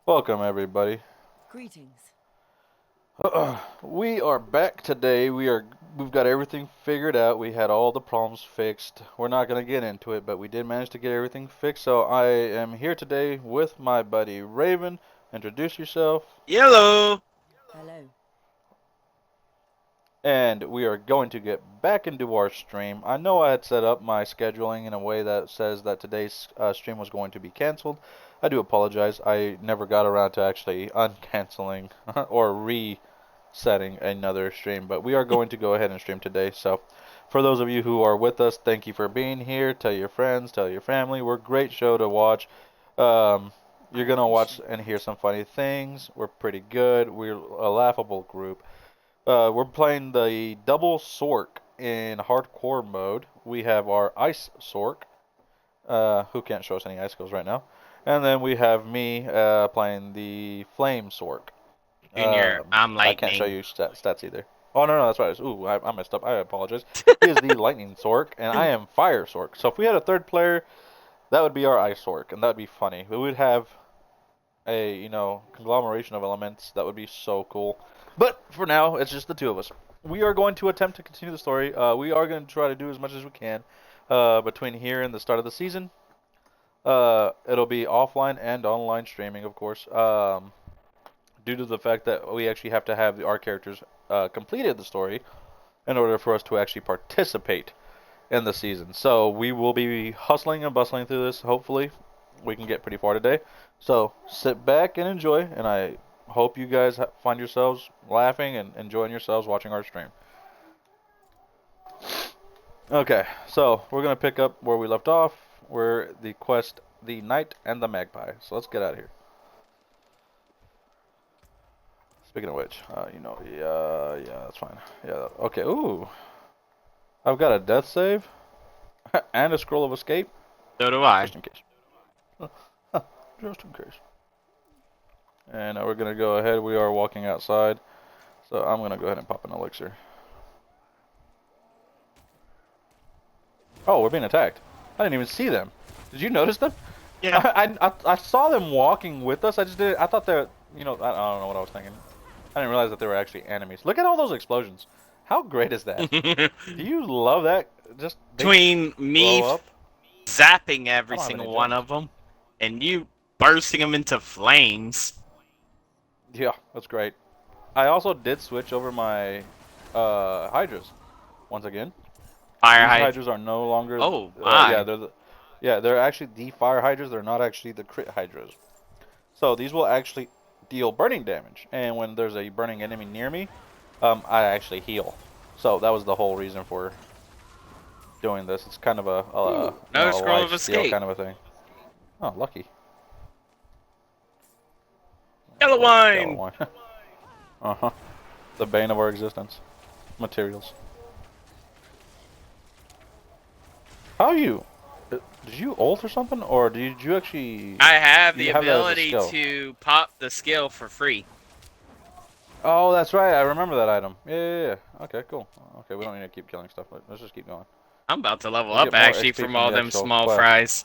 Welcome everybody. Greetings. We are back today. We've got everything figured out. We had all the problems fixed. We're not going to get into it, but we did manage to get everything fixed. So I am here today with my buddy Raven. Introduce yourself. Yellow. Hello. And we are going to get back into our stream. I know I had set up my scheduling in a way that says that today's stream was going to be canceled. I do apologize. I never got around to actually uncanceling or resetting another stream, but we are going to go ahead and stream today. So, for those of you who are with us, thank you for being here. Tell your friends, tell your family. We're a great show to watch. Um, you're gonna watch and hear some funny things. We're pretty good. We're a laughable group. We're playing the double sorc in hardcore mode. We have our ice sorc, who can't show us any ice skills right now, and then we have me playing the flame sorc. Junior, I'm I can't show lightning. you stats either. Oh no, that's right. Ooh, I messed up. I apologize. He is the lightning sorc, and I am fire sorc. So if we had a third player, that would be our ice sorc, and that would be funny. We would have a conglomeration of elements that would be so cool. But for now, it's just the two of us. We are going to attempt to continue the story. We are going to try to do as much as we can between here and the start of the season. It'll be offline and online streaming, of course, due to the fact that we actually have to have our characters completed the story in order for us to actually participate in the season. So we will be hustling and bustling through this. Hopefully, we can get pretty far today. So sit back and enjoy, and I hope you guys find yourselves laughing and enjoying yourselves watching our stream. Okay, so we're gonna pick up where we left off. We're the quest, the knight and the magpie. So let's get out of here. Speaking of which, yeah, that's fine. Yeah, okay. Ooh, I've got a death save and a scroll of escape, So do I. just in case. Just in case. And we're gonna go ahead. We are walking outside, so I'm gonna go ahead and pop an elixir. Oh, we're being attacked. I didn't even see them. Did you notice them? Yeah. I saw them walking with us. I just did. I thought they're. I don't know what I was thinking. I didn't realize that they were actually enemies. Look at all those explosions. How great is that? Do you love that? Just they Between blow me up. zapping I every don't have any single one gems. of them and you bursting them into flames. Yeah, that's great. I also did switch over my hydras once again. Fire These hydrant. hydras are no longer. Oh Yeah, my. they're actually the fire hydras. They're not actually the crit hydras. So these will actually deal burning damage, and when there's a burning enemy near me, I actually heal. So that was the whole reason for doing this. It's kind of Ooh, another a scroll life of steal escape. kind of a thing. Oh, lucky. Yellow Oh, yellow wine. wine. Uh-huh. The bane of our existence. Materials. How are you? Did you ult or something, or did you actually I have the you have that as a ability skill? to pop the skill for free. Oh, that's right. I remember that item. Yeah. Okay, cool. Okay, we don't need to keep killing stuff. Let's just keep going. I'm about to level We get up more actually XP from from all the them actual small quest. fries.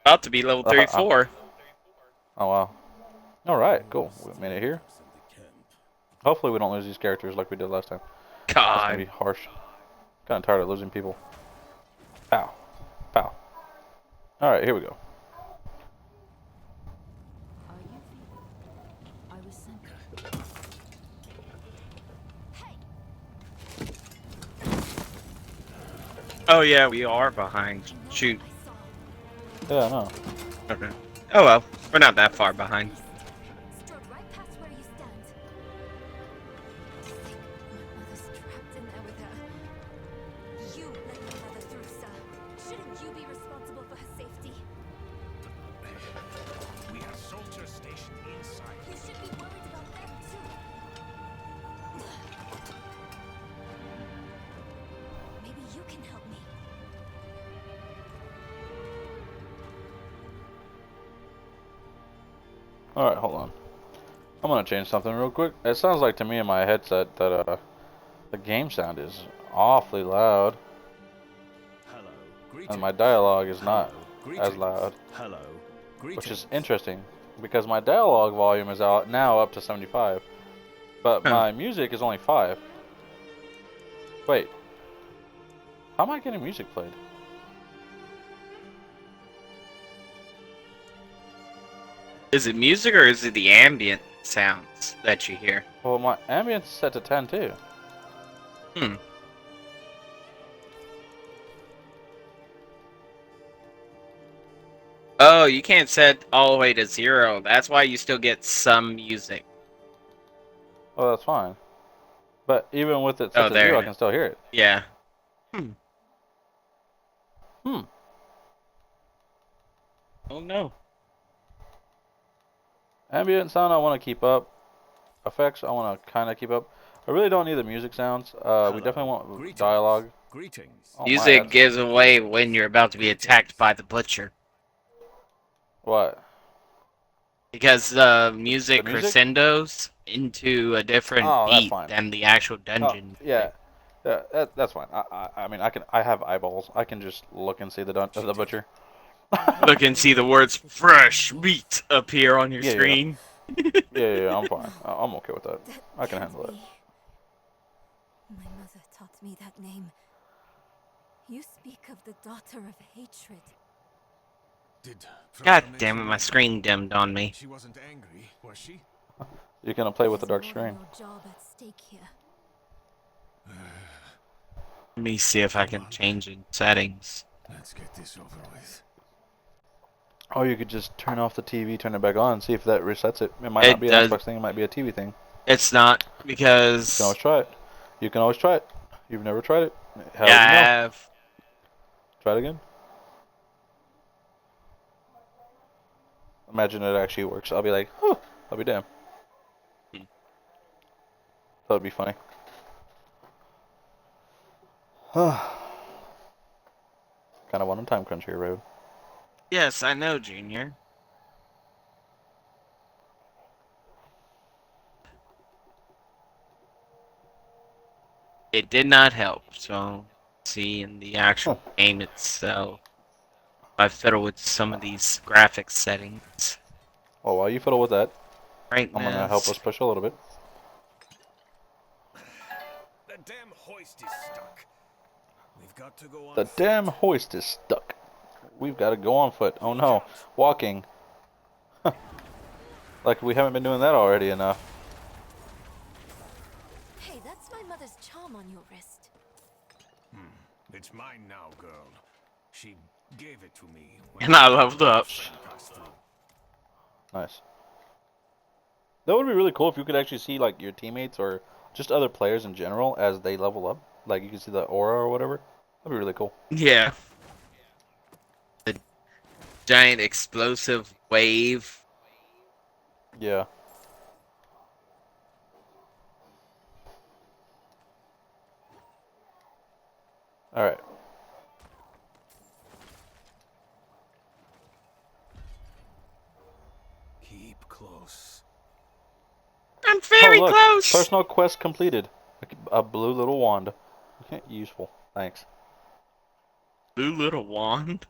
About to be level Uh, 34. oh wow. All right, cool. We made it here. Hopefully we don't lose these characters like we did last time. That's gonna be God. harsh. Kind of tired of losing people. Pow, pow. All right, here we go. Are you the... I was sent... Oh yeah, we are behind. Shoot. Yeah, no. Okay. Oh well, we're not that far behind. Strode right past where you stand. Think my mother's trapped in there with her. You let my mother through, sir. Shouldn't you be responsible for her safety? We have soldiers stationed inside. You should be worried about them too. Maybe you can help me. All right, hold on. I'm gonna change something real quick. It sounds like to me in my headset that the game sound is awfully loud, Hello, and my greetings. dialogue is Hello, not as greetings. loud, Hello, which is greetings. interesting because my dialogue volume is out now up to 75, but Huh. my music is only 5. Wait, how am I getting music played? Is it music or is it the ambient sounds that you hear? Well, my ambience is set to 10 too. Hmm. Oh, you can't set all the way to 0. That's why you still get some music. Oh, that's fine. But even with it set Oh, to there 0, I it can is. still hear it. Yeah. Hmm. Hmm. Oh no. Ambient sound I want to keep up. Effects I want to kind of keep up. I really don't need the music sounds. We definitely Hello. want Greetings. dialogue. Greetings. Oh my, Music that's gives away when you're about to be attacked by Greetings. the butcher. what? Because The music music? crescendos into a different Oh, that's beat fine. than the actual Oh, dungeon yeah. music. That's fine. I mean, I have eyeballs. I can just look and see She the did. butcher. Look and see the words fresh meat appear on your Yeah, yeah, screen. yeah. I'm fine. I'm okay with that. That I can can't handle that. be. My mother taught me that name. You speak of the daughter of hatred. Did God Frauke damn it, mention my that? screen dimmed on me. She wasn't angry, was she? You're gonna play with the There's dark more than screen. your job at stake here. Let me see if I Come can on. change in settings. Let's get this over with. Or you could just turn off the TV, turn it back on, see if that resets it. It might not It be an does. Xbox thing. It might be a TV thing. It's not You can because always try it. You can always try it. You've never tried it. How yeah, would you I know? have. Try it again. Imagine it actually works. I'll be like, huh, I'll be damned. That would be funny. kind of on a time crunch here, Road. Yes, I know, Junior. It did not help. So, see in the Huh. actual game itself, I fiddle with some of these graphics settings. Well, while you fiddle with that, I'm gonna help us Brightness. push a little bit. The damn hoist is stuck. We've got to go on The foot. damn hoist is stuck. We've got to go on foot. Oh Watch no, out. walking. Like we haven't been doing that already enough. Hey, that's my mother's charm on your wrist. It's mine now, girl. She gave it to me when And I leveled up. friend passed through. Nice. That would be really cool if you could actually see like your teammates or just other players in general as they level up. Like you can see the aura or whatever. That'd be really cool. Yeah. The giant explosive wave. Yeah. All right. Keep close. I'm Oh very look, close. personal quest completed. A blue little wand. Useful. Thanks. Blue little wand.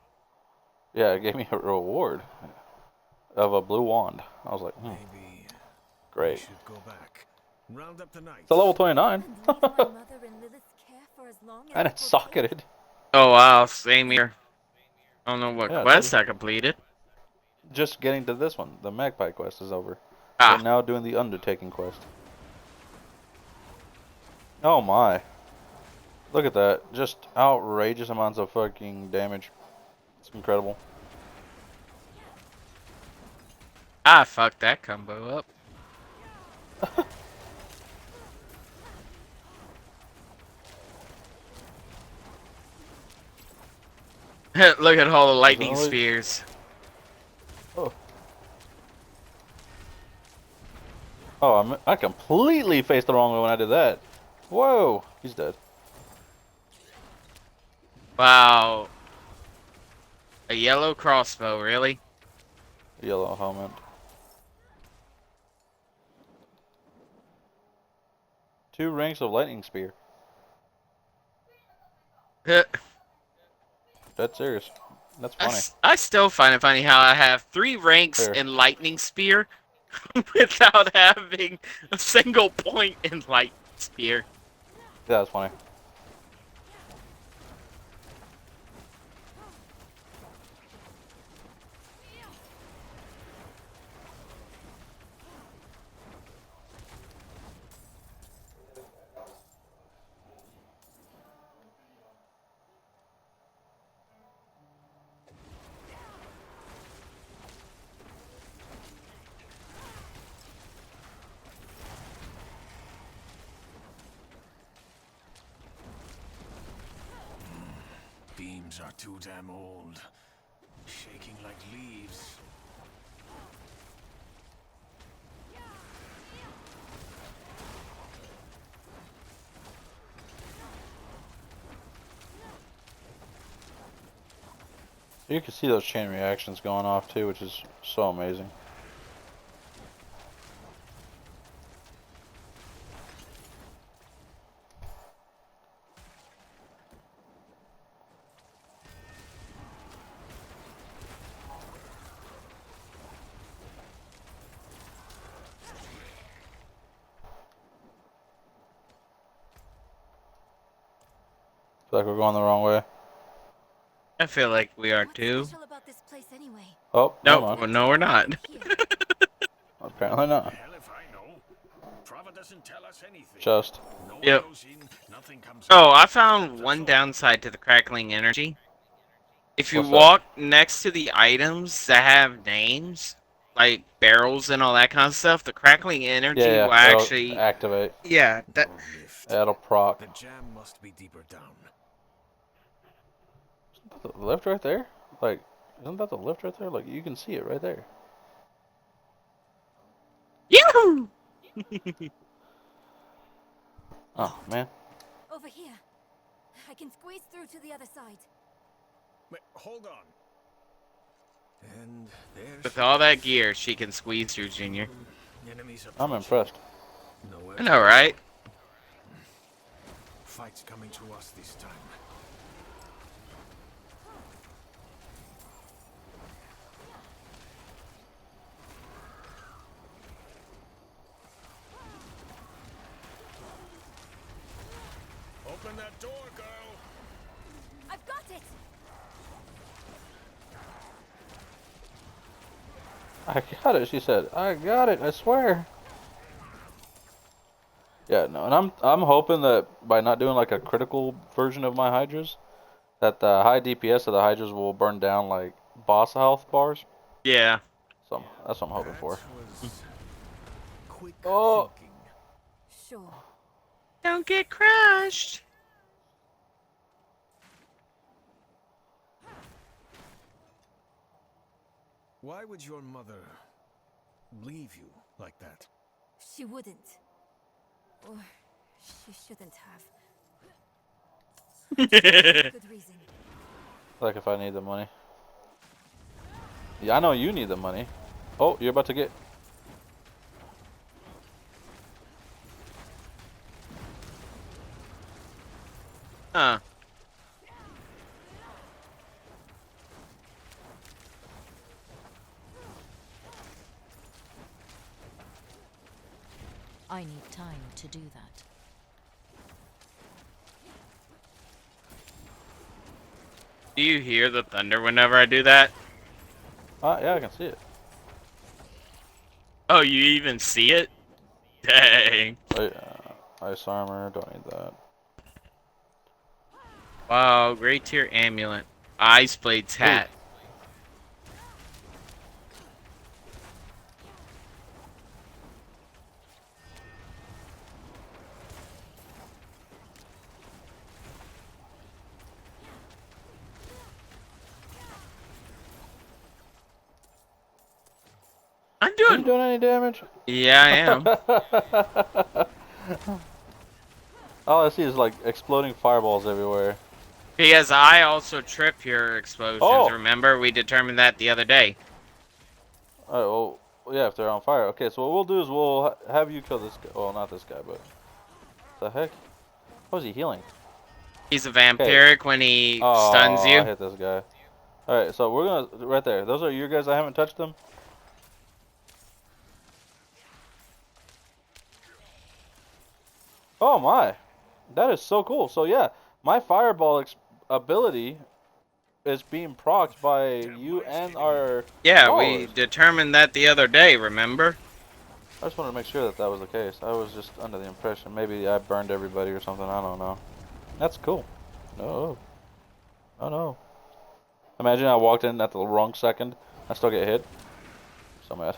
Yeah, it gave me a reward of a blue wand. I was like, Maybe we great. should go back. Round up the It's a level knights. 29. And leave my mother in Lilith's care for as long as And it it's will take. socketed. Oh wow, same here. I don't know what Yeah, I told you. quest I completed. Just getting to this one. The Magpie quest is over. We're Ah, now doing the Undertaking quest. Oh my. Look at that. Just outrageous amounts of fucking damage. It's incredible. I fucked that combo up. Look at all the Does it lightning only... spears. Oh. Oh, I completely faced the wrong way when I did that. Whoa. He's dead. Wow. A yellow crossbow, really? Yellow helmet. Two ranks of lightning spear. That's serious. That's funny. I still find it funny how I have 3 ranks Here. in lightning spear without having a single point in lightning spear. Yeah, that's funny. Beams are too damn old. Shaking like leaves. You can see those chain reactions going off too, which is so amazing. Feel like we're going the wrong way. I feel like we are What's too. special about this place anyway? Oh, never Nope, mind. well, no, we're not. Here. Apparently not. Hell if I know. Prava doesn't tell us anything. Just. No one Yep. goes in, nothing comes Oh, out. I found That's one all. downside to the crackling energy. If you What's that? walk next to the items that have names, like barrels and all that kind of stuff, the crackling energy Yeah, will yeah. It'll actually... activate. Yeah, that... Or rift. It'll proc. The jam must be deeper down. Isn't that the lift right there? Like, isn't that the lift right there? Like, you can see it right there. Yahoo! Oh, man. Over here. I can squeeze through to the other side. Wait, hold on. And there With she all that is. gear, she can squeeze through, Junior. Enemies I'm approaching. impressed. Nowhere I know, to right? go. Fight's coming to us this time. Open that door, girl. I've got it! I got it, she said. I got it, I swear. Yeah, no, and I'm hoping that by not doing like a critical version of my Hydras, that the high DPS of the Hydras will burn down like boss health bars. Yeah. So that's what I'm hoping for. Was quick Oh. thinking. Sure. Don't get crushed. Why would your mother leave you like that? She wouldn't. Or she shouldn't have. Good reason. Like if I need the money. Yeah, I know you need the money. Oh, you're about to get. Huh. I need time to do that. Do you hear the thunder whenever I do that? Yeah, I can see it. Oh, you even see it? Dang. Wait, ice armor, don't need that. Wow, great tier amulet. Ice Blade's hat. I'm Are you doing... doing any damage? Yeah, I am. All I see is like exploding fireballs everywhere. Because I also trip your explosions. Oh. Remember, we determined that the other day. Alright, well, yeah, if they're on fire. Okay, so what we'll do is we'll have you kill this guy. Well, not this guy, but the heck? How is he healing? He's a vampiric when he stuns I you. hit this guy. All right, so we're gonna right there. Those are your guys. I haven't touched them. Oh my, that is so cool. So yeah, my fireball ability is being procced by you and our Yeah, we followers. determined that the other day, remember? I just wanted to make sure that that was the case. I was just under the impression maybe I burned everybody or something. I don't know. That's cool. No, oh no. Imagine I walked in at the wrong second. I still get hit. So mad.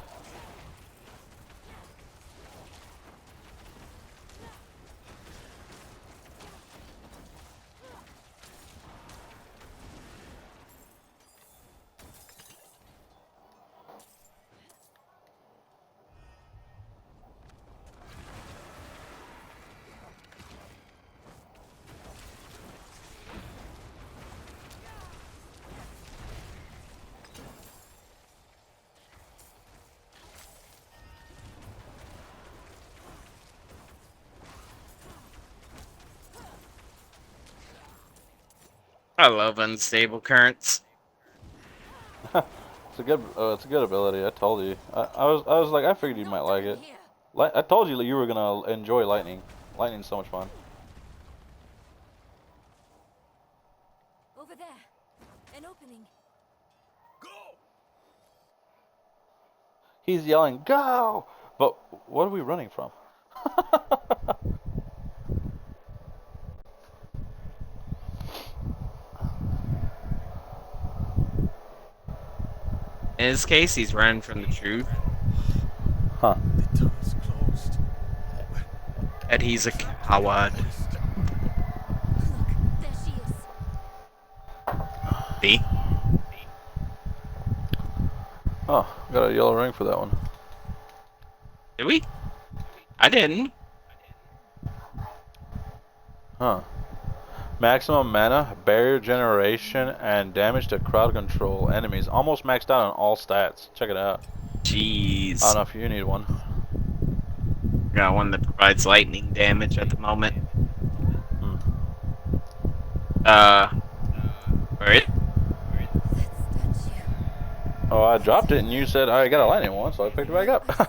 I love unstable currents. It's a good ability. I told you. I was like, I figured you Not might like down it. here. I told you that you were gonna enjoy lightning. Lightning's so much fun. Over there. An opening. Go! He's yelling, "Go!" But what are we running from? In this case, he's running from the truth. Huh? The tunnel's closed. That he's a coward. Look, there she is. See? Oh, got a yellow ring for that one. Did we? I didn't. Huh? Maximum mana, barrier generation, and damage to crowd control enemies. Almost maxed out on all stats. Check it out. I Jeez. don't know if you need one. Got one that provides lightning damage at the moment. Hmm. Where it? That statue. Oh, I dropped it and you said I got a lightning one, so I picked it back I up. saw her.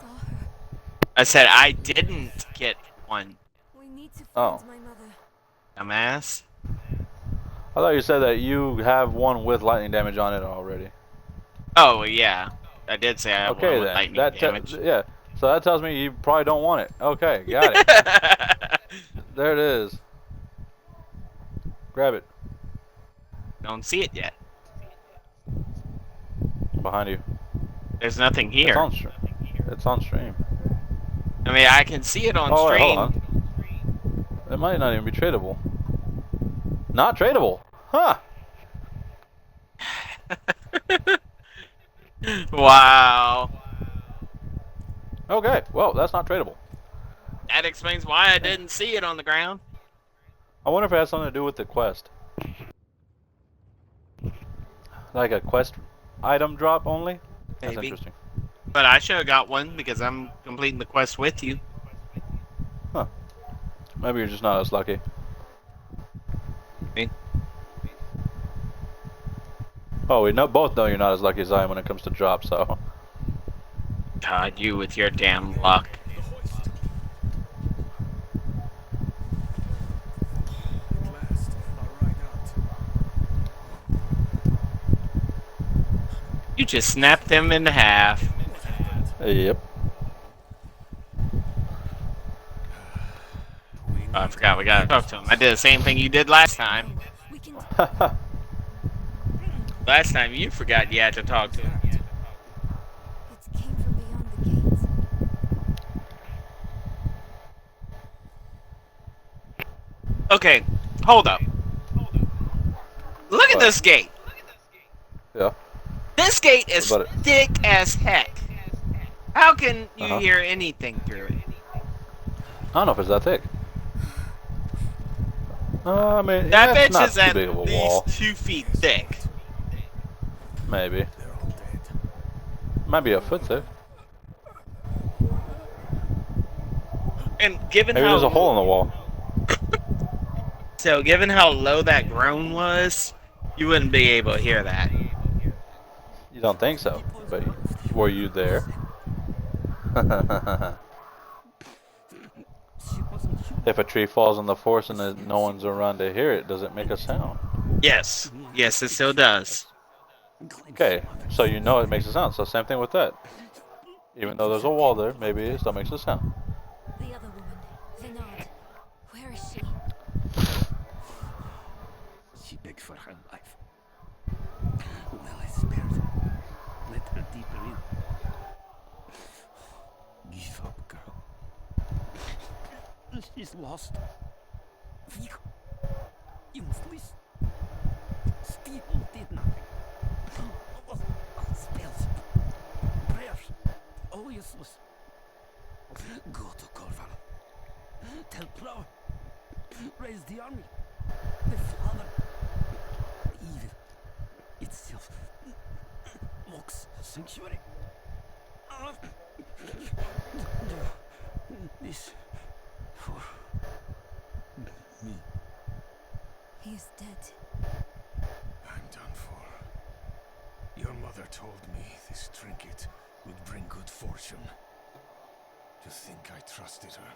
I said I didn't get one, We need to Oh. find my mother. dumbass. I thought you said that you have one with lightning damage on it already. Oh, yeah. I did say I have Okay one with then. lightning damage. Yeah. So that tells me you probably don't want it. Okay, got it. There it is. Grab it. Don't see it yet. Behind you. There's nothing It's here. on stream. It's on stream. I mean, I can see it on Oh, wait, hold stream. on. It might not even be tradable. Not tradable. Huh. Wow. Okay. Well, that's not tradable. That explains why I didn't see it on the ground. I wonder if it has something to do with the quest. Like a quest item drop only? That's Maybe. interesting. But I should have got one because I'm completing the quest with you. Maybe you're just not as lucky. Me? Oh, both know you're not as lucky as I am when it comes to drops, so. God, you with your damn luck. The hoist. At last, I'll ride out. You just snapped them in half. What happened? Yep. Oh, I forgot we gotta talk to him. I did the same thing you did last time. We can. Last time you forgot you had to talk to him. It came from beyond the gates. Okay, hold up. Look at What? this gate. Yeah. This gate is What about it? thick as heck. How can you Uh-huh. hear anything through it? I don't know if it's that thick. I mean, That it's bitch not is too at big of a least wall. 2 feet thick. Maybe. They're all dead. Might be a foot thick. And given Maybe how there's a hole in the wall. given how low that groan was, you wouldn't be able to hear that. You don't think so, but were you there? She wasn't human. If a tree falls in the forest and no one's around to hear it, does it make a sound? Yes. Yes, it still does. Okay, so you know it makes a sound. So same thing with that. Even though there's a wall there, maybe it still makes a sound. The other woman, Vinard. Where is she? She begged for her life. Well, I spared her. Let her deeper in. Give up, girl. She's lost. You must listen. Steel did nothing. All spells, prayers, all useless. Go to Corval. Tell Plow. Raise the army. The father. Evil itself mocks sanctuary. Do this for me. He is dead. I'm done for. Your mother told me this trinket would bring good fortune. You think I trusted her?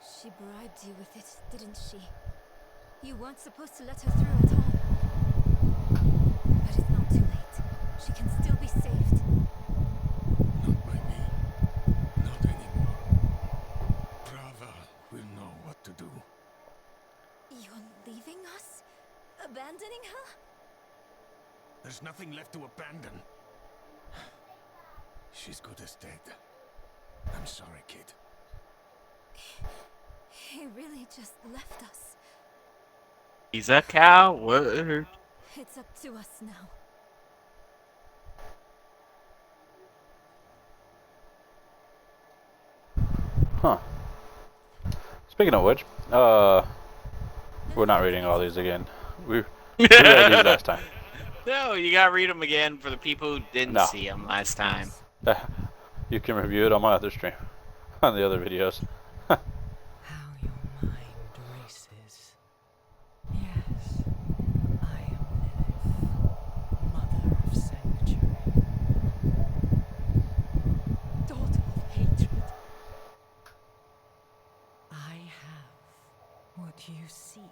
She bribed you with it, didn't she? You weren't supposed to let her through at all. But it's not too late. She can still be saved. Not by me. Not anymore. Prava will know what to do. You're leaving us? Abandoning her? There's nothing left to abandon. She's good as dead. I'm sorry, kid. He really just left us. He's a coward. It's up to us now. Huh. Speaking of which, we're not reading all these again. We read these last time. No, you gotta read them again for the people who didn't No. see them last time. You can review it on my other stream, on the other videos. How your mind races. Yes, I am Lilith, mother of sanctuary. Daughter of hatred. I have what you seek.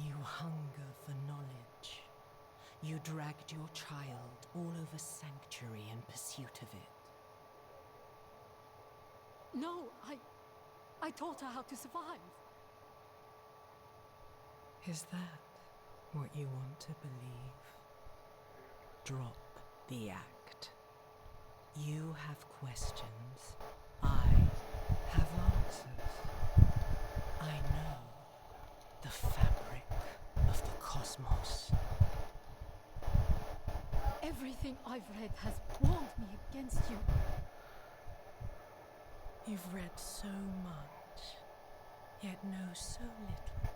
You hunger for knowledge. You dragged your child all over sanctuary in pursuit of it. No, I taught her how to survive. Is that what you want to believe? Drop the act. You have questions. I have answers. I know the fabric of the cosmos. Everything I've read has warned me against you. You've read so much, yet know so little.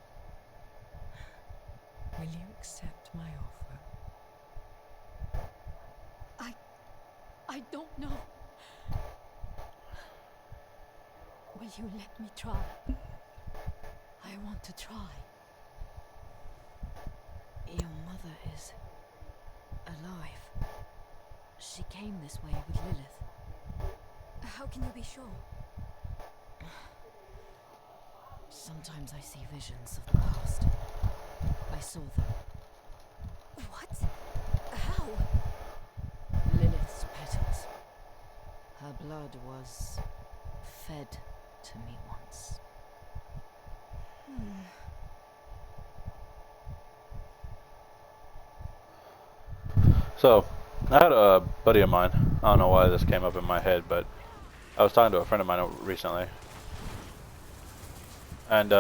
Will you accept my offer? I don't know. Will you let me try? I want to try. Your mother is alive. She came this way with Lilith. How can you be sure? Sometimes I see visions of the past. I saw them. What? How? Lilith's petals. Her blood was fed to me once. So, I had a buddy of mine. I don't know why this came up in my head, but I was talking to a friend of mine recently, and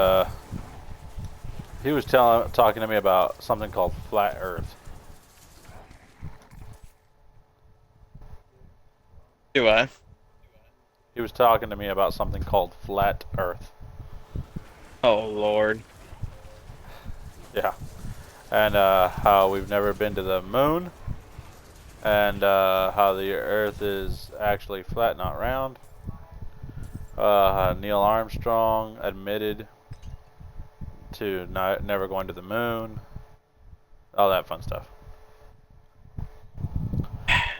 he was talking to me about something called flat Earth. Do I? He was talking to me about something called flat Earth. Oh, Lord. Yeah, and how we've never been to the moon, and how the Earth is actually flat, not round. Neil Armstrong admitted to never going to the moon. All that fun stuff.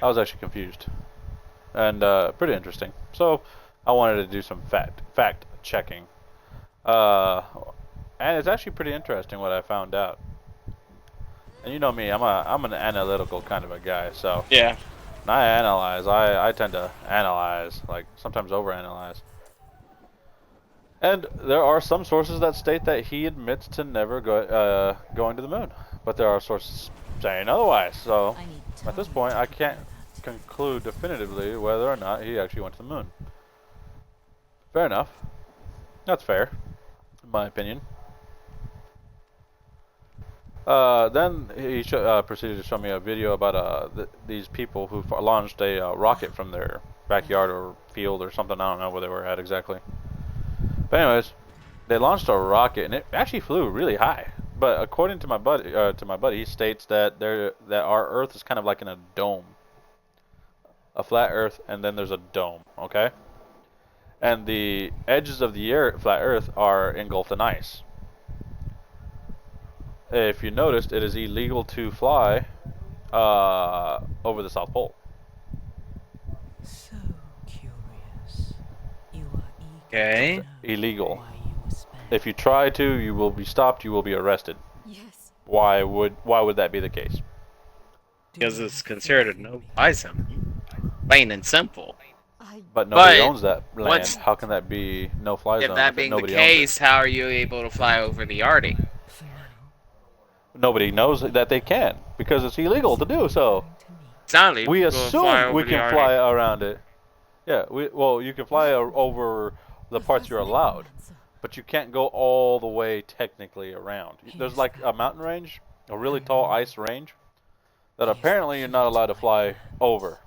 I was actually confused and pretty interesting. So I wanted to do some fact checking. Uh, and it's actually pretty interesting what I found out. And you know me, I'm an analytical kind of a guy. So Yeah. when I analyze, I tend to analyze, like sometimes overanalyze. And there are some sources that state that he admits to never going to the moon, but there are sources saying otherwise. So I need at this time point, to I prepare can't that. conclude definitively whether or not he actually went to the moon. Fair enough. That's fair, in my opinion. Then he proceeded to show me a video about these people who launched a rocket from their backyard or field or something. I don't know where they were at exactly. But anyways, they launched a rocket and it actually flew really high. But according to my buddy, he states that our Earth is kind of like in a dome, a flat Earth, and then there's a dome. Okay, and the edges of the flat Earth are engulfed in ice. If you noticed, it is illegal to fly over the South Pole. So curious. You are eager to It's Okay. know illegal. why you were spared. If you try to, you will be stopped. You will be arrested. Yes. Why would that be the case? Do Because you it's have considered faith a in no me? fly zone. Plain and simple. I But nobody But owns that land. once, How can that be no fly if zone that if being the nobody owns it? case, how are you able to fly over the Arctic? For now, Nobody knows that they can because it's illegal to do so. referring to me. It's not We illegal to fly assume we over the can Arctic. fly around it. Yeah, well, you can fly over the parts you're allowed, necromancer. but you can't go all the way technically around. He There's is like a back. mountain range, a really I tall know. ice range that He is the apparently you're key not allowed to my fly plans. over,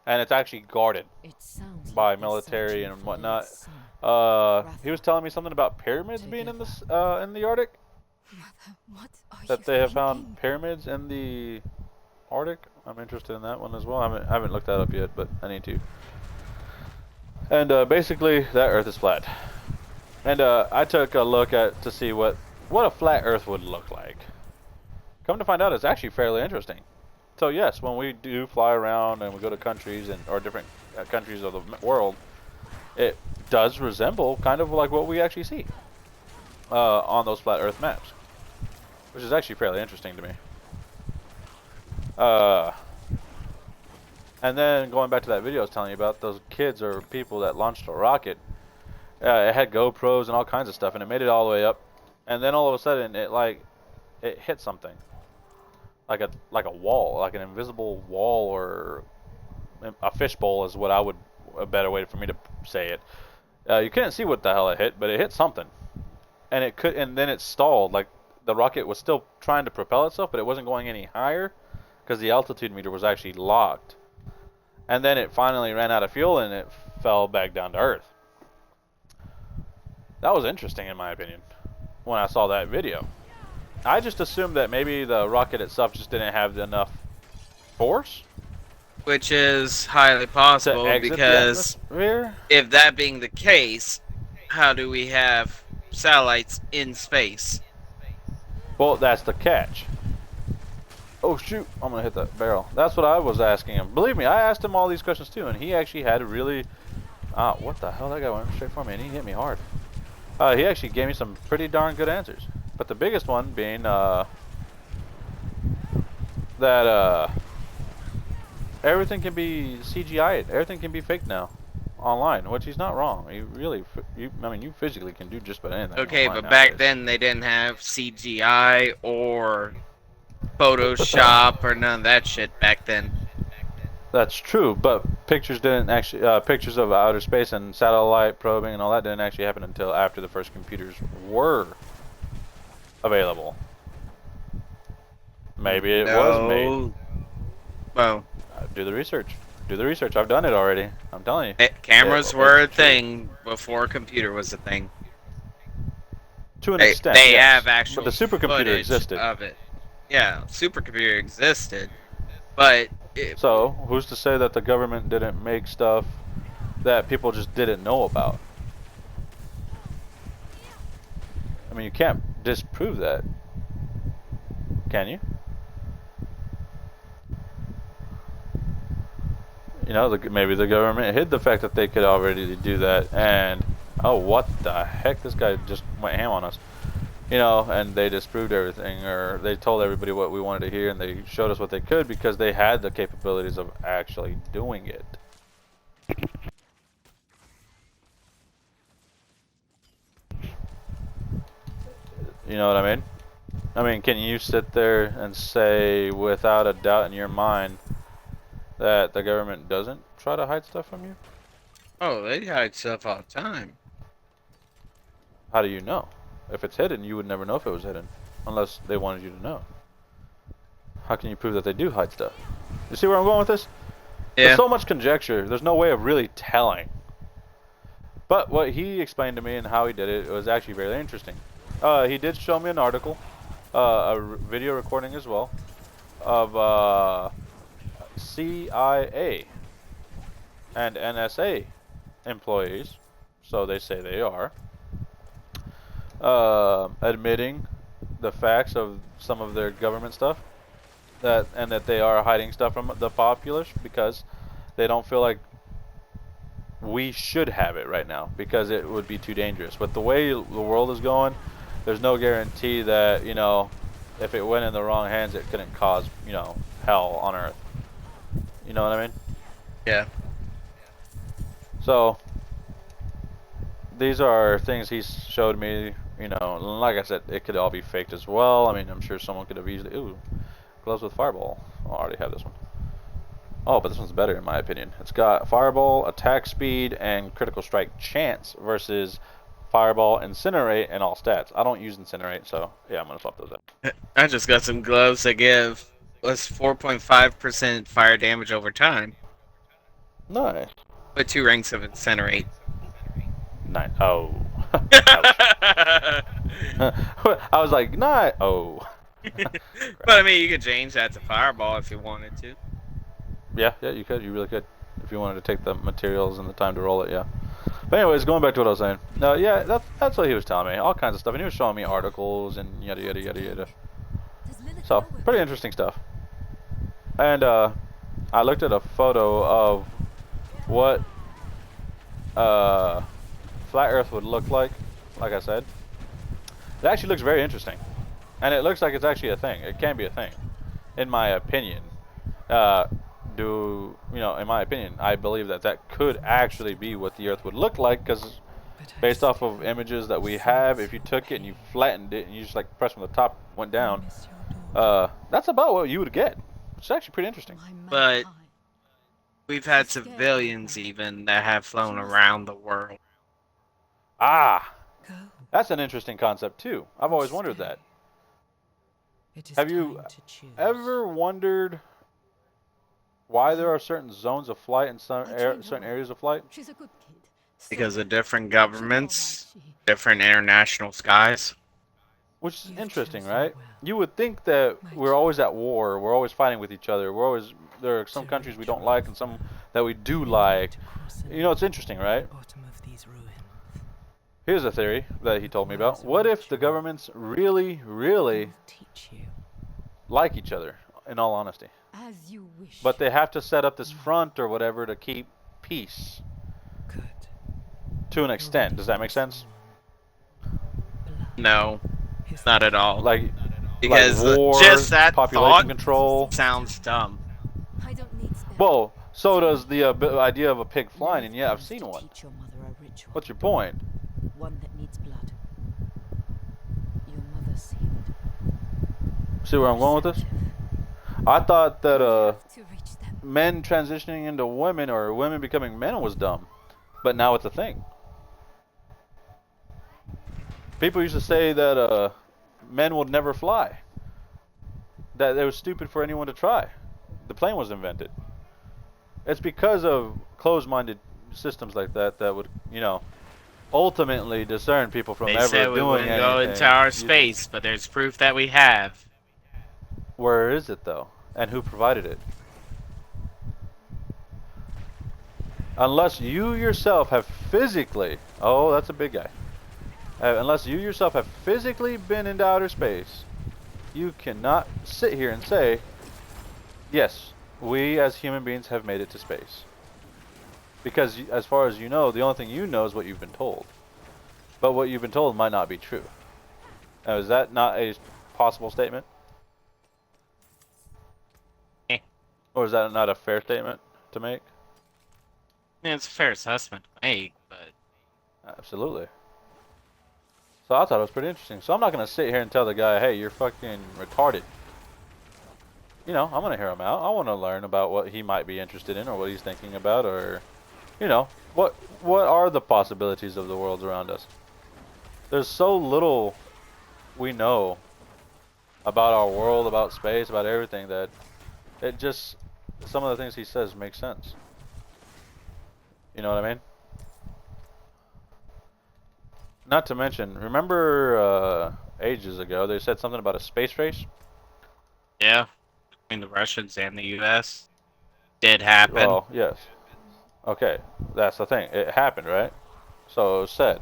and it's actually guarded It sounds by like they're military searching and for whatnot. Earth's son. He was telling me something about pyramids being in in the Arctic. Mother, what are you That they have thinking? found pyramids in the Arctic. I'm interested in that one as well. I haven't looked that up yet, but I need to. And basically, that Earth is flat. And I took a look to see what a flat Earth would look like. Come to find out, it's actually fairly interesting. So yes, when we do fly around and we go to countries or different countries of the world, it does resemble kind of like what we actually see on those flat Earth maps, which is actually fairly interesting to me. Uh, and then going back to that video I was telling you about, those kids or people that launched a rocket, it had GoPros and all kinds of stuff, and it made it all the way up, and then all of a sudden it hit something, like a wall, like an invisible wall or a fishbowl is what a better way for me to say it. You couldn't see what the hell it hit, but it hit something, and then it stalled. Like the rocket was still trying to propel itself, but it wasn't going any higher because the altitude meter was actually locked. And then it finally ran out of fuel and it fell back down to Earth. That was interesting in my opinion when I saw that video. I just assumed that maybe the rocket itself just didn't have enough force Which is highly to possible exit the because atmosphere. if that being the case, how do we have satellites in space? Well, that's the catch. Oh shoot, I'm gonna hit that barrel. That's what I was asking him. Believe me, I asked him all these questions too, and he actually had a really... what the hell? That guy went straight for me, and he hit me hard. He actually gave me some pretty darn good answers. But the biggest one being that everything can be CGI'd. Everything can be fake now online, which he's not wrong. I mean, you physically can do just about anything Okay, online but back nowadays. then they didn't have CGI or Photoshop or none of that shit back then. That's true, but pictures didn't actually pictures of outer space and satellite probing and all that didn't actually happen until after the first computers were available. Maybe it was made. No. Well, Do the research. Do the research. I've done it already. I'm telling you. cameras were a It's true. thing before computer was a thing. To an They, extent, they yes. have actual But the supercomputer footage existed. of it. Yeah, supercomputer existed, but So, who's to say that the government didn't make stuff that people just didn't know about? I mean, you can't disprove that, can you? You know, maybe the government hid the fact that they could already do that, and oh, what the heck? This guy just went ham on us. You know, and they disproved everything, or they told everybody what we wanted to hear, and they showed us what they could because they had the capabilities of actually doing it. You know what I mean? I mean, can you sit there and say without a doubt in your mind that the government doesn't try to hide stuff from you? Oh, they hide stuff all the time. How do you know? If it's hidden, you would never know if it was hidden, unless they wanted you to know. How can you prove that they do hide stuff? You see where I'm going with this? There's Yeah. so much conjecture. There's no way of really telling. But what he explained to me and how he did it was actually very interesting. He did show me an article, video recording as well, of CIA and NSA employees, so they say they are, admitting the facts of some of their government stuff, and that they are hiding stuff from the populace because they don't feel like we should have it right now because it would be too dangerous. But the way the world is going, there's no guarantee that, you know, if it went in the wrong hands, it couldn't cause, you know, hell on Earth. You know what I mean? Yeah. So these are things he showed me, you know, like I said, it could all be faked as well. I mean, I'm sure someone could have easily, ooh, gloves with fireball. Oh, I already have this one. Oh, but this one's better in my opinion. It's got fireball, attack speed, and critical strike chance versus fireball, incinerate, and all stats. I don't use incinerate, so yeah, I'm gonna swap those out. I just got some gloves that give us 4.5% fire damage over time, Nice. with 2 ranks of incinerate. Nice. Oh. Ouch. I was like, nah. Oh. But I mean, you could change that to fireball if you wanted to. Yeah, you could. You really could. If you wanted to take the materials and the time to roll it, yeah. But anyways, going back to what I was saying. No, yeah, that's what he was telling me. All kinds of stuff, and he was showing me articles and yada yada yada yada. Does Lilith So know we're pretty back? interesting stuff. And I looked at a photo of what flat Earth would look like. Like I said, it actually looks very interesting, and it looks like it's actually a thing. It can be a thing, in my opinion. You know, in my opinion, I believe that that could actually be what the Earth would look like, because based off of images that we have, if you took it and you flattened it and you just like pressed from the top, went down, that's about what you would get. It's actually pretty interesting. But we've had civilians even that have flown around the world. Ah, Go. that's an interesting concept too. I've always wondered that. It is Have you time to choose. ever wondered why there are certain zones of flight and certain areas of flight? She's a good kid. Because of different She'll be governments, alright, different international skies. Which is You've interesting, chosen right? well. You would think that My we're always at war, we're always fighting with each other, there are some To countries we reach don't like and some that we do You need like. to cross a You know, it's interesting, lake right? at the bottom of these ruins. Here's a theory that he told me about. What if the governments really, really Will teach you. like each other, in all honesty? As you wish. But they have to set up this front or whatever to keep peace, Good. to an extent. Does that make sense? No, not at all. Like Because war, just that population thought control. sounds dumb. I don't need spare. Well, so does the idea of a pig flying, and yeah, I've Plans seen to one. Teach your mother a ritual, What's your point? one that needs blood. Your mother seemed See where I'm going with this? I thought that We have to reach them. men transitioning into women or women becoming men was dumb, but now it's a thing. People used to say that men would never fly, that it was stupid for anyone to try. The plane was invented. It's because of closed-minded systems like that that would, you know, ultimately discern people from They ever said we doing wouldn't go anything. into outer space, but there's proof that we have. Where is it though, and who provided it? Unless you yourself have physically, oh, that's a big guy. Unless you yourself have physically been into outer space, you cannot sit here and say, yes, we as human beings have made it to space. Because as far as you know, the only thing you know is what you've been told. But what you've been told might not be true. Now, is that not a possible statement? Eh. Or is that not a fair statement to make? I mean, it's a fair assessment to make, but Absolutely. So I thought it was pretty interesting. So I'm not going to sit here and tell the guy, hey, you're fucking retarded. You know, I'm going to hear him out. I want to learn about what he might be interested in or what he's thinking about or, you know, what are the possibilities of the worlds around us. There's so little we know about our world, about space, about everything that it just, some of the things he says make sense. You know what I mean? Not to mention, remember ages ago they said something about a space race? yeah, between the Russians and the U.S. did happen. Well, yes. Okay, that's the thing. It happened, right? So it was said.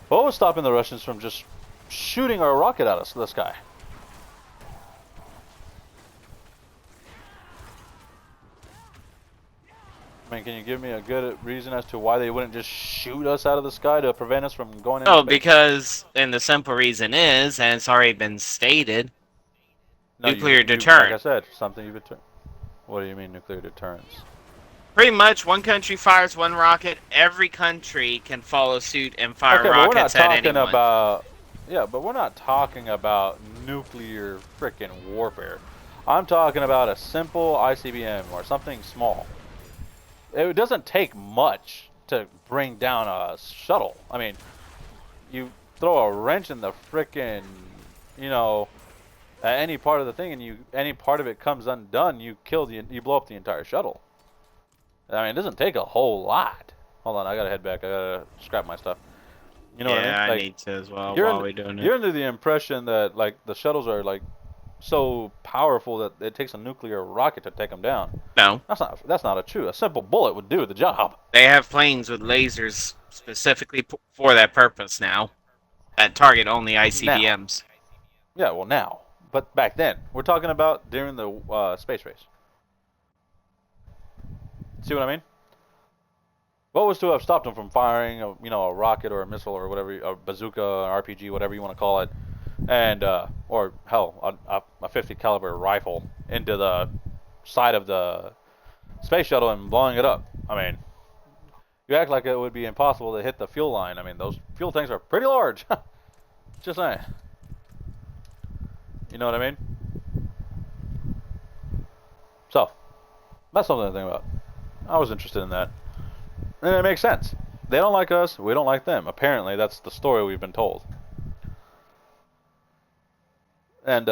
What was stopping the Russians from just shooting a rocket out of the sky? I mean, can you give me a good reason as to why they wouldn't just shoot us out of the sky to prevent us from going into Oh, space? because, and the simple reason is, and it's already been stated, No, nuclear like I deterrent. said, something you've been. What do you mean nuclear deterrence? Pretty much, one country fires one rocket, every country can follow suit and fire Okay, but we're not rockets at talking anyone. about. Yeah, but we're not talking about nuclear frickin' warfare. I'm talking about a simple ICBM or something small. It doesn't take much to bring down a shuttle. I mean, you throw a wrench in the frickin', you know, at any part of the thing, and any part of it comes undone, you blow up the entire shuttle. I mean, it doesn't take a whole lot. Hold on, I gotta head back. I gotta scrap my stuff. You know what I mean? Yeah, I Like, need to as well you're while in, we're doing you're it. under the impression that like the shuttles are like so powerful that it takes a nuclear rocket to take them down. No, That's not a true. A simple bullet would do the job. they have planes with lasers specifically for that purpose now that target only Now, ICBMs. yeah, well now, but back then, we're talking about during the space race. See what I mean? What was to have stopped them from firing, a rocket or a missile or whatever, a bazooka, an RPG, whatever you want to call it, and or hell, a 50 caliber rifle into the side of the space shuttle and blowing it up? I mean, you act like it would be impossible to hit the fuel line. I mean, those fuel tanks are pretty large. Just saying. You know what I mean? So, that's something to think about. I was interested in that. And it makes sense. They don't like us, we don't like them. Apparently, that's the story we've been told. And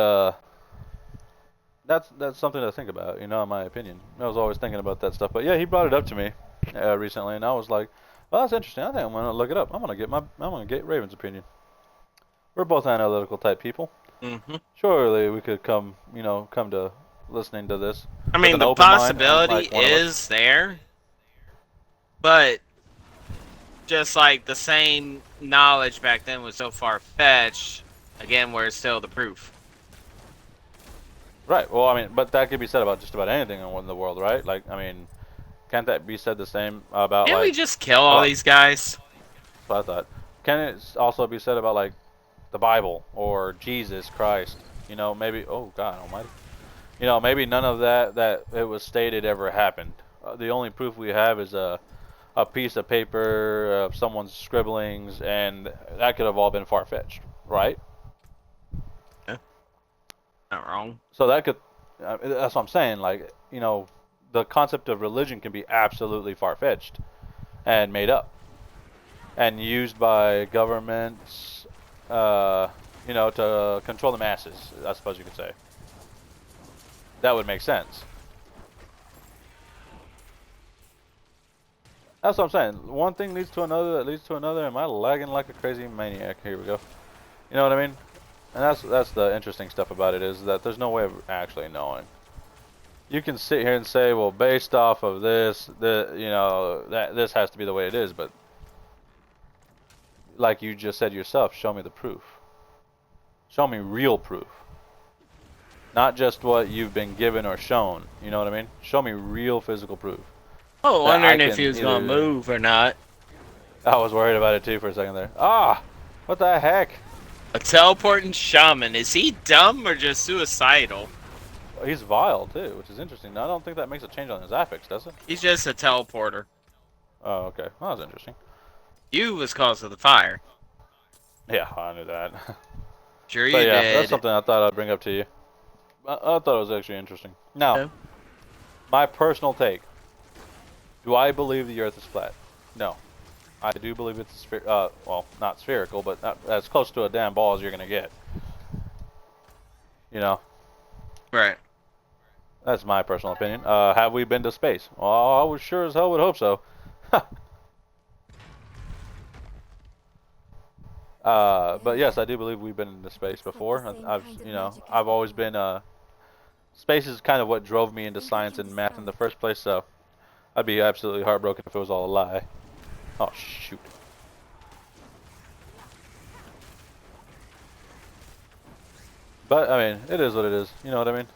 that's something to think about, in my opinion. I was always thinking about that stuff. But yeah, he brought it up to me recently, and I was like, "Well, that's interesting. I think I'm gonna look it up. I'm gonna get Raven's opinion. We're both analytical type people. Hmm. Surely we could come to listening to this I with mean, an the open mind, possibility unlike one of us." is there, but just like the same knowledge back then was so far-fetched, again, where's still the proof? Right. Well, I mean, but that could be said about just about anything in the world, right? Like, I mean, can't that be said the same about Can't we like just kill all about? these guys? That's what I thought. Can it also be said about like the Bible or Jesus Christ? Maybe. Oh God Almighty. Maybe none of that it was stated ever happened. The only proof we have is a piece of paper of someone's scribblings, and that could have all been far fetched, right? Yeah, not wrong. So that could. That's what I'm saying. Like, the concept of religion can be absolutely far fetched and made up and used by governments, to control the masses. I suppose you could say. That would make sense. That's what I'm saying. One thing leads to another that leads to another. Am I lagging like a crazy maniac? Here we go. You know what I mean? And that's the interesting stuff about it, is that there's no way of actually knowing. You can sit here and say, well, based off of this, that this has to be the way it is, but like you just said yourself, show me the proof. Show me real proof. Not just what you've been given or shown. You know what I mean? Show me real physical proof. Oh, that I wondering if can he was gonna either. move or not. I was worried about it too for a second there. Ah, what the heck? A teleporting shaman. Is he dumb or just suicidal? He's vile too, which is interesting. I don't think that makes a change on his affix, does it? He's just a teleporter. Oh, okay. Well, that was interesting. You was cause of the fire. Yeah, I knew that. Sure But you yeah, that's did. something I thought I'd bring up to you. I thought it was actually interesting. Now, Yeah. my personal take. Do I believe the Earth is flat? No. I do believe it's well, not spherical, but as close to a damn ball as you're gonna get. You know, Right. that's my personal opinion. Have we been to space? Well, I was sure as hell would hope so. But yes, I do believe we've been into space before. I've always been, space is kind of what drove me into science and math in the first place, so I'd be absolutely heartbroken if it was all a lie. Oh, shoot. But, I mean, it is what it is. You know what I mean?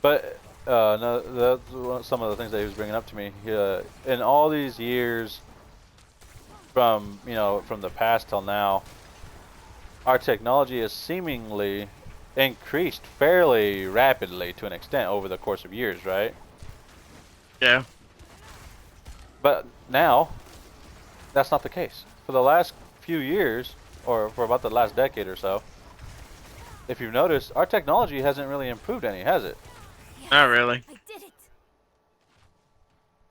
But, no, that's some of the things that he was bringing up to me. In all these years from, from the past till now, our technology has seemingly increased fairly rapidly to an extent over the course of years, right? Yeah. But now, that's not the case. For the last few years, or for about the last decade or so, if you've noticed, our technology hasn't really improved any, has it? Not really. I did it.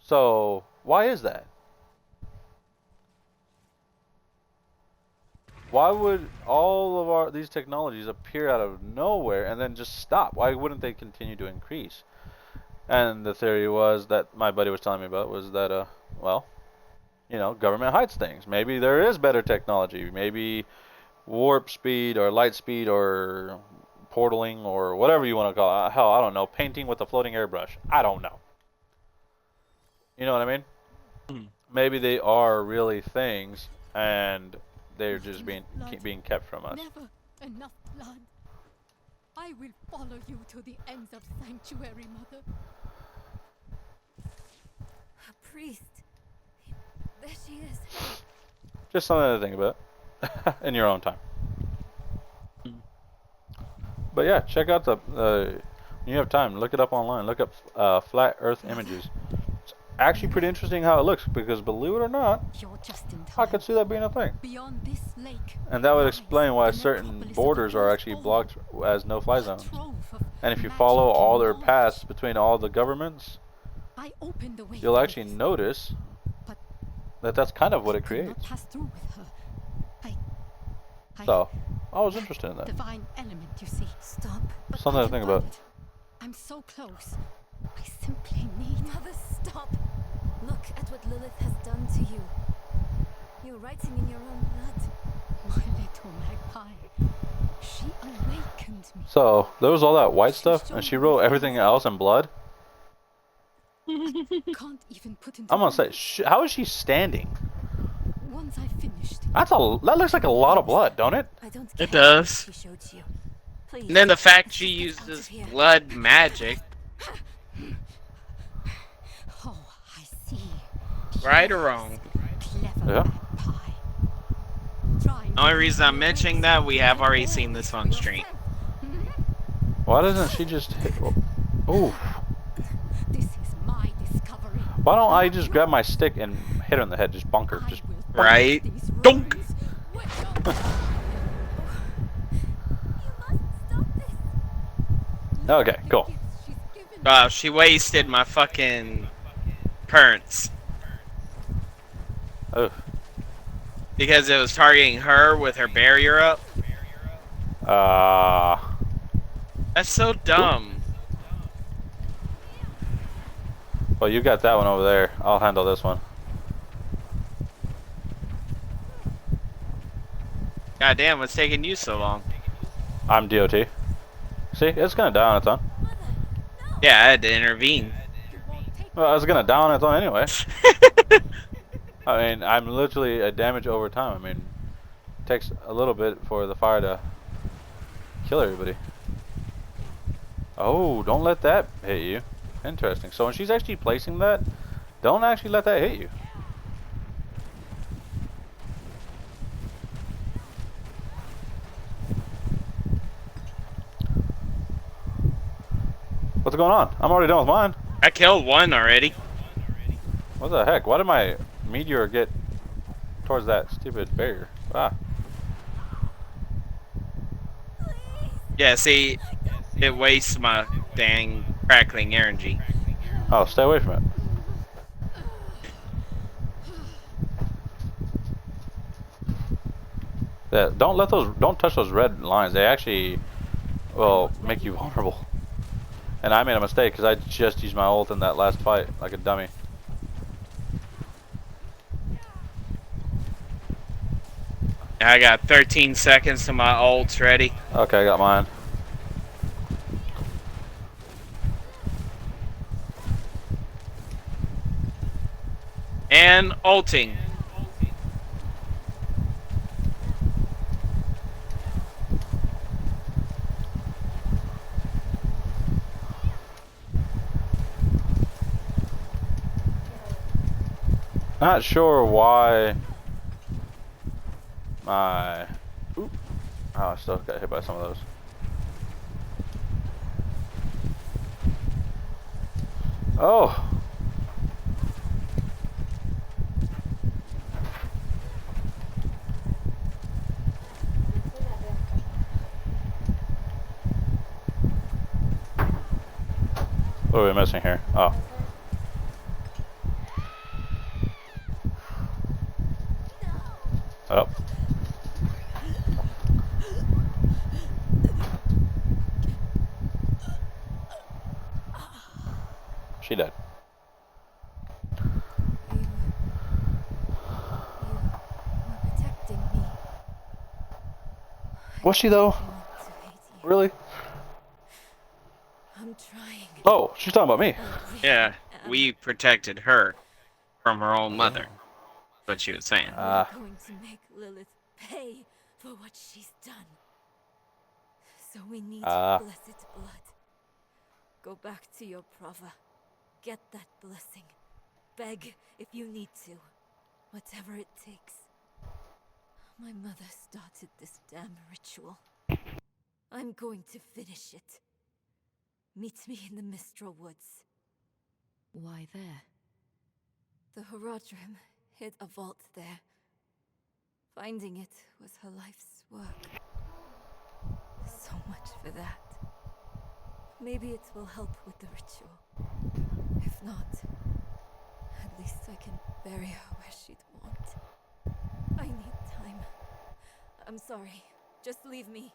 So, why is that? Why would all of these technologies appear out of nowhere and then just stop? Why wouldn't they continue to increase? And the theory was that my buddy was telling me about was that, well, government hides things. Maybe there is better technology. Maybe warp speed or light speed or portaling or whatever you want to call it. Hell, I don't know. Painting with a floating airbrush. I don't know. You know what I mean? Hmm. Maybe they are really things and they're just being kept from us. Never enough blood. I will follow you to the ends of Sanctuary, Mother. A priest. There she is. Just something to think about in your own time. But yeah, check out when you have time, look it up online. Look up flat Earth images. It's actually pretty interesting how it looks because, believe it or not, You're just in I time. could see that being a thing. Beyond this lake. And that would lies explain why the certain necropolis of borders the are actually Firstborn. blocked as no-fly A zones. trove of And if you magic follow all and their knowledge. paths between all the governments, I opened the way you'll for actually this, notice but that that's kind of what I it could not creates. pass through with her. I So, I was interested in that. divine element, you see. Stop. But Something I to can think find about. it. I'm so close. I simply need. Mother, stop. Look at what Lilith has done to you. You're writing in your own blood. My little magpie. She awakened me. So, there was all that white stuff, and she wrote everything else in blood. Can't even put into I'm gonna say, words. how is she standing? Once I finished, That looks like a lot of blood, don't it? I don't It care does. what she showed you. Please. And then the fact let's she just get out uses of here. blood magic, oh, I see. right or wrong. Clever Yeah. magpie. Trying The only to reason I'm use mentioning your that, we have wits already for seen this on stream. Why doesn't she just hit? Ooh. This is my discovery. Why don't I just grab my stick and hit her in the head? Just bonk her. I Just. will Right? break these Dunk. rules. You must stop this. Okay, The cool. gifts she's given Wow, she wasted my fucking parents Oh. because it was targeting her with her barrier up. That's so dumb. Well, you got that one over there. I'll handle this one. God damn, what's taking you so long? I'm DOT. See, it's gonna die on its own. Mother, no. Yeah, I had to intervene. Well, it's gonna die on its own anyway. I mean, I'm literally a damage over time. I mean, it takes a little bit for the fire to kill everybody. Oh, don't let that hit you. Interesting. So when she's actually placing that, don't actually let that hit you. What's going on? I'm already done with mine. I killed one already. What the heck? Why did my meteor get towards that stupid barrier? Ah. Yeah, see, it wastes my dang crackling energy. Oh, stay away from it. Yeah, don't touch those red lines. They actually will make you vulnerable. And I made a mistake because I just used my ult in that last fight like a dummy. I got 13 seconds to my ults ready. Okay, I got mine. And ulting. Not sure why my... Oop. Oh, I still got hit by some of those. Oh! What are we missing here? Oh. Oh. She dead. You were protecting me. Was she though? I didn't want to hate you. Really? I'm trying. Oh, she's talking about me. I really Yeah, am. we protected her from her own mother. That's what she was saying. We're going to make Lilith pay for what she's done. So we need blessed blood. Go back to your Prava. Get that blessing. Beg if you need to. Whatever it takes. My mother started this damn ritual. I'm going to finish it. Meet me in the Mistral Woods. Why there? The Horadrim hid a vault there. Finding it was her life's work. So much for that. Maybe it will help with the ritual. If not, at least I can bury her where she'd want. I need time. I'm sorry. Just leave me.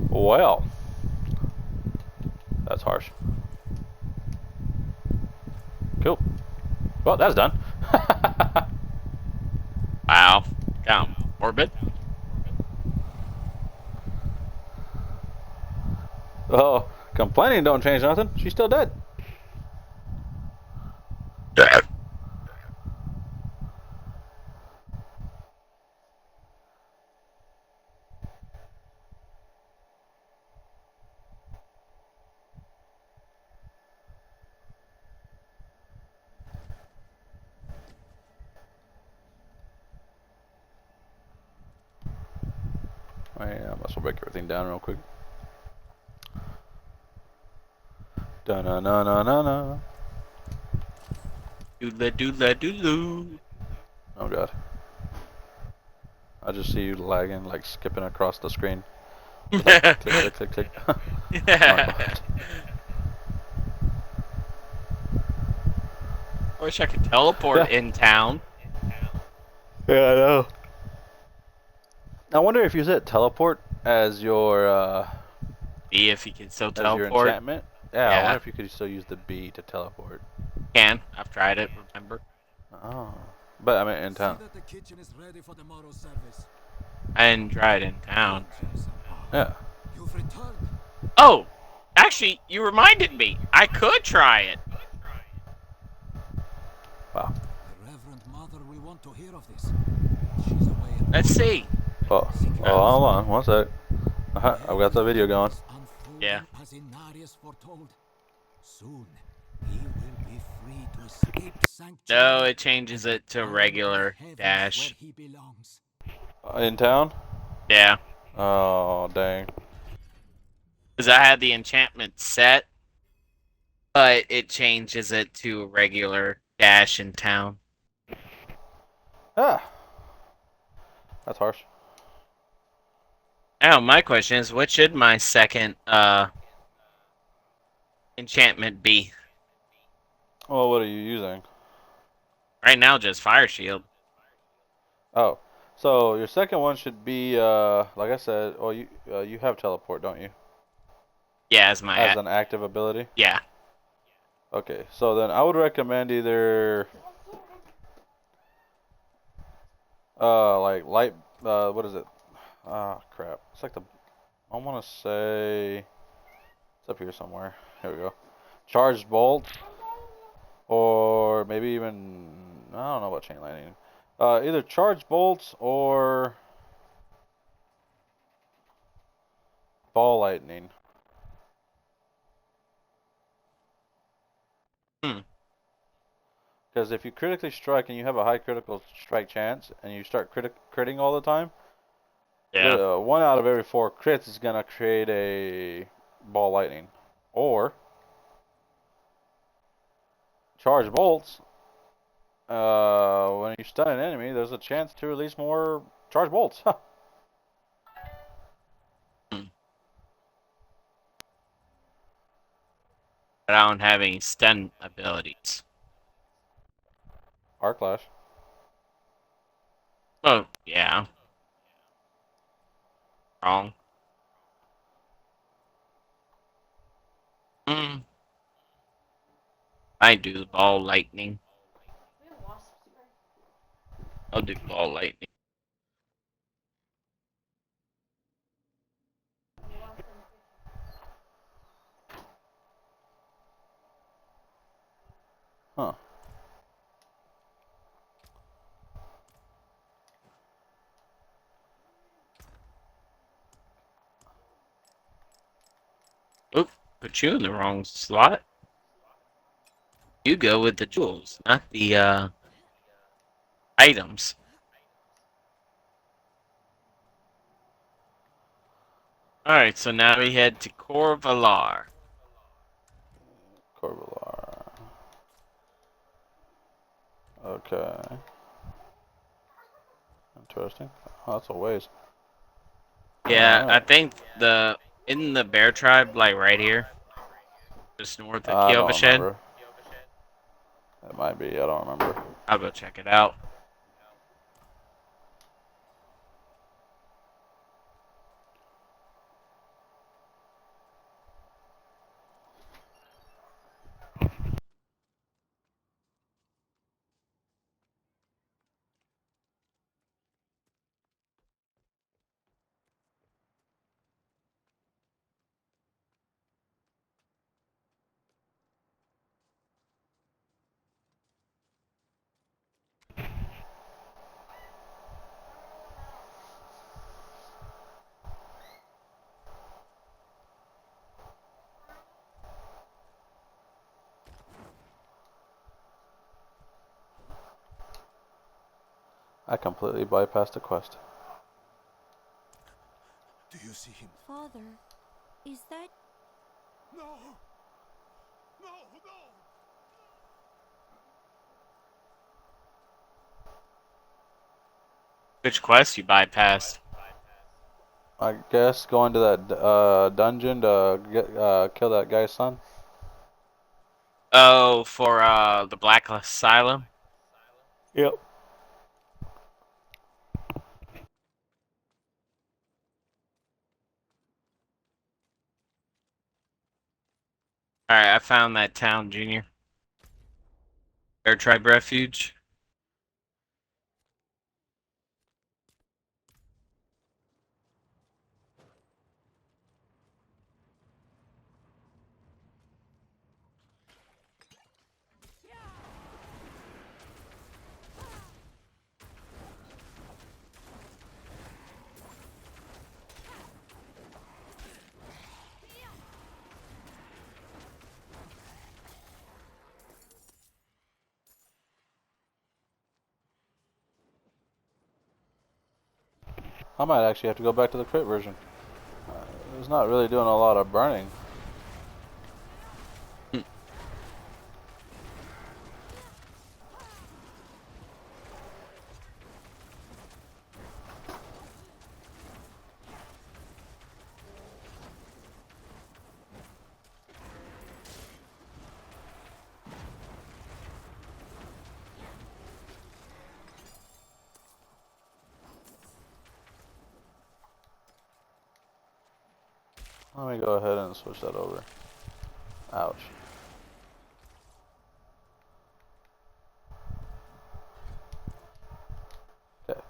Well. That's harsh. Cool. Well, that's done. Wow. Down. Orbit. Oh, complaining don't change nothing. She's still dead. I might as well break everything down real quick. Da na na na na na. Doodle doodle doodle. Oh god. I just see you lagging, like skipping across the screen. Like, click, click, click, click. Oh my god. I wish I could teleport in town. Yeah, I know. I wonder if you set teleport as your See if you can still as your teleport. enchantment. Yeah, I Yeah. wonder if you could still use the B to teleport. Can. I've tried it, remember? Oh. But I mean in town. See that the kitchen is ready for tomorrow's service. I didn't try it in town. Yeah. You've returned. Oh! Actually, you reminded me. I could try it. Wow. The Reverend Mother will want to hear of this. She's away at Let's see. Oh, hold on, one sec. I've got the video going. Yeah. As Inarius foretold. Soon, he will be free to escape sanctuary. No, it changes it to regular dash. Where he belongs. In town? Yeah. Oh, dang. Because I had the enchantment set, but it changes it to regular dash in town. Ah, that's harsh. Now, my question is, what should my second enchantment be? Well, what are you using? Right now, just Fire Shield. Oh, so your second one should be, like I said, well, you have teleport, don't you? Yeah, as my As an active ability? yeah. Okay, so then I would recommend either, like light, what is it? Ah, crap. It's like I want to say, it's up here somewhere. Here we go. Charged bolt, or maybe even, I don't know about chain lightning. Either charged bolts or ball lightning. Hmm. Because if you critically strike and you have a high critical strike chance, and you start critting all the time, Yeah. 1 out of every 4 crits is gonna create a ball lightning, or charge bolts. When you stun an enemy, there's a chance to release more charge bolts. Hmm. But I don't have any stun abilities. Arc Clash. Oh, yeah. Wrong. Hmm. I do ball lightning. I'll do ball lightning. Huh. Oop, put you in the wrong slot. You go with the jewels, not the items. Alright, so now we head to Corvalar. Corvalar. Okay. Interesting. Oh, that's a ways. Yeah, I Alright. think in the bear tribe, like right here, just north of I don't Kielbashed. remember. It might be. I don't remember. I'll go check it out. I completely bypassed the quest. Do you see him? Father, is that... No! No, no! Which quest you bypassed? I guess going to that dungeon to kill that guy's son. Oh, for the Black Asylum? Yep. Alright, I found that town, Junior. Bear Tribe Refuge. I might actually have to go back to the crit version. It's not really doing a lot of burning. Let me go ahead and switch that over. Ouch. Okay.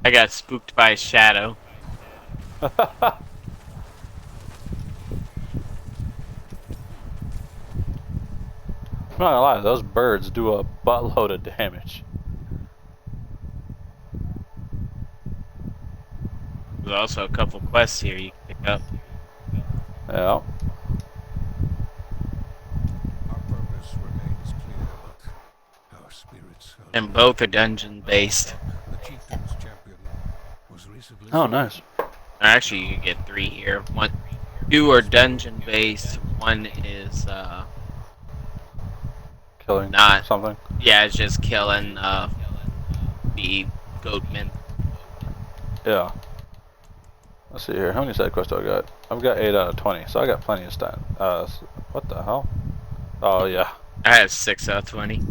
I got spooked by a shadow. I'm not gonna lie, those birds do a buttload of damage. There's also a couple quests here you can pick up. Yeah. Our purpose remains clear, but our spirits are And both are dungeon based. the chieftain's champion was recently Oh, nice. Actually, you can get 3 here. Two are dungeon based. One is Killing not. something. Yeah, it's just killing the goatmen. Yeah. Let's see here. How many side quests do I got? I've got 8 out of 20, so I got plenty of time. What the hell? Oh, yeah. I have 6 out of 20.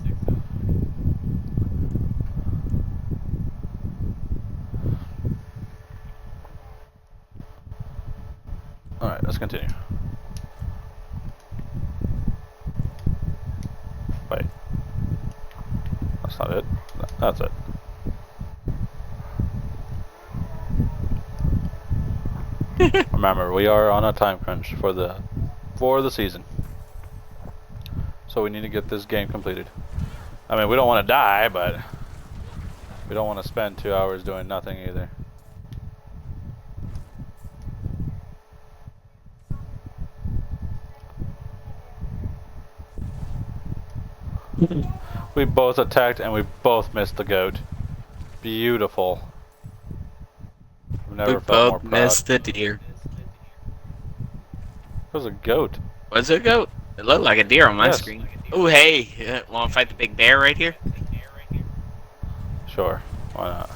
Alright, let's continue. Wait. That's not it. That's it. Remember, we are on a time crunch for the season. So we need to get this game completed. I mean, we don't want to die, but we don't want to spend 2 hours doing nothing either. We both attacked and we both missed the goat. Beautiful. I've never We felt more both proud. missed the deer. It was a goat. Was it a goat? It looked like a deer on my Yes. screen. Oh, hey, want to fight the big bear right here? Sure. Why not?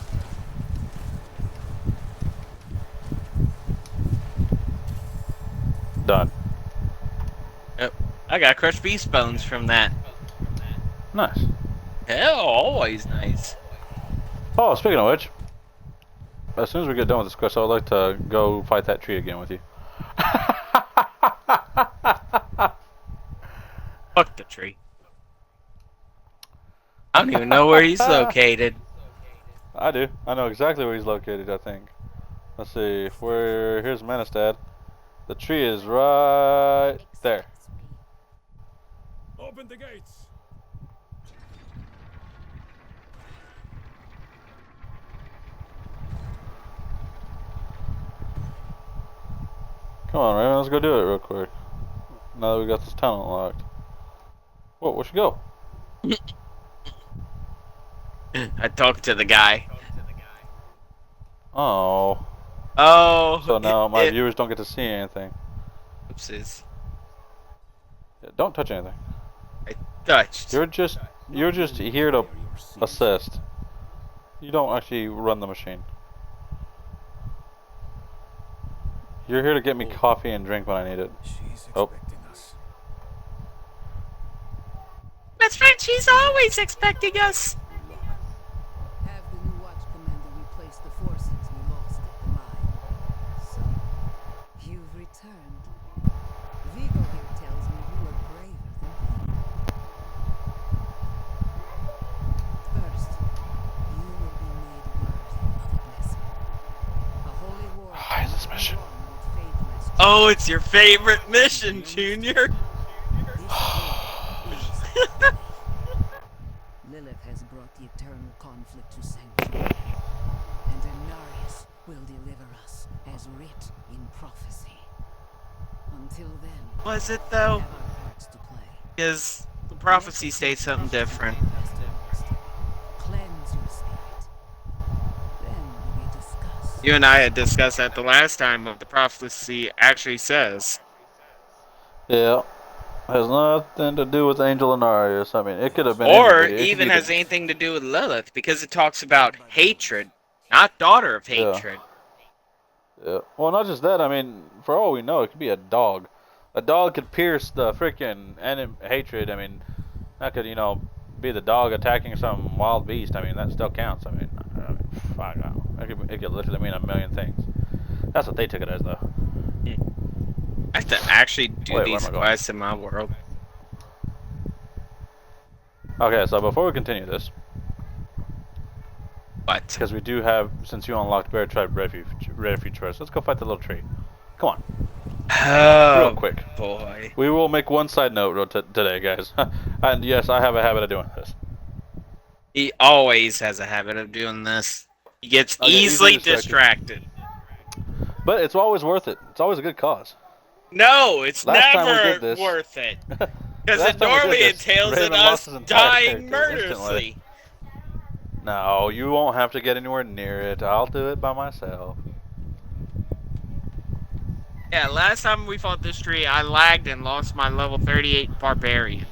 Done. Yep. I got crushed beast bones from that. Nice. Hell, always nice. Oh, speaking of which, as soon as we get done with this quest, I would like to go fight that tree again with you. Fuck the tree. I don't even know where he's located. I do. I know exactly where he's located, I think. Let's see. Here's Menestad. The tree is right there. Open the gates. Come on, Raven, let's go do it real quick. Now that we got this tunnel unlocked. Whoa, where'd she go? I talked to the guy. Oh. Oh. So now my viewers don't get to see anything. Oopsies. Yeah, don't touch anything. I touched. You're just here to assist. You don't actually run the machine. You're here to get me coffee and drink when I need it. She's Oh. expecting us. Best friend, she's always expecting us. Have the new watch commander replace the forces we lost at the mine. So, you've returned. Vigo here tells me you are braver than he. First, you will be made worthy of a blessing. A holy war. Why is this mission? Oh, it's your favorite mission, Junior. Lilith has brought Was it We though? have our parts to play. Because the Let prophecy the states truth something wash through different. your best honesty. Cleanse your spirit. Then we may discuss. You and I had discussed that the last time what the prophecy actually says. Yeah. Has nothing to do with Angel and Arius. I mean, it could have been Or anybody. It could even be the. has anything to do with Lilith, because it talks about hatred, not daughter of Yeah. hatred. Yeah. Well, not just that. I mean, for all we know, it could be a dog. A dog could pierce the freaking hatred. I mean, that could, be the dog attacking some wild beast. I mean, that still counts. I mean, fuck, I don't know. It could literally mean a million things. That's what they took it as, though. I have to actually do Wait, where am these I going? quests in my world. Okay, so before we continue this, What? because we do have, since you unlocked Bear Tribe Refuge first, let's go fight the little tree. Come on, real Oh, quick. boy. We will make one side note today, guys. And yes, I have a habit of doing this. He always has a habit of doing this. He gets I get easily easily distracted. distracted. But it's always worth it. It's always a good cause. No, it's Last time we never did this, worth it. Because it last time we did normally this, entails in Raven lost us his entire dying character instantly. murderously. No, you won't have to get anywhere near it. I'll do it by myself. Yeah, last time we fought this tree, I lagged and lost my level 38 barbarian.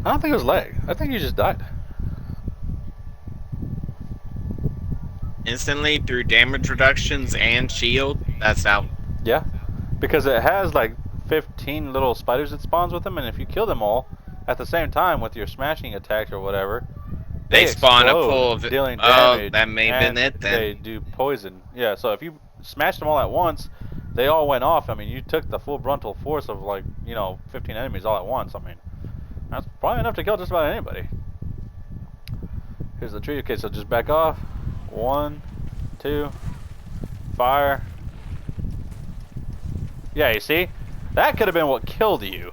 I don't think it was lag. I think you just died. Instantly through damage reductions and shield. That's out. Yeah, because it has like 15 little spiders it spawns with them, and if you kill them all at the same time with your smashing attacks or whatever, They they spawn a pool explode, of. dealing Oh, damage, that may have been and it then. they do poison. Yeah, so if you smash them all at once, they all went off. I mean, you took the full frontal force of 15 enemies all at once. I mean, that's probably enough to kill just about anybody. Here's the tree. Okay, so just back off. 1, 2, fire. Yeah, you see? That could have been what killed you.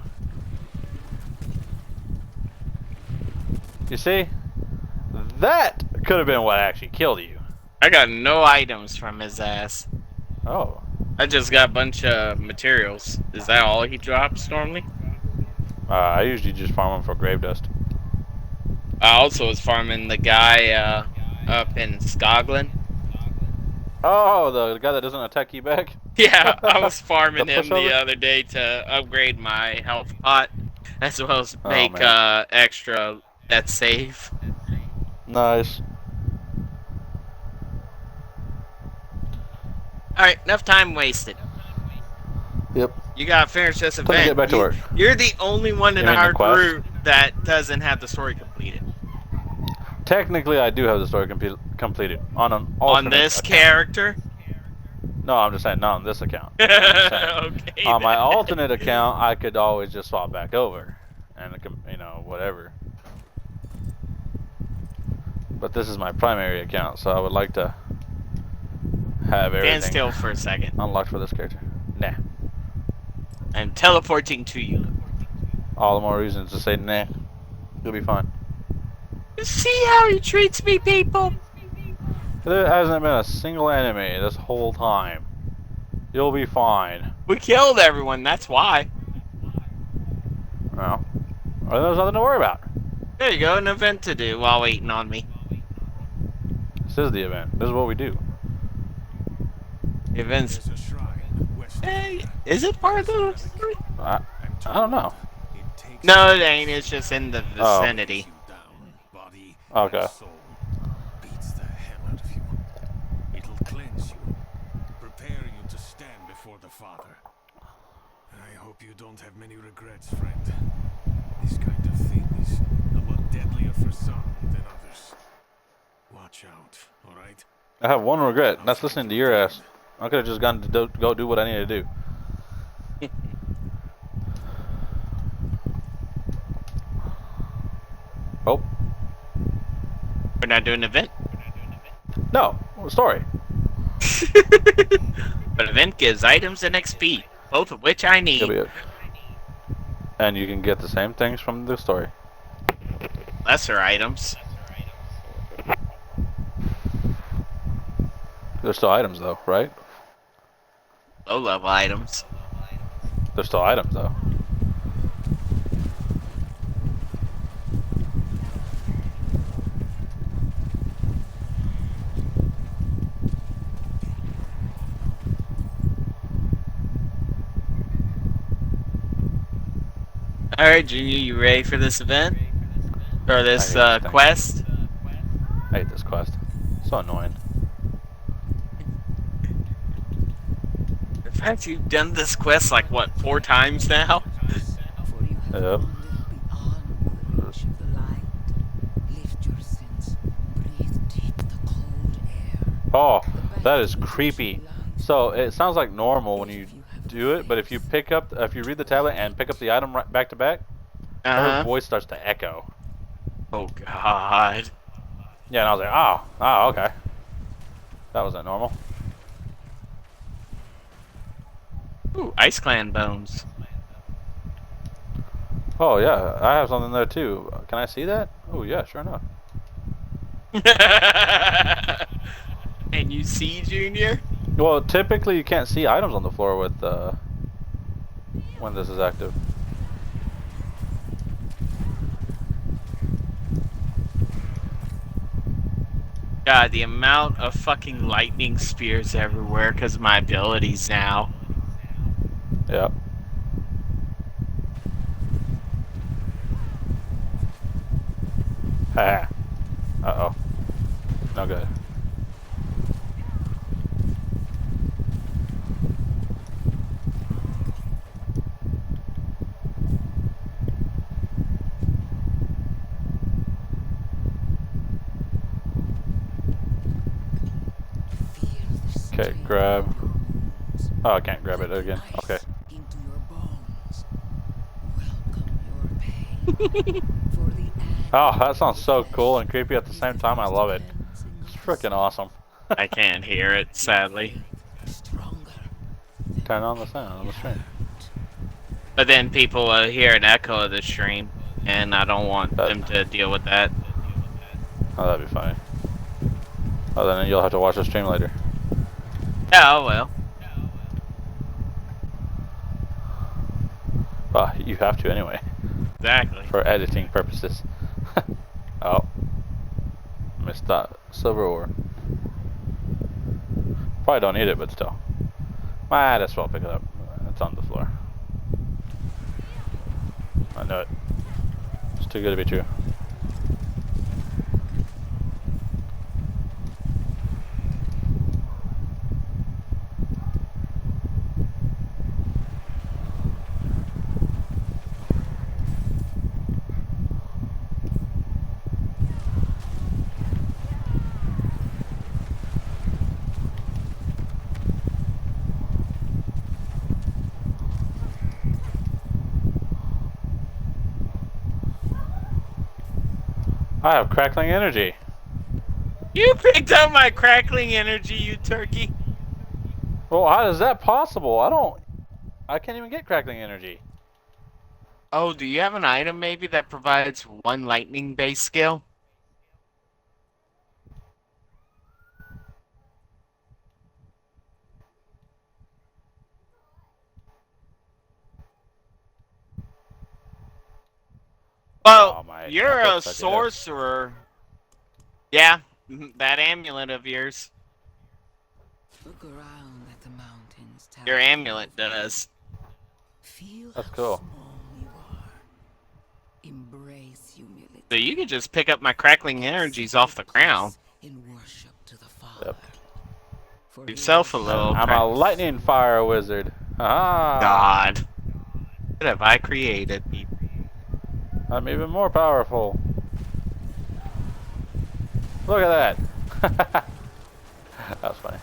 You see? That could have been what actually killed you. I got no items from his ass. Oh. I just got a bunch of materials. Is that all he drops normally? I usually just farm them for grave dust. I also was farming the guy up in Scotland. Oh, the guy that doesn't attack you back? Yeah, I was farming The him the pushover? other day to upgrade my health pot, as well as Oh, make man. extra death save. Nice. Alright, enough time wasted. Yep. You gotta finish this Time to event. get back to work. You're the only one in You mean the our quest? group that doesn't have the story completed. Technically, I do have the story completed on an On alternate this account. character? No, I'm just saying, not on this account. I'm just saying. Okay. On my then. alternate account, I could always just swap back over, and whatever. But this is my primary account, so I would like to have Stand everything still for a second. unlocked for this character. Nah. I'm teleporting to you. All the more reasons to say nah. You'll be fine. You see how he treats me, people? There hasn't been a single enemy this whole time. You'll be fine. We killed everyone, that's why. Well, there's nothing to worry about. There you go, an event to do while waiting on me. This is the event. This is what we do. Events. There's a shrine west of Hey, here. is it part of the story? I I'm don't know. told it takes No, it ain't. It's just in the Oh. vicinity. you down, body Okay. and soul. Beats the hell out of you. It'll cleanse you. Prepare you to stand before the Father. I hope you don't have many regrets, friend. This kind of thing is a lot deadlier for some than others. Watch out, alright? I have one regret. That's listening to your ass. I could have just gone to go do what I need to do. Oh. We're not doing an event. No. Story. But event gives items and XP, both of which I Could be need. it. And you can get the same things from the story. Lesser items. They're still items though, right? Low level items. There's still items though. Alright, Junior, you ready for this event? Or I this hate this thing. quest? I hate this quest. So annoying. In fact, you've done this quest like, what, 4 times now? For you have Yep. wandered beyond the reach of the light. Lift your sense, breathe deep the cold air. Oh, that is creepy. So it sounds like normal when you do it, but if you read the tablet and pick up the item right back to back, her Uh-huh. voice starts to echo. Oh, God. Yeah, and I was like, oh, okay. That wasn't normal. Ooh, Ice Clan bones. Oh yeah, I have something there too. Can I see that? Oh yeah, sure enough. And you see, Junior? Well, typically you can't see items on the floor with when this is active. God, the amount of fucking lightning spears everywhere because of my abilities now. Yep. Ha. Uh-oh. No good. Okay, grab. Oh, I can't grab it again. Okay. Into your bones. Welcome your pain. For the Oh, that sounds so cool and creepy at the same time. I love it. It's freaking awesome. I can't hear it, sadly. stronger. Turn on the sound on the stream. But then people hear an echo of the stream, and I don't want That- them to deal with that. Oh, that'd be funny. Oh, then you'll have to watch the stream later. Oh, well. Well, you have to anyway, Exactly. for editing purposes. Oh. Missed that silver ore. Probably don't need it, but still. Might as well pick it up. It's on the floor. I know it. It's too good to be true. I have crackling energy. You picked up my crackling energy, you turkey. Well, how is that possible? I can't even get crackling energy. Oh, do you have an item maybe that provides 1 lightning base skill? Well, Oh, my you're a clicks, I guess. sorcerer. Yeah, that amulet of yours. Look around at the mountains. Your towering amulet over you. does. Feel That's how cool. small you are. Embrace humility. So you could just pick up my crackling energies off the ground. In worship to the Father. Yep. For Yourself a he little I'm a lightning fire wizard. Ah. God. What have I created? I'm even more powerful. Look at that. That's funny.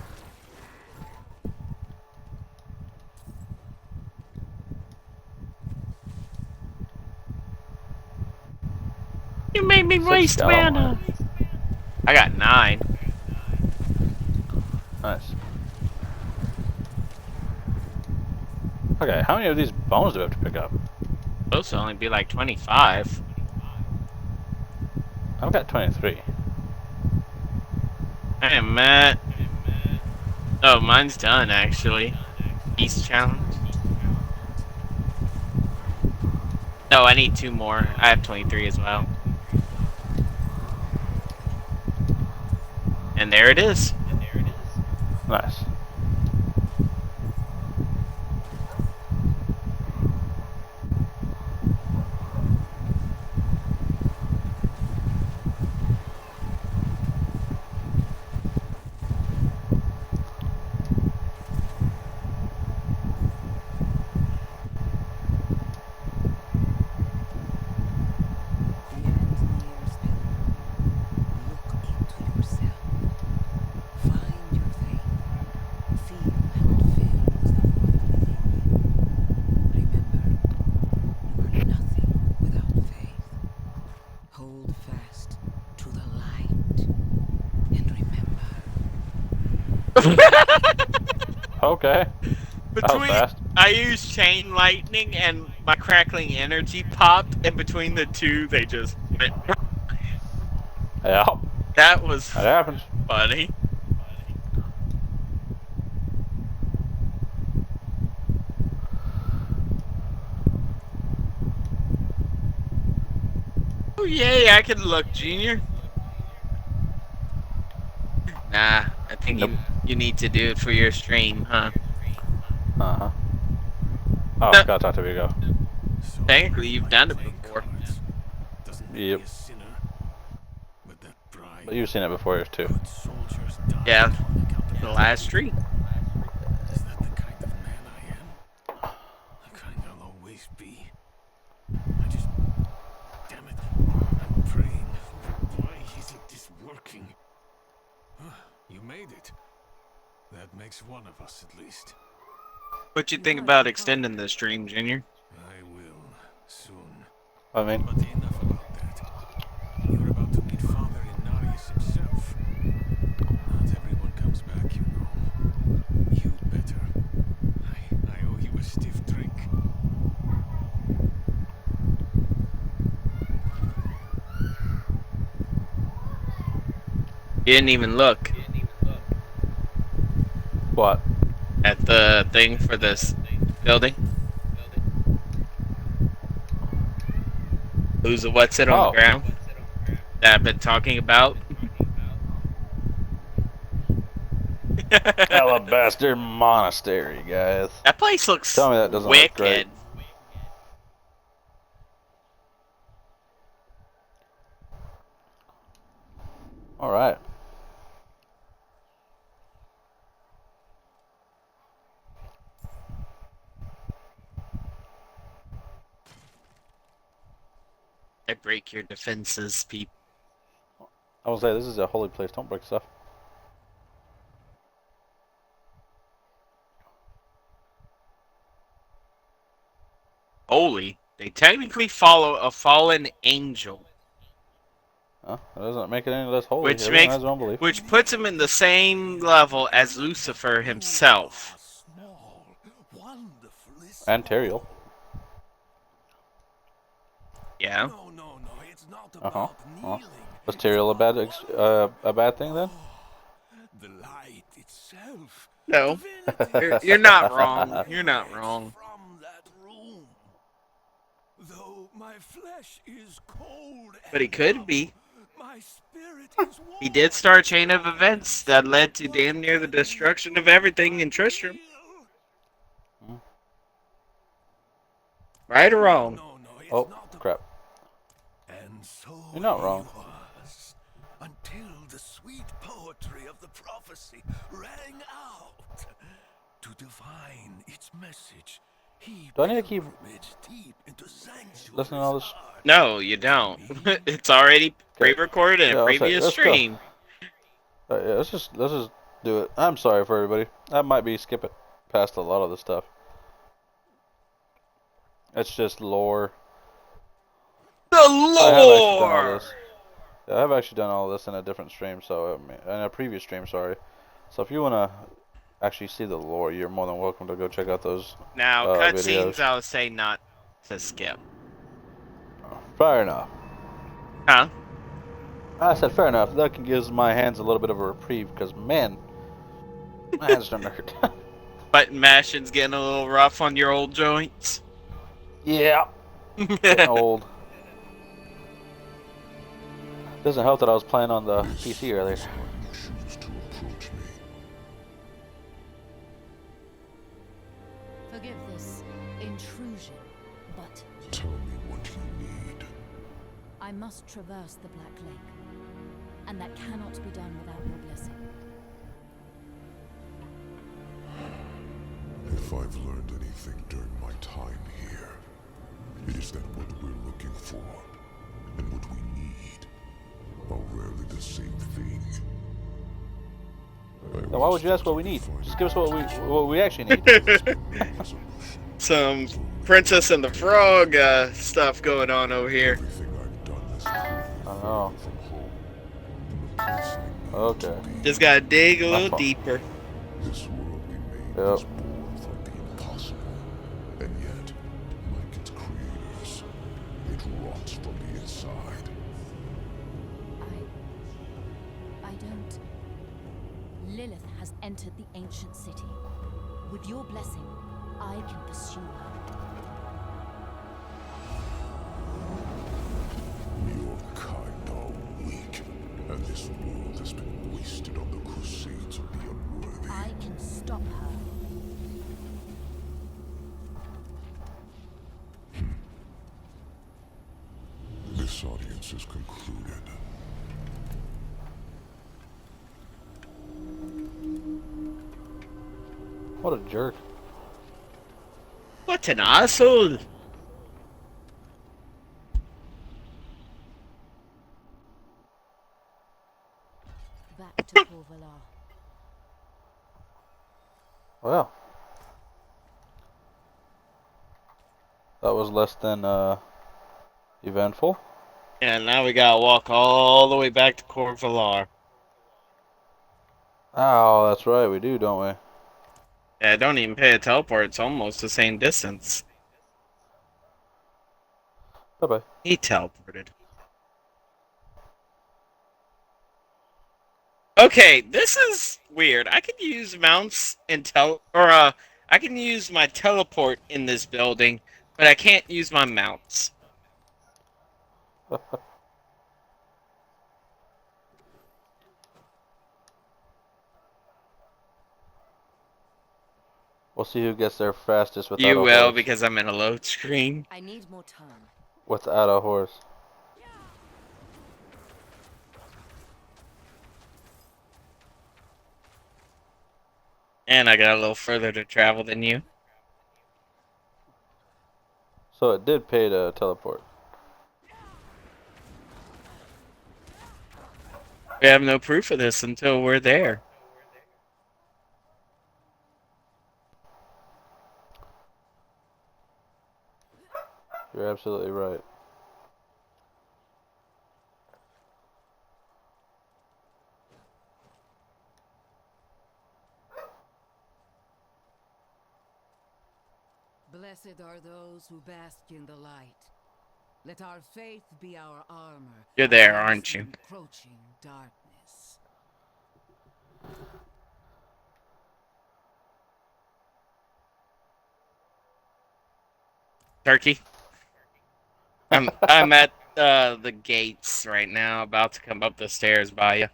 You made me 6 waste skeleton. mana. I got 9. Nice. Okay, how many of these bones do we have to pick up? Supposed to only be like 25. I've got 23. Hey, Matt. Oh, mine's done actually. East challenge. No, I need 2 more. I have 23 as well. And there it is. Nice. Years, pilgrim. Look into yourself. Find your faith. Feel how it fills the void within you. Remember, you are nothing without faith. Hold fast to the light. And remember. Okay. That was Between fast. I used chain lightning and my crackling energy popped, and between the two, they just went. Yeah. That was That happens. funny. Oh yay! I can look, Junior. Nah, I think Nope. you need to do it for your stream, huh? Uh-huh. Oh, No, gotta talk to Vigo. So I technically really you've like done it playing before. cards. Doesn't make Yep. me a sinner. But that pride. But you've seen it before yours too. Good soldiers die Yeah, on account of the last integrity. stream. Is that the kind of man I am? The kind I'll always be. I just... Damn it. I'm praying. Why isn't this working? You made it. That makes one of us at least. What you think about extending the stream, Junior? I will. Soon. I mean, But enough about that. You're about to meet Father Inarius himself. Not everyone comes back, you know. You better. I owe you a stiff drink. You didn't even look what? at the thing for this building. What's it on the Oh. ground that I've been talking about? Alabaster Monastery, guys. That place looks Tell me that doesn't look great. wicked. Alright. I break your defenses, people. I will say, this is a holy place. Don't break stuff. Holy. They technically follow a fallen angel, Huh? That doesn't make it any less holy. which Everyone makes has their own belief. which puts him in the same level as Lucifer himself. Small, wonderfully And Teriel. Yeah. No, it's not Uh-huh. about Uh-huh. kneeling. Was Teriel a bad thing then? The light itself. No. Divinity You're not itself wrong. You're not emanates wrong. From that room. Though my flesh is cold But he and could numb, be. my spirit is warm. He did start a chain of events that led to damn near the destruction of everything in Tristram. Right or wrong? No, it's Oh, not crap. And so You're not wrong. he was, until the sweet poetry of the prophecy rang out. To divine its message, he Do I need to keep pilgrimaged deep into listening to all this? No, you don't. It's already pre-recorded in Yeah, a I'll say, previous let's go. stream. Yeah, let's just do it. I'm sorry for everybody. I might be skipping past a lot of the stuff. It's just lore. The I have actually done all lore! this. Yeah, I've actually done all this in a different stream, so in a previous stream, sorry. So if you wanna actually see the lore, you're more than welcome to go check out those Now, videos. cutscenes, I would say not to skip. Fair enough. Huh? I said fair enough. That can give my hands a little bit of a reprieve, because man, my hands don't hurt. Button mashing's getting a little rough on your old joints. Yeah. Getting old. Doesn't help that I was playing on the PC earlier. Forgive this intrusion, but Tell me what you need. I must traverse the Black Lake, and that cannot be done without your blessing. If I've learned anything during my time here, it is that what we're looking for and what we need are rarely the same thing. Now, why would you ask what we need? Just give us what we actually need. Some Princess and the Frog stuff going on over here. Oh. Okay. Just gotta dig a My little fault. deeper. This world we made Yep. was born from the impossible, and yet, like its creators, it rots from the inside. I don't... Lilith has entered the ancient city. With your blessing, I can pursue her. Your kind are weak, and this world has been wasted on the crusades of the unworthy. I can stop her. This audience is concluded. What a jerk. What an asshole! Back to Corvalar. Well. That was less than eventful. And now we gotta walk all the way back to Corvalar. Oh, that's right, we do, don't we? Yeah, don't even pay a teleport. It's almost the same distance. Bye-bye. He teleported. Okay, this is weird. I can use mounts and I can use my teleport in this building, but I can't use my mounts. We'll see who gets there fastest without You a will, horse. because I'm in a load screen. I need more time. Without a horse. And I got a little further to travel than you. So it did pay to teleport. We have no proof of this until we're there. You're absolutely right. Blessed are those who bask in the light. Let our faith be our armor. You're there, against aren't you? Encroaching darkness. Turkey? I'm at the gates right now, about to come up the stairs by you.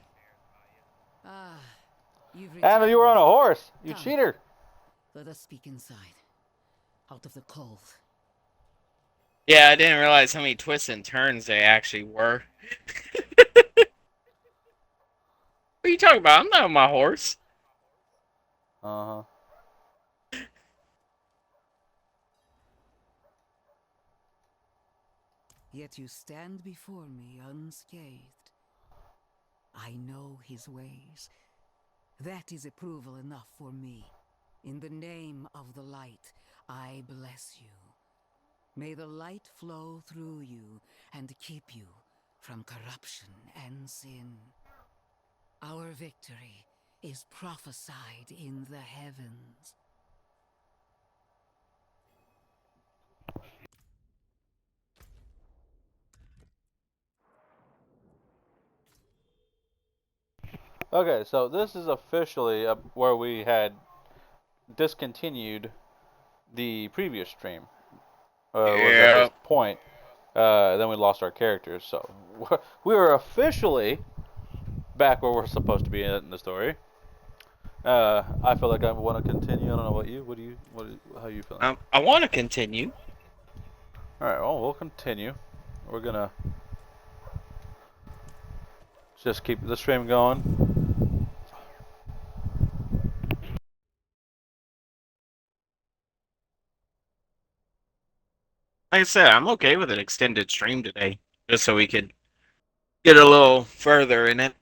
Ah, you've Anna, you were on a returned. horse! You Come. cheater! Let us speak inside, out of the cold. Yeah, I didn't realize how many twists and turns they actually were. What are you talking about? I'm not on my horse. Uh-huh. Yet you stand before me unscathed. I know his ways. That is approval enough for me. In the name of the light, I bless you. May the light flow through you and keep you from corruption and sin. Our victory is prophesied in the heavens. Okay, so this is officially where we had discontinued the previous stream. was at Yeah. this point. Then we lost our characters, so we were officially back where we're supposed to be in the story. I feel like I want to continue. I don't know what you. How you feeling? I want to continue. All right. Well, we'll continue. We're gonna just keep the stream going. Like I said, I'm okay with an extended stream today, just so we could get a little further in it.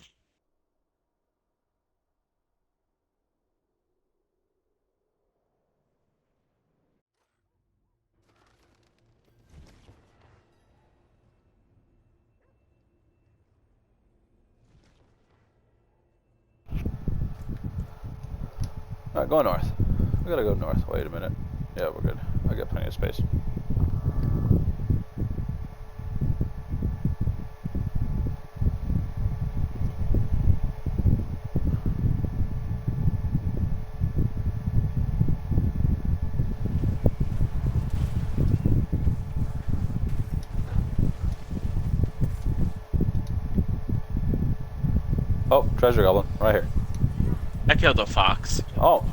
All right, go north. We gotta go north. Wait a minute. Yeah, we're good. I got plenty of space. Oh, treasure goblin, right here. I killed a fox. Oh,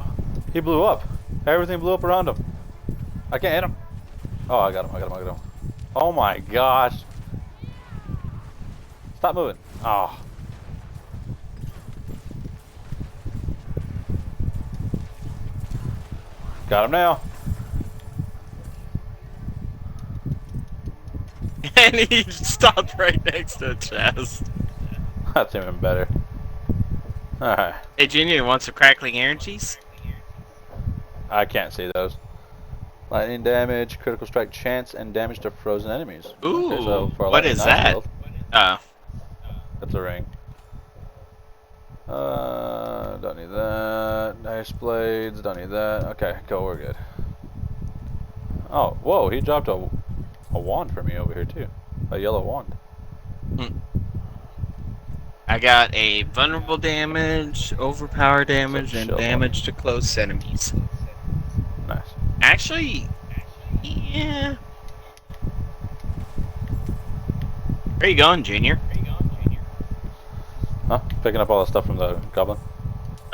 he blew up. Everything blew up around him. I can't hit him. Oh, I got him. Oh my gosh. Stop moving. Oh. Got him now. And he stopped right next to a chest. That's even better. Alright. Hey, Junior, you want some crackling energies? I can't see those. Lightning damage, critical strike chance, and damage to frozen enemies. Ooh, Okay, so for a what lightning is knife that? build, that's a ring. Don't need that. Nice blades, don't need that. Okay, go, we're good. Oh, whoa, he dropped a wand for me over here too. A yellow wand. I got a vulnerable damage, overpower damage, and shield damage to close enemies. Nice. Actually, yeah. Where you going, Junior? Huh? Picking up all the stuff from the goblin?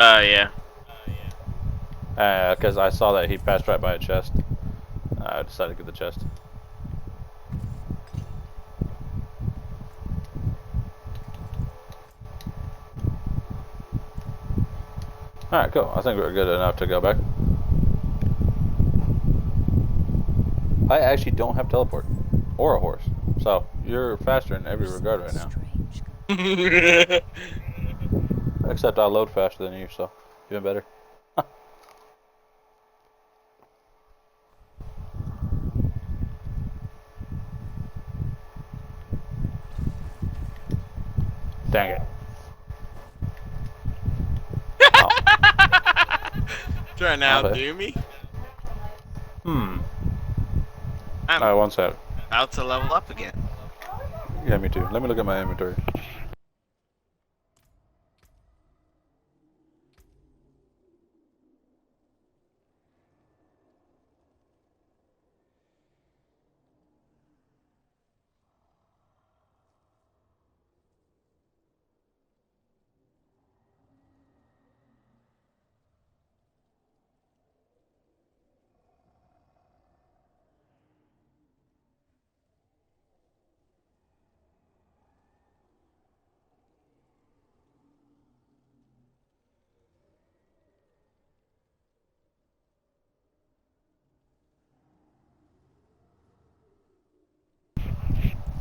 Yeah. Because I saw that he passed right by a chest. I decided to get the chest. Alright, cool. I think we're good enough to go back. I actually don't have teleport. Or a horse. So, you're faster in every regard right now. Strange. Except I load faster than you, so even better. Dang it. Oh. Trying to outdo me? I'm Alright, one sec. about to level up again. Yeah, me too. Let me look at my inventory.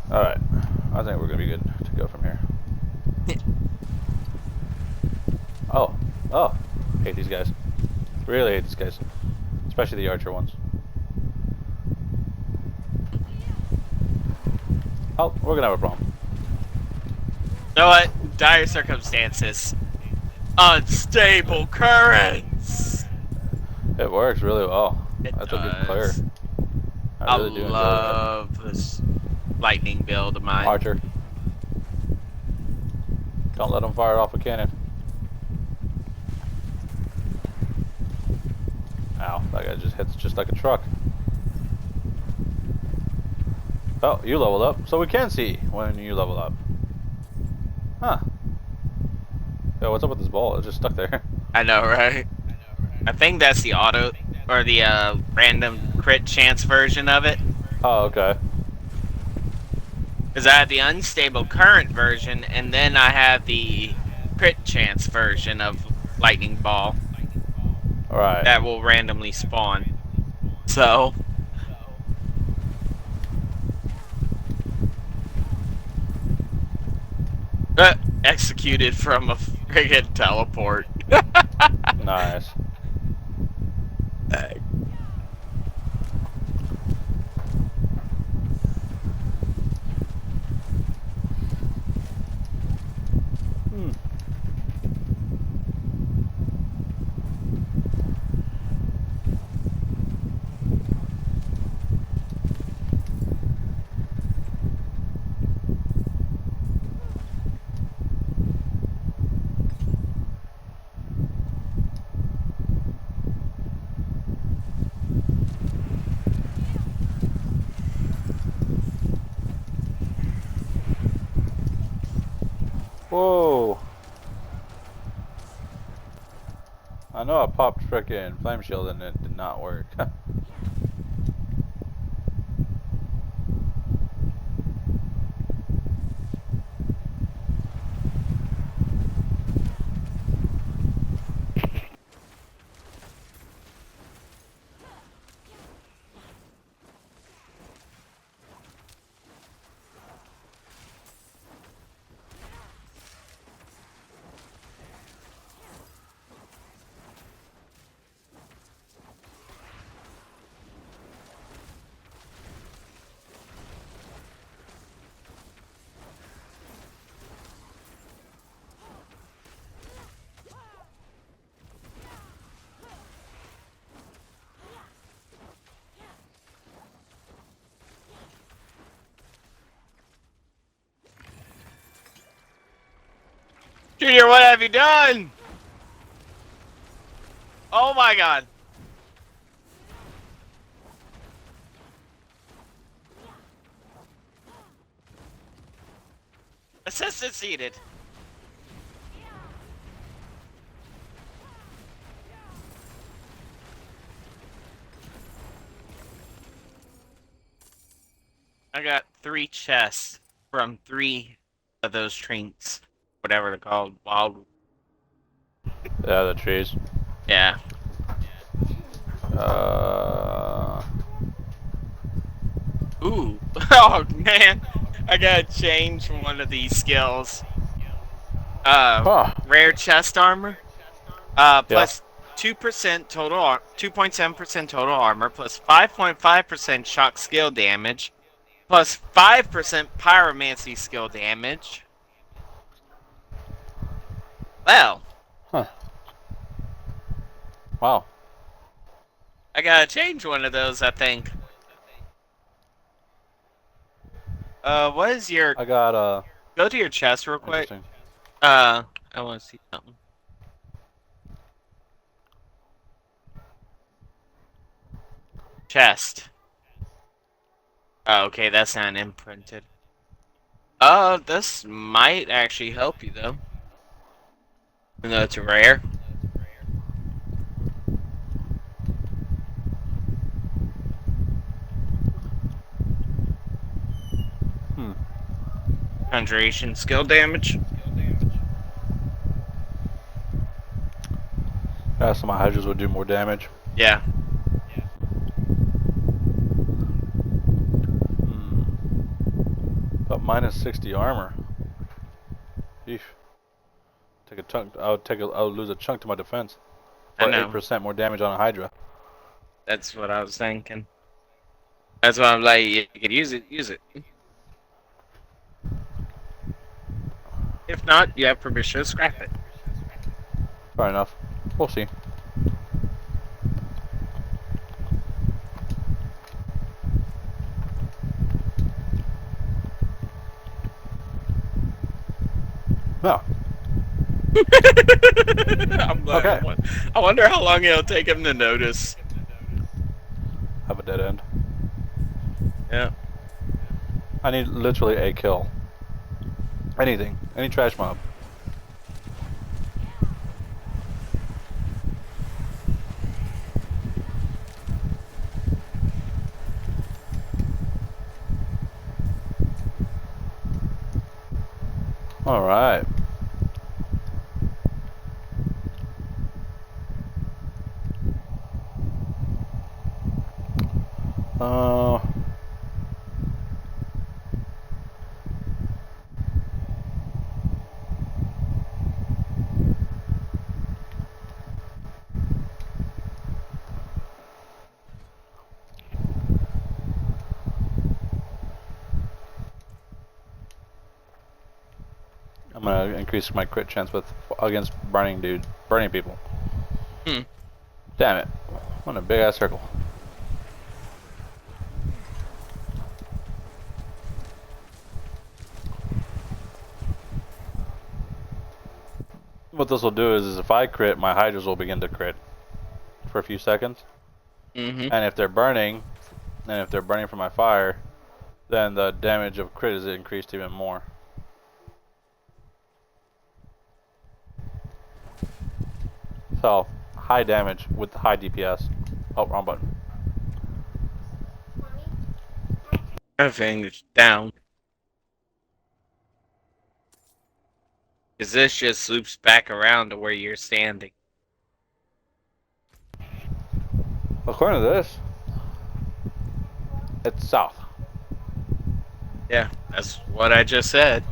Alright. I think we're gonna be good to go from here. Oh. Oh. Hate these guys. Really hate these guys. Especially the archer ones. Oh, we're gonna have a problem. You know what? Dire circumstances. Unstable currents. It works really well. That's a good clear. I really do enjoy love this lightning build of mine. that. Archer. Don't let them fire off a cannon. Ow, that guy just hits just like a truck. Oh, you leveled up, so we can see when you level up. Huh. Yo, what's up with this ball? It's just stuck there. I know, right? I think that's the auto or the random crit chance version of it. Oh, okay. Because I have the unstable current version, and then I have the crit chance version of Lightning Ball Alright. that will randomly spawn. So, executed from a friggin' teleport. Nice. Hmm. Whoa. I know I popped frickin' flame shield and it did not work. Junior, what have you done? Oh my god. Assist succeeded. I got 3 chests from 3 of those trinks. Whatever they're called. Wild. Yeah, the trees. Yeah. Ooh. Oh man. I gotta change one of these skills. Huh. Rare chest armor. Yeah. Plus 2% total 2.7% total armor, plus 5.5% shock skill damage, plus 5% pyromancy skill damage. Well, Huh. Wow. I gotta change one of those, I think. What is your... I got, Go to your chest real quick. interesting. I wanna see something. Chest. Oh, okay, that's not imprinted. This might actually help you, though. Even though it's rare. Hmm. Conjuration skill damage. Some of my hydras would do more damage. Yeah. Hmm. But minus 60 armor. Eesh. Take a chunk. I would lose a chunk to my defense. I Or know. 8% more damage on a hydra. That's what I was thinking. That's why I'm like, you could use it, use it. If not, you have permission to scrap it. Fair enough. We'll see. No. I'm like, Okay. I wonder how long it'll take him to notice. Have a dead end. Yeah. I need literally a kill. Anything. Any trash mob. Alright. I'm gonna increase my crit chance with against burning people. Hmm. Damn it! What a big ass circle. What this will do is if I crit, my hydras will begin to crit for a few seconds, Mm-hmm. and if they're burning from my fire, then the damage of crit is increased even more. So, high damage with high DPS. Oh, wrong button. Everything's down. Because this just loops back around to where you're standing. According to this, it's south. Yeah, that's what I just said.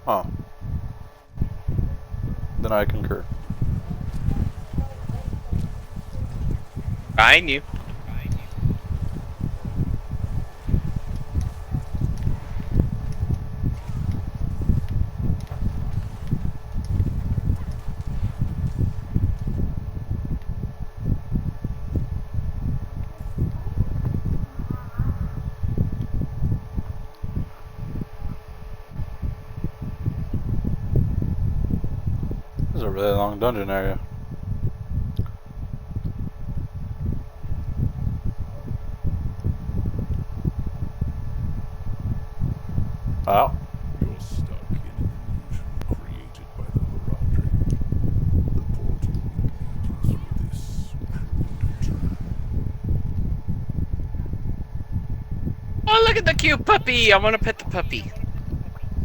Oh. Then I concur. I knew. This is a really long dungeon area. Oh. You're stuck in an illusion created by the Horadrim. The portal will lead you through this crude journey. Oh, look at the cute puppy! I want to pet the puppy.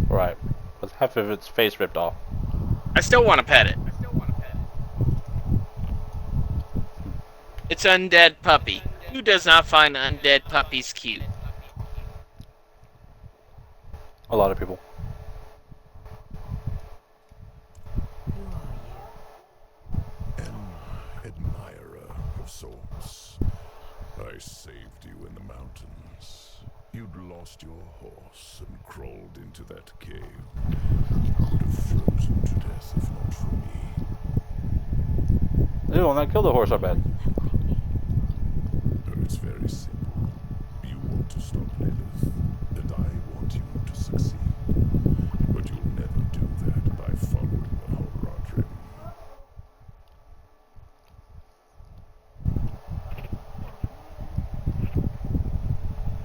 Right. With half of its face ripped off. I still want to pet it. It's undead puppy. Who does not find undead puppies cute? A lot of people. Who are you? An admirer of sorts. I saved you in the mountains. You'd lost your horse and crawled into that cave. Would have frozen to death if not for me. Ew, and I killed the horse so bad. It's very simple. You want to stop Lilith, and I want you to succeed. But you'll never do that by following the Horadrim.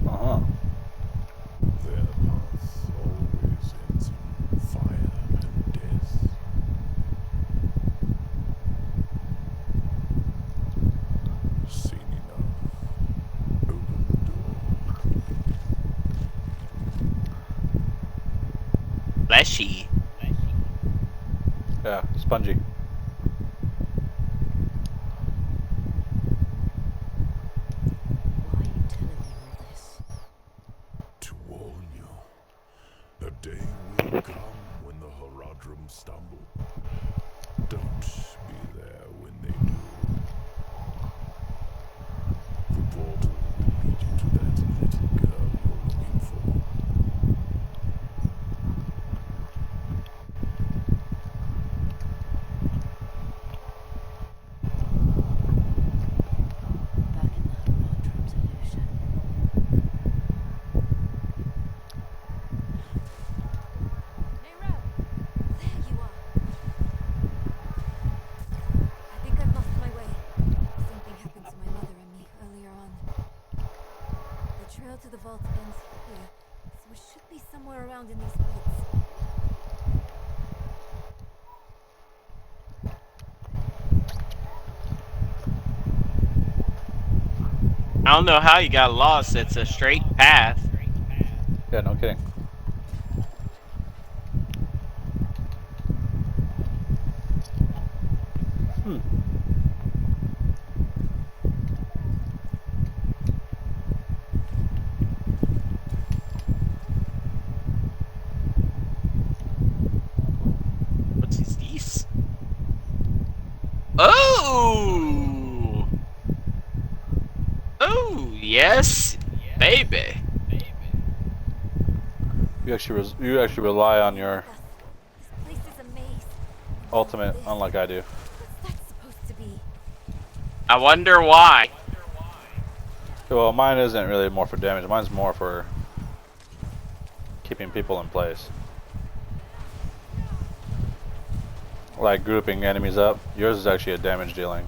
Uh-huh. Their path always ends in fire and death. Seen enough. Open the door. Fleshy. Yeah, spongy. Why are you telling me all this? To warn you, a day will come when the Horadrim stumble. Don't be there when they do. The portal will lead you to that little girl you're looking for. Back in the Horadrim's illusion. Nero! There you are. I think I've lost my way. Something happened to my mother and me earlier on. The trail to vault ends here, so it should be somewhere around in these woods. I don't know how you got lost. It's a straight path. Yeah, no kidding. What's these? Oh! Oh, yes, baby. You actually rely on your This place is a maze. ultimate, This. unlike I do. What's that supposed to be? I wonder why. Well, mine isn't really more for damage. Mine's more for keeping people in place. Like grouping enemies up. Yours is actually a damage dealing.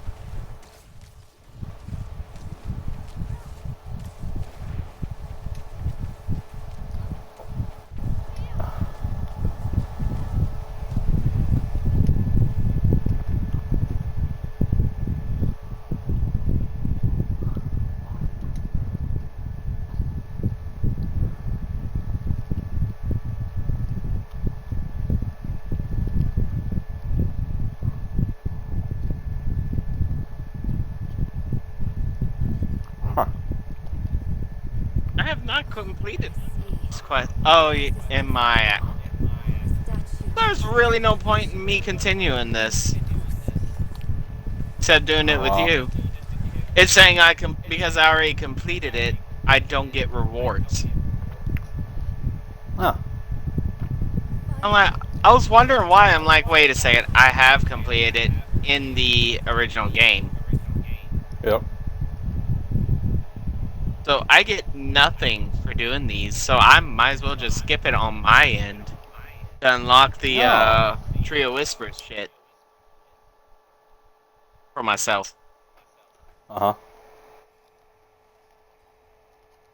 Huh. I have not completed this quest. Oh, in my. There's really no point in me continuing this, except doing it with you. It's saying because I already completed it, I don't get rewards. Huh. I'm like, I was wondering why. I'm like, wait a second, I have completed it in the original game, Yep. so I get nothing for doing these. So I might as well just skip it on my end to unlock the Oh. Tree of Whispers shit for myself. Uh-huh.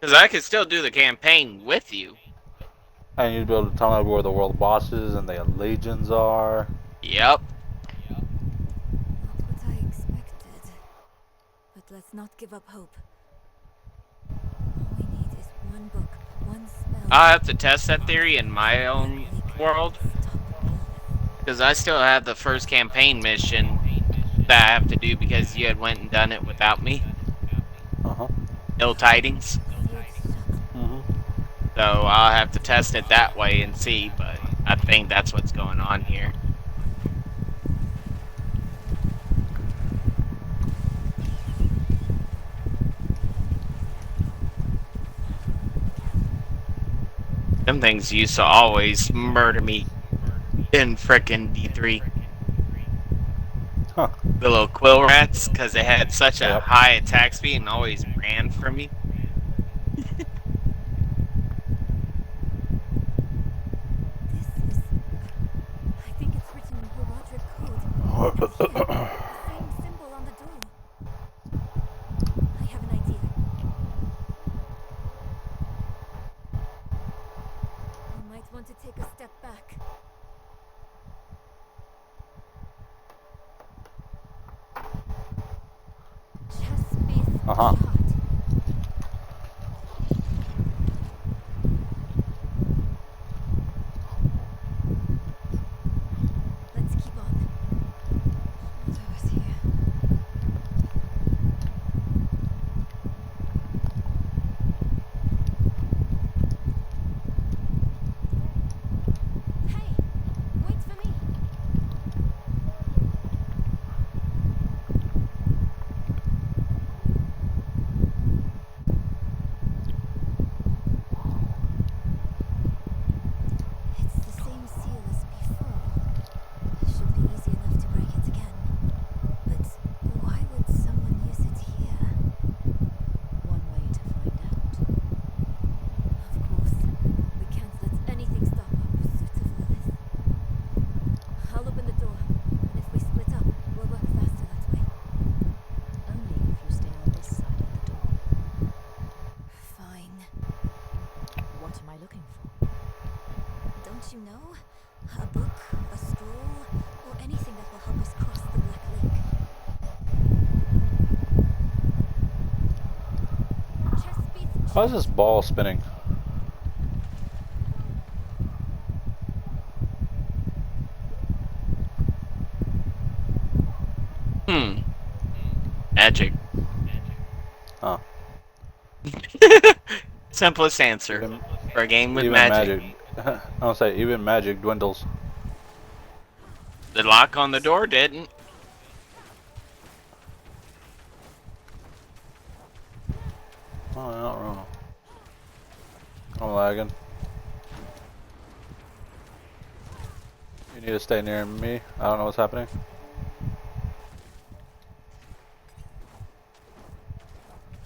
Because I could still do the campaign with you. And you'd be able to tell me where the world bosses and the legions are. Yep. Not what I expected. But let's not give up hope. All we need is one book, one spell. I'll have to test that theory in my own world. Because I still have the first campaign mission that I have to do because you had went and done it without me. Uh-huh. Ill tidings. Mm-hmm. So I'll have to test it that way and see, but I think that's what's going on here. Them things used to always murder me in frickin' D3. Huh. The little quill rats, because they had such a Yep. high attack speed and always ran from me. This is... I think it's written in Horadric code. And here, the same symbol on the door. I have an idea. You might want to take a step back. Chespith Uh-huh. shot. Let's keep on. Shadow is here. Hey, wait for me. looking for. Don't you know? A book, a scroll, or anything that will help us cross the Black Lake. Chess beats How's this ball spinning? Magic. Oh. Simplest answer for a game with Even magic. magic. I'll say even magic dwindles. The lock on the door didn't. Oh, you're not wrong. I'm lagging. You need to stay near me. I don't know what's happening.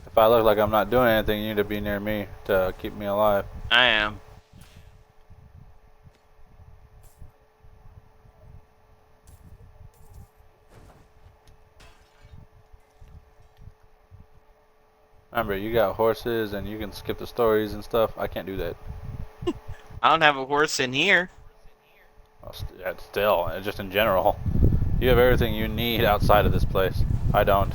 If I look like I'm not doing anything, you need to be near me to keep me alive. I am. Remember, you got horses and you can skip the stories and stuff. I can't do that. I don't have a horse in here. Well, still, just in general. You have everything you need outside of this place. I don't.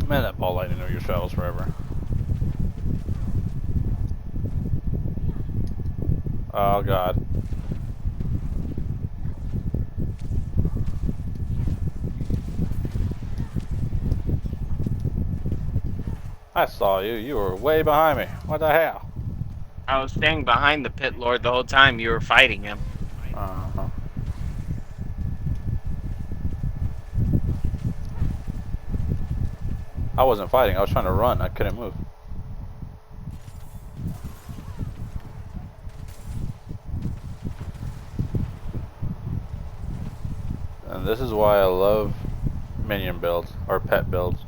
Man, that ball lightning over your travels forever. Oh god. I saw you. You were way behind me. What the hell? I was staying behind the pit lord the whole time you were fighting him. Uh-huh. I wasn't fighting. I was trying to run. I couldn't move. And this is why I love minion builds or pet builds.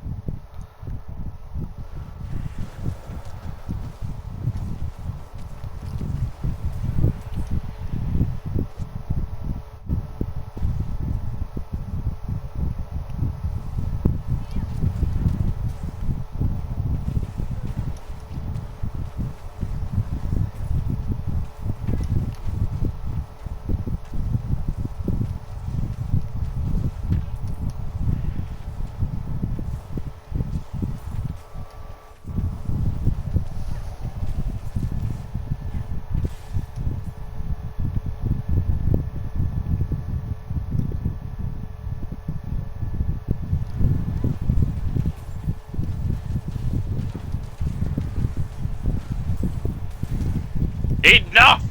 Enough!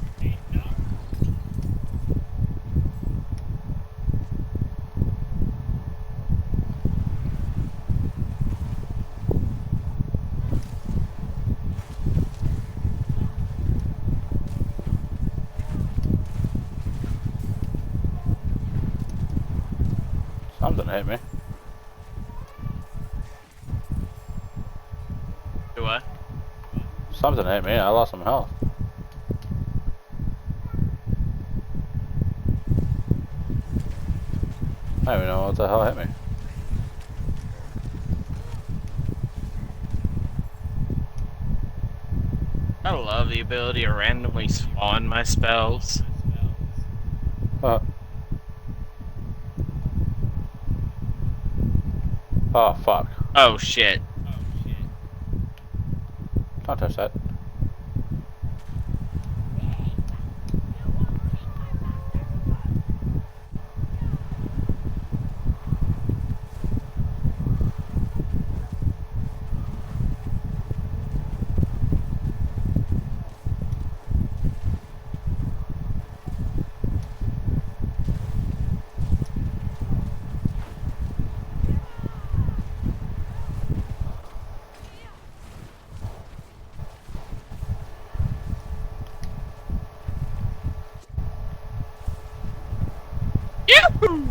Something hit me. Do what? Something hit me. I lost some health. I don't even know what the hell hit me. I love the ability to randomly spawn my spells. Oh, fuck. Oh shit. Don't touch that. Yahoo!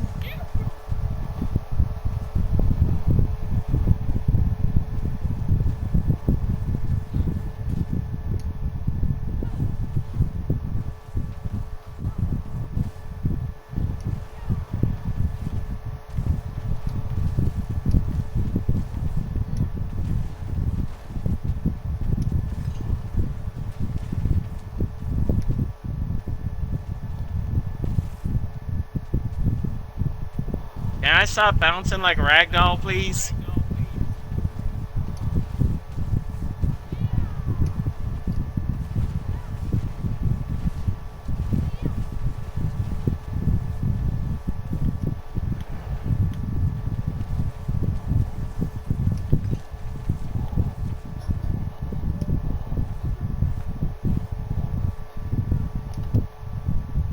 Can I stop bouncing like a ragdoll, please?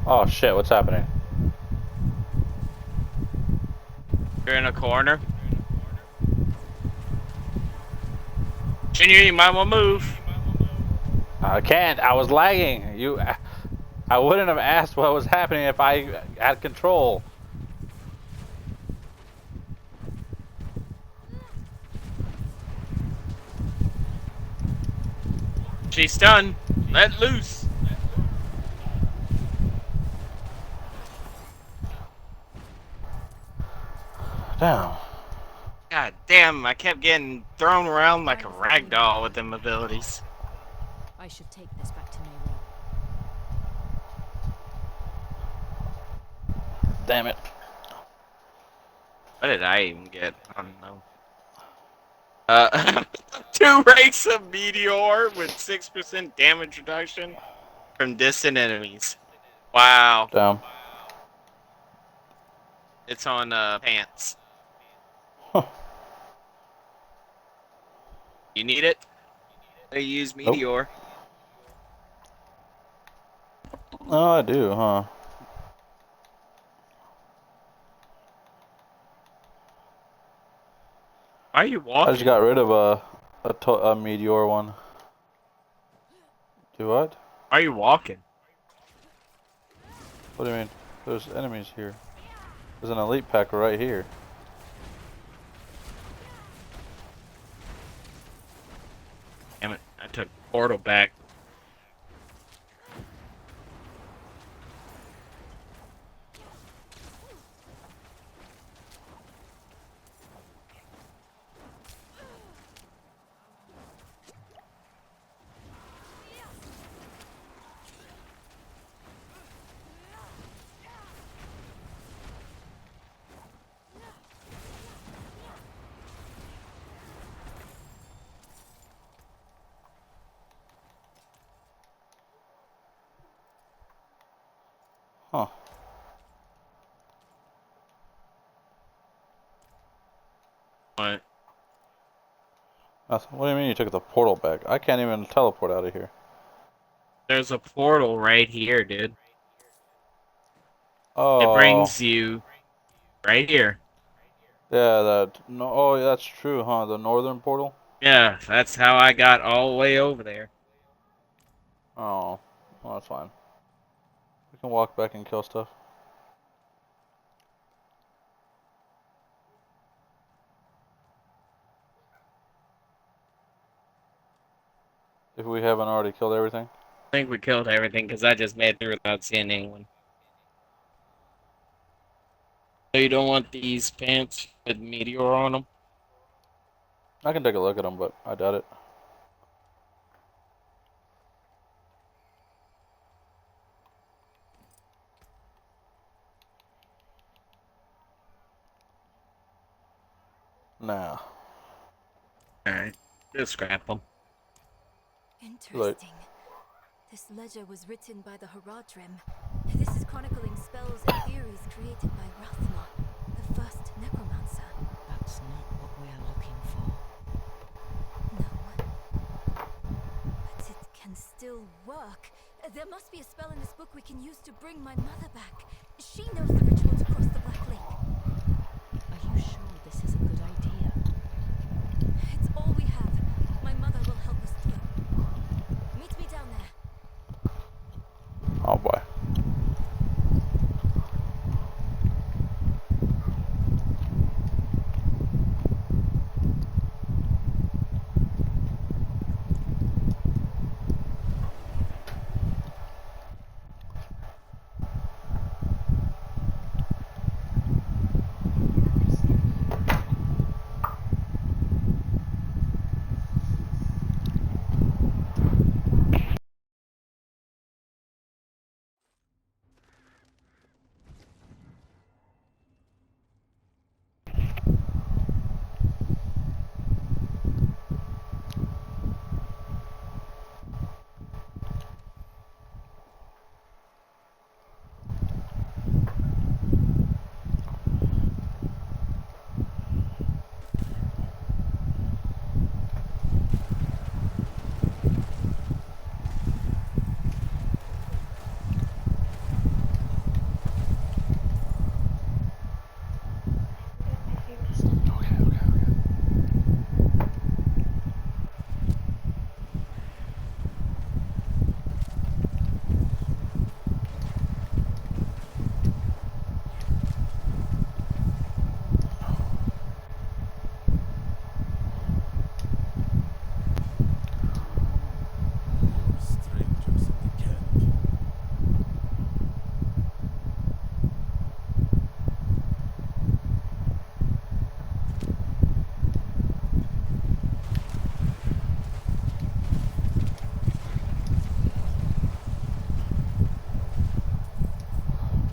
Oh shit, what's happening? You're in a corner. Junior, you might want to move. I can't. I was lagging. I wouldn't have asked what was happening if I had control. She's done. Let loose. Damn. God damn, I kept getting thrown around like a ragdoll with them abilities. I should take this back to Nero. Damn it. What did I even get? I don't know. 2 ranks of meteor with 6% damage reduction from distant enemies. Wow. Damn. It's on pants. Huh. You need it? They use Nope. meteor. Oh, I do, huh? Why are you I just walking? got rid of a meteor one. Do what? Why are you walking? What do you mean? There's enemies here. There's an elite pack right here. Damn it, I took portal back. Huh. What? Nothing. What do you mean you took the portal back? I can't even teleport out of here. There's a portal right here, dude. It Oh. brings you right here. Yeah, that. No, oh, that's true, huh? The northern portal? Yeah, that's how I got all the way over there. Oh. Well, that's fine. We can walk back and kill stuff. If we haven't already killed everything. I think we killed everything because I just made it through without seeing anyone. So you don't want these pants with meteor on them? I can take a look at them, but I doubt it. Nah. Alright, just scrap them. Interesting. This ledger was written by the Haradrim. This is chronicling spells and theories created by Rathma, the first necromancer. That's not what we're looking for. No. But it can still work. There must be a spell in this book we can use to bring my mother back. She knows the ritual to cross the Black Lake. Are you sure this is a good idea? It's all we have. My mother will help us through. Meet me down there. Oh boy.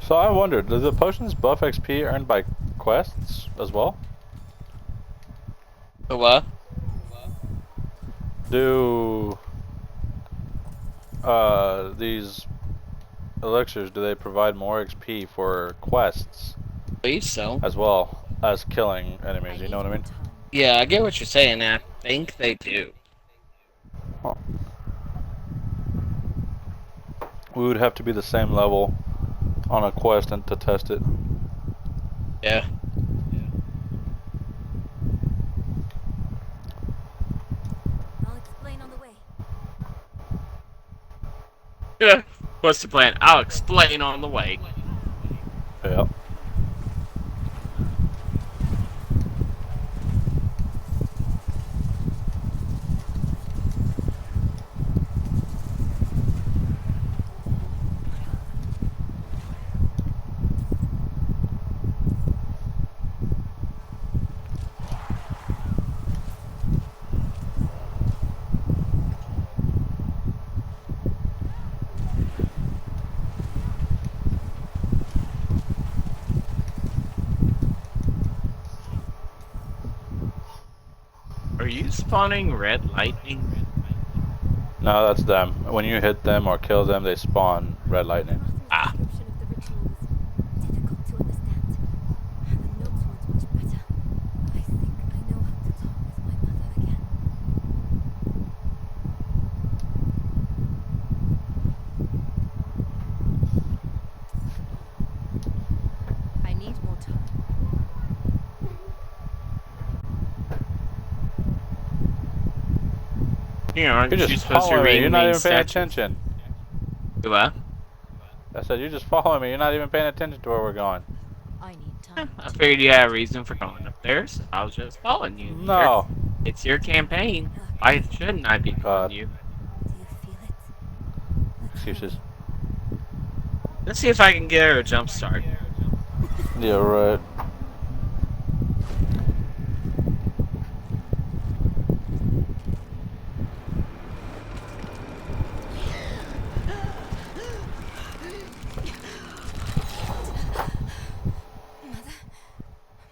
So I wondered, do the potions buff XP earned by quests as well? The what? Do these elixirs, do they provide more XP for quests I believe so. as well as killing I enemies? You need know what I more mean? time. Yeah, I get what you're saying. I think they do. Huh. We would have to be the same level on a quest and to test it. Yeah. I'll explain on the way. Yeah. What's the plan? I'll explain on the way. Yeah. Are you spawning red lightning? No, that's them. When you hit them or kill them, they spawn red lightning. Ah. Description of the ritual is difficult to understand. The notes weren't much better. I think I know how to talk with my mother again. I need more time. Here, You're aren't you just supposed to following me. read You're not main even paying statues? attention. What? I said you're just following me. You're not even paying attention to where we're going. I need time I to figured you digest had a this. reason for going up there, so I was just following you. No. It's your campaign. Look, Why shouldn't I be following God. you? do you feel it? Let's Excuses. hurry. Let's see if I can get her a jump start. Yeah, right.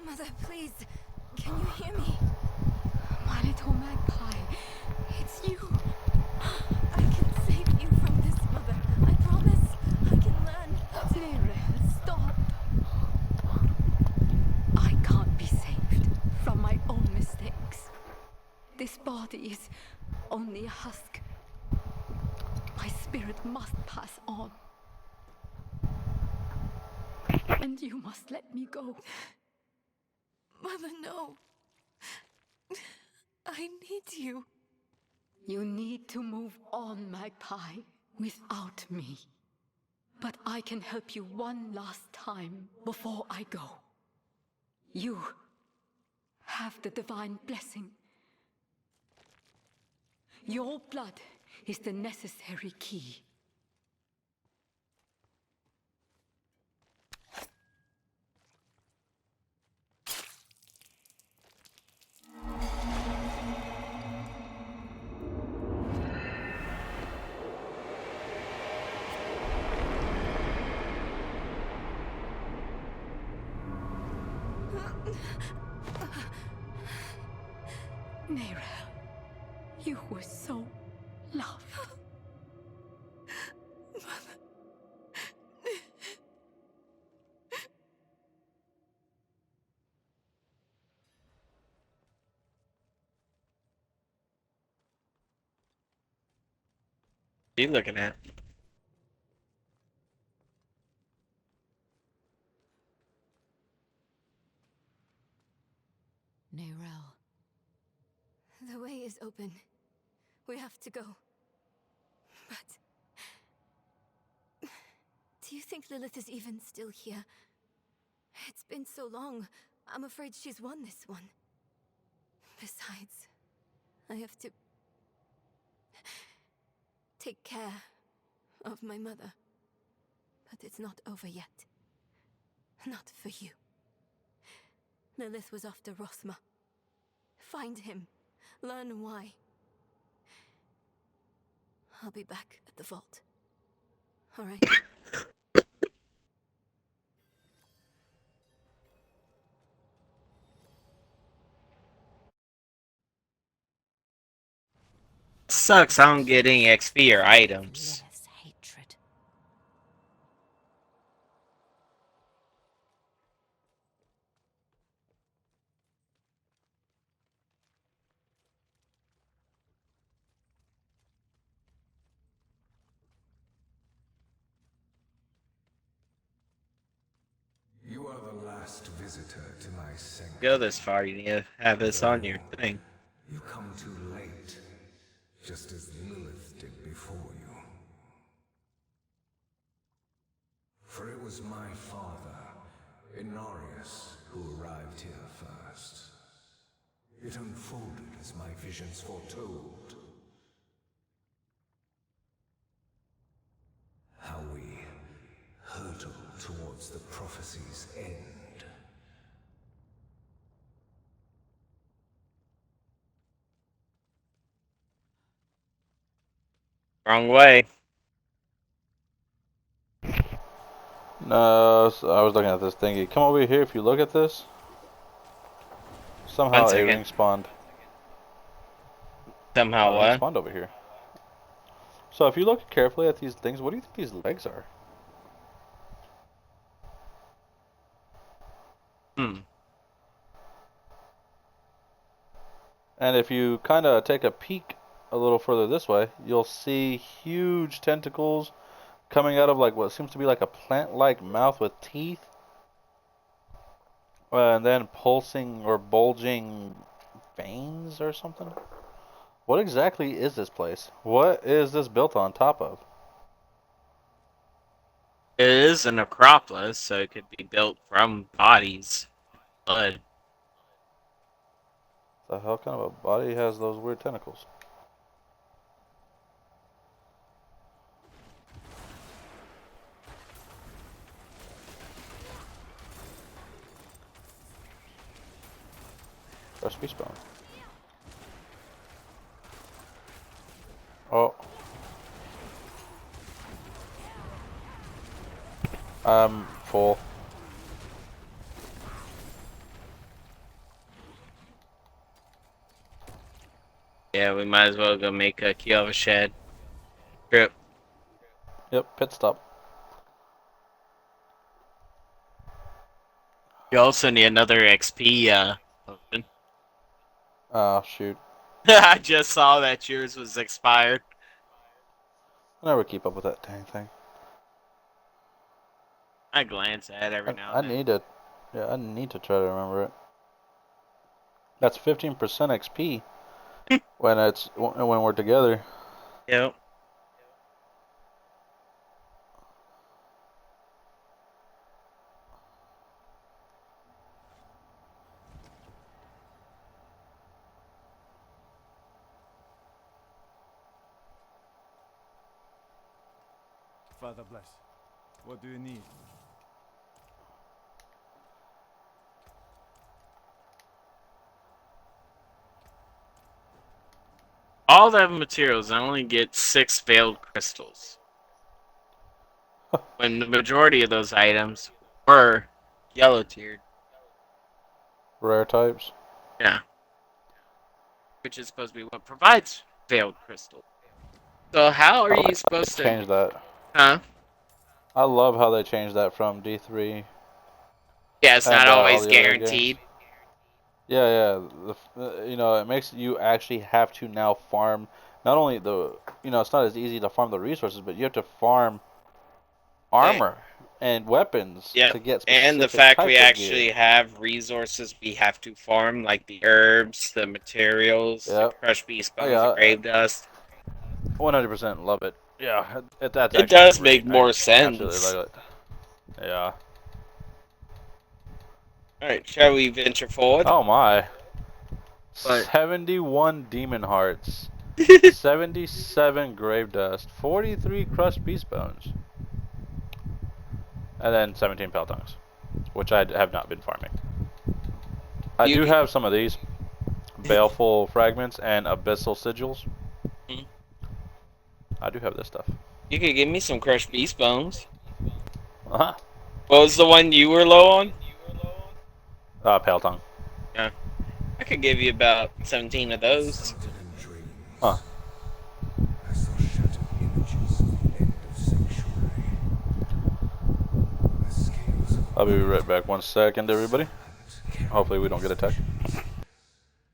Mother, please, can you hear me? My little magpie, it's you. I can save you from this, Mother. I promise. I can learn. Cyril, stop. I can't be saved from my own mistakes. This body is only a husk. My spirit must pass on. And you must let me go. Mother, no. I need you. You need to move on, magpie, without me. But I can help you one last time before I go. You have the divine blessing. Your blood is the necessary key. Nerel, you were so loved. What are you looking at? Nerel. The way is open. We have to go. But do you think Lilith is even still here? It's been so long. I'm afraid she's won this one. Besides, I have to take care of my mother. But it's not over yet. Not for you. Lilith was after Rosma. Find him. Learn why. I'll be back at the vault. All right? sucks. I don't get any XP or items. Lilith's hatred. You are the last visitor to my Go sanctuary. this far, you need to have this on your thing. You come too late, just as Lilith did before you. For it was my father, Inarius, who arrived here first. It unfolded as my visions foretold. How we hurtle towards the prophecy's end. Wrong way. No, I was looking at this thingy. Come over here. If you look at this, 1 somehow a second. ring spawned. Somehow A ring what? spawned over here. So if you look carefully at these things, what do you think these legs are? Hmm. And if you kind of take a peek a little further this way, you'll see huge tentacles coming out of like what seems to be like a plant-like mouth with teeth. And then pulsing or bulging veins or something. What exactly is this place? What is this built on top of? It is a necropolis, so it could be built from bodies. Blood. The hell kind of a body has those weird tentacles? Or speech bone. Oh. I'm full. Yeah, we might as well go make a Kiova shed trip. Yep, pit stop. You also need another XP potion. Oh, shoot. I just saw that yours was expired. I never keep up with that dang thing. I glance at it every now and I then. need to, yeah, I need to try to remember it. That's 15% XP when we're together. Yep. Father bless. What do you need? All the materials, I only get 6 veiled crystals. When the majority of those items were yellow tiered. Rare types. Yeah. Which is supposed to be what provides veiled crystal. So how are I you like how supposed they to... changed that. Huh? I love how they changed that from D3 Yeah, it's not and all always the other games. guaranteed. Yeah, yeah. You know, it makes you actually have to now farm. Not only it's not as easy to farm the resources, but you have to farm armor and weapons Yep. to get And the specific fact we types of gear. actually have resources we have to farm, like the herbs, the materials, the Yep. crushed beast Oh bones, the yeah, grave dust. 100% love it. Yeah, that's It actually does great. make I more absolutely sense. love it. Yeah. Alright, shall we venture forward? Oh my. But 71 demon hearts, 77 grave dust, 43 crushed beast bones, and then 17 peltongs, which I have not been farming. I do have some of these baleful fragments and abyssal sigils. I do have this stuff. You could give me some crushed beast bones. Uh-huh. What was the one you were low on? Peltong. Yeah. I could give you about 17 of those. Huh. I'll be right back. 1 second, everybody. Hopefully we don't get attacked.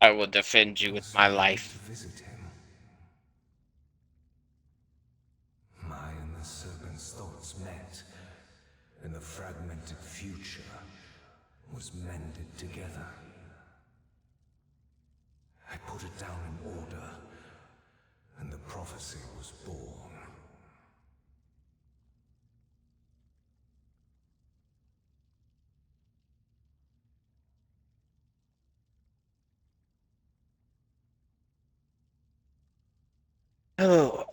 I will defend you with my life. Visit him. My and the serpent's thoughts met, and the fragmented future was mended together. I put it down in order, and the prophecy was born. Oh.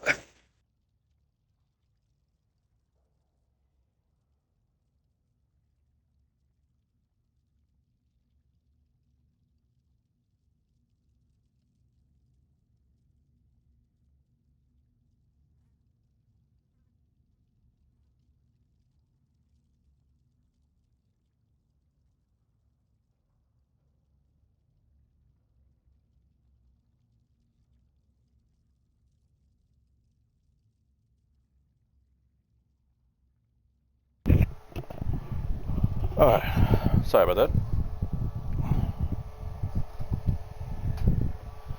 Alright. Sorry about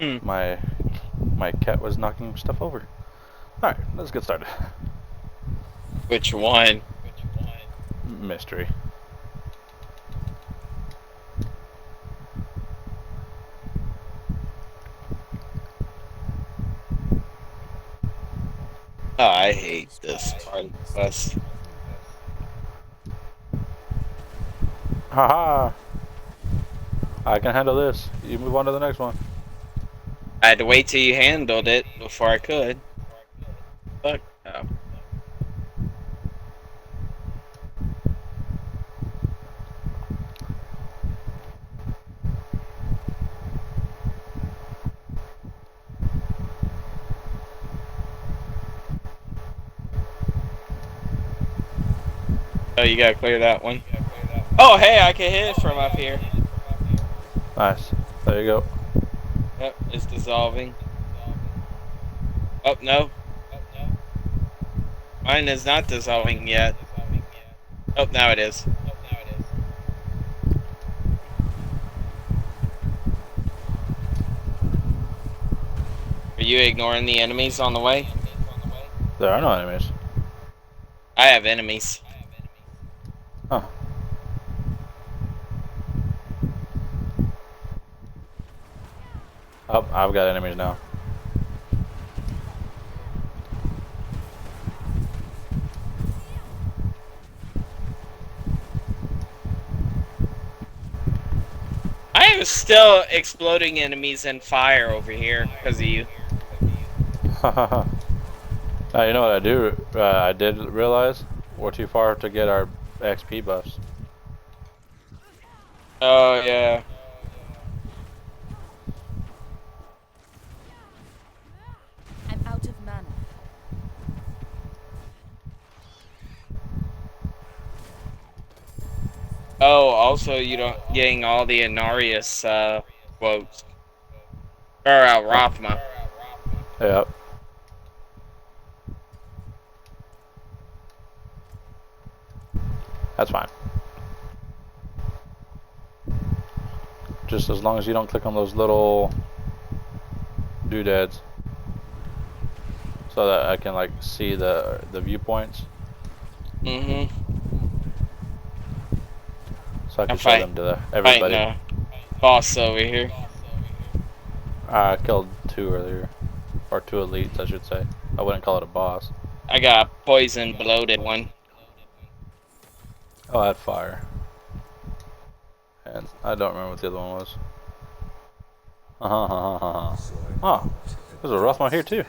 that. My cat was knocking stuff over. Alright, let's get started. Which one? Mystery. Oh, I hate this part of the quest. Haha! I can handle this. You move on to the next one. I had to wait till you handled it before I could. Fuck. Oh. Oh, you gotta clear that one. Oh, hey, I can hit it from up here. Nice. There you go. Yep, it's dissolving. Oh, no. Mine is not dissolving yet. Oh, now it is. Are you ignoring the enemies on the way? There are no enemies. I have enemies. Huh. Oh, I've got enemies now. I am still exploding enemies and fire over here because of you. Now you know what I do? I did realize we're too far to get our XP buffs. Oh, yeah. I'm out of mana. Oh, also you don't getting all the Inarius quotes. Or Rothma. Yep. That's fine. Just as long as you don't click on those little doodads, so that I can like see the viewpoints. Mm-hmm. So I can I'm show them to everybody. Fighting a boss over here. I killed 2 earlier, or 2 elites, I should say. I wouldn't call it a boss. I got a poison bloated one. Oh, I had fire, and I don't remember what the other one was. Oh, there's a rough one here too.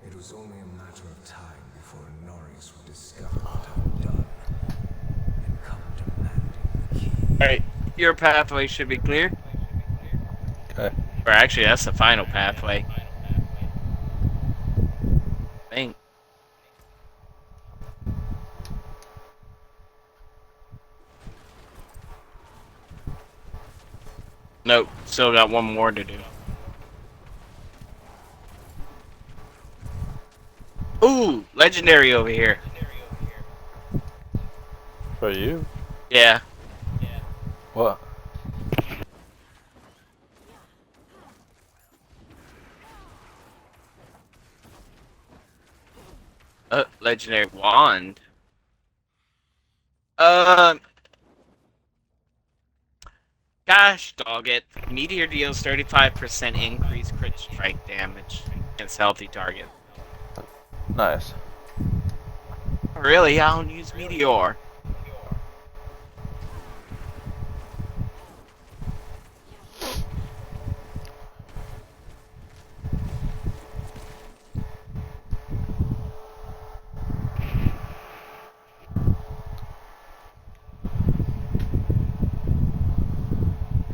It was only a matter of time before Norris would discover what I've done and come demanding the key. Alright, your pathway should be clear. Okay. Or actually, that's the final pathway. Dang. Nope, still got one more to do. Ooh, legendary over here. For you? Yeah. What? Legendary wand. Uh, Gosh dog it. Meteor deals 35% increased crit strike damage against healthy target. Nice. Really, I don't use Meteor.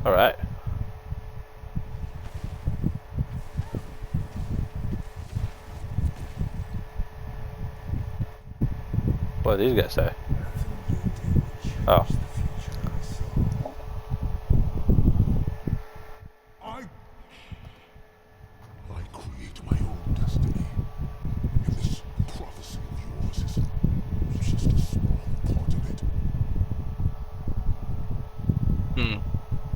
Alright. What did these guys say? Oh. I create my own destiny. And this prophecy of yours is just a small part of it. Hmm.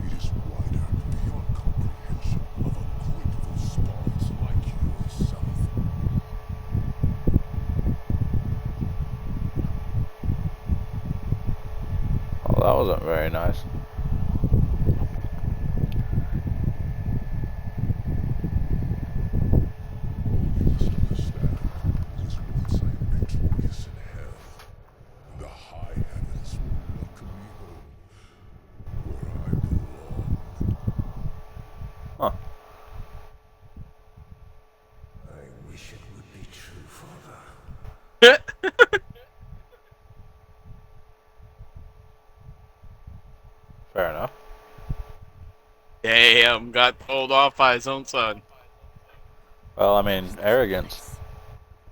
It is wider, beyond comprehension of ungrateful spawns like yourself. Oh, that wasn't very nice. You must understand, it is once I am victorious in hell, the high heavens will welcome me home, where I belong. Huh. I wish it would be true, Father. Fair enough. Damn, got told off by his own son. Well, I mean, arrogance.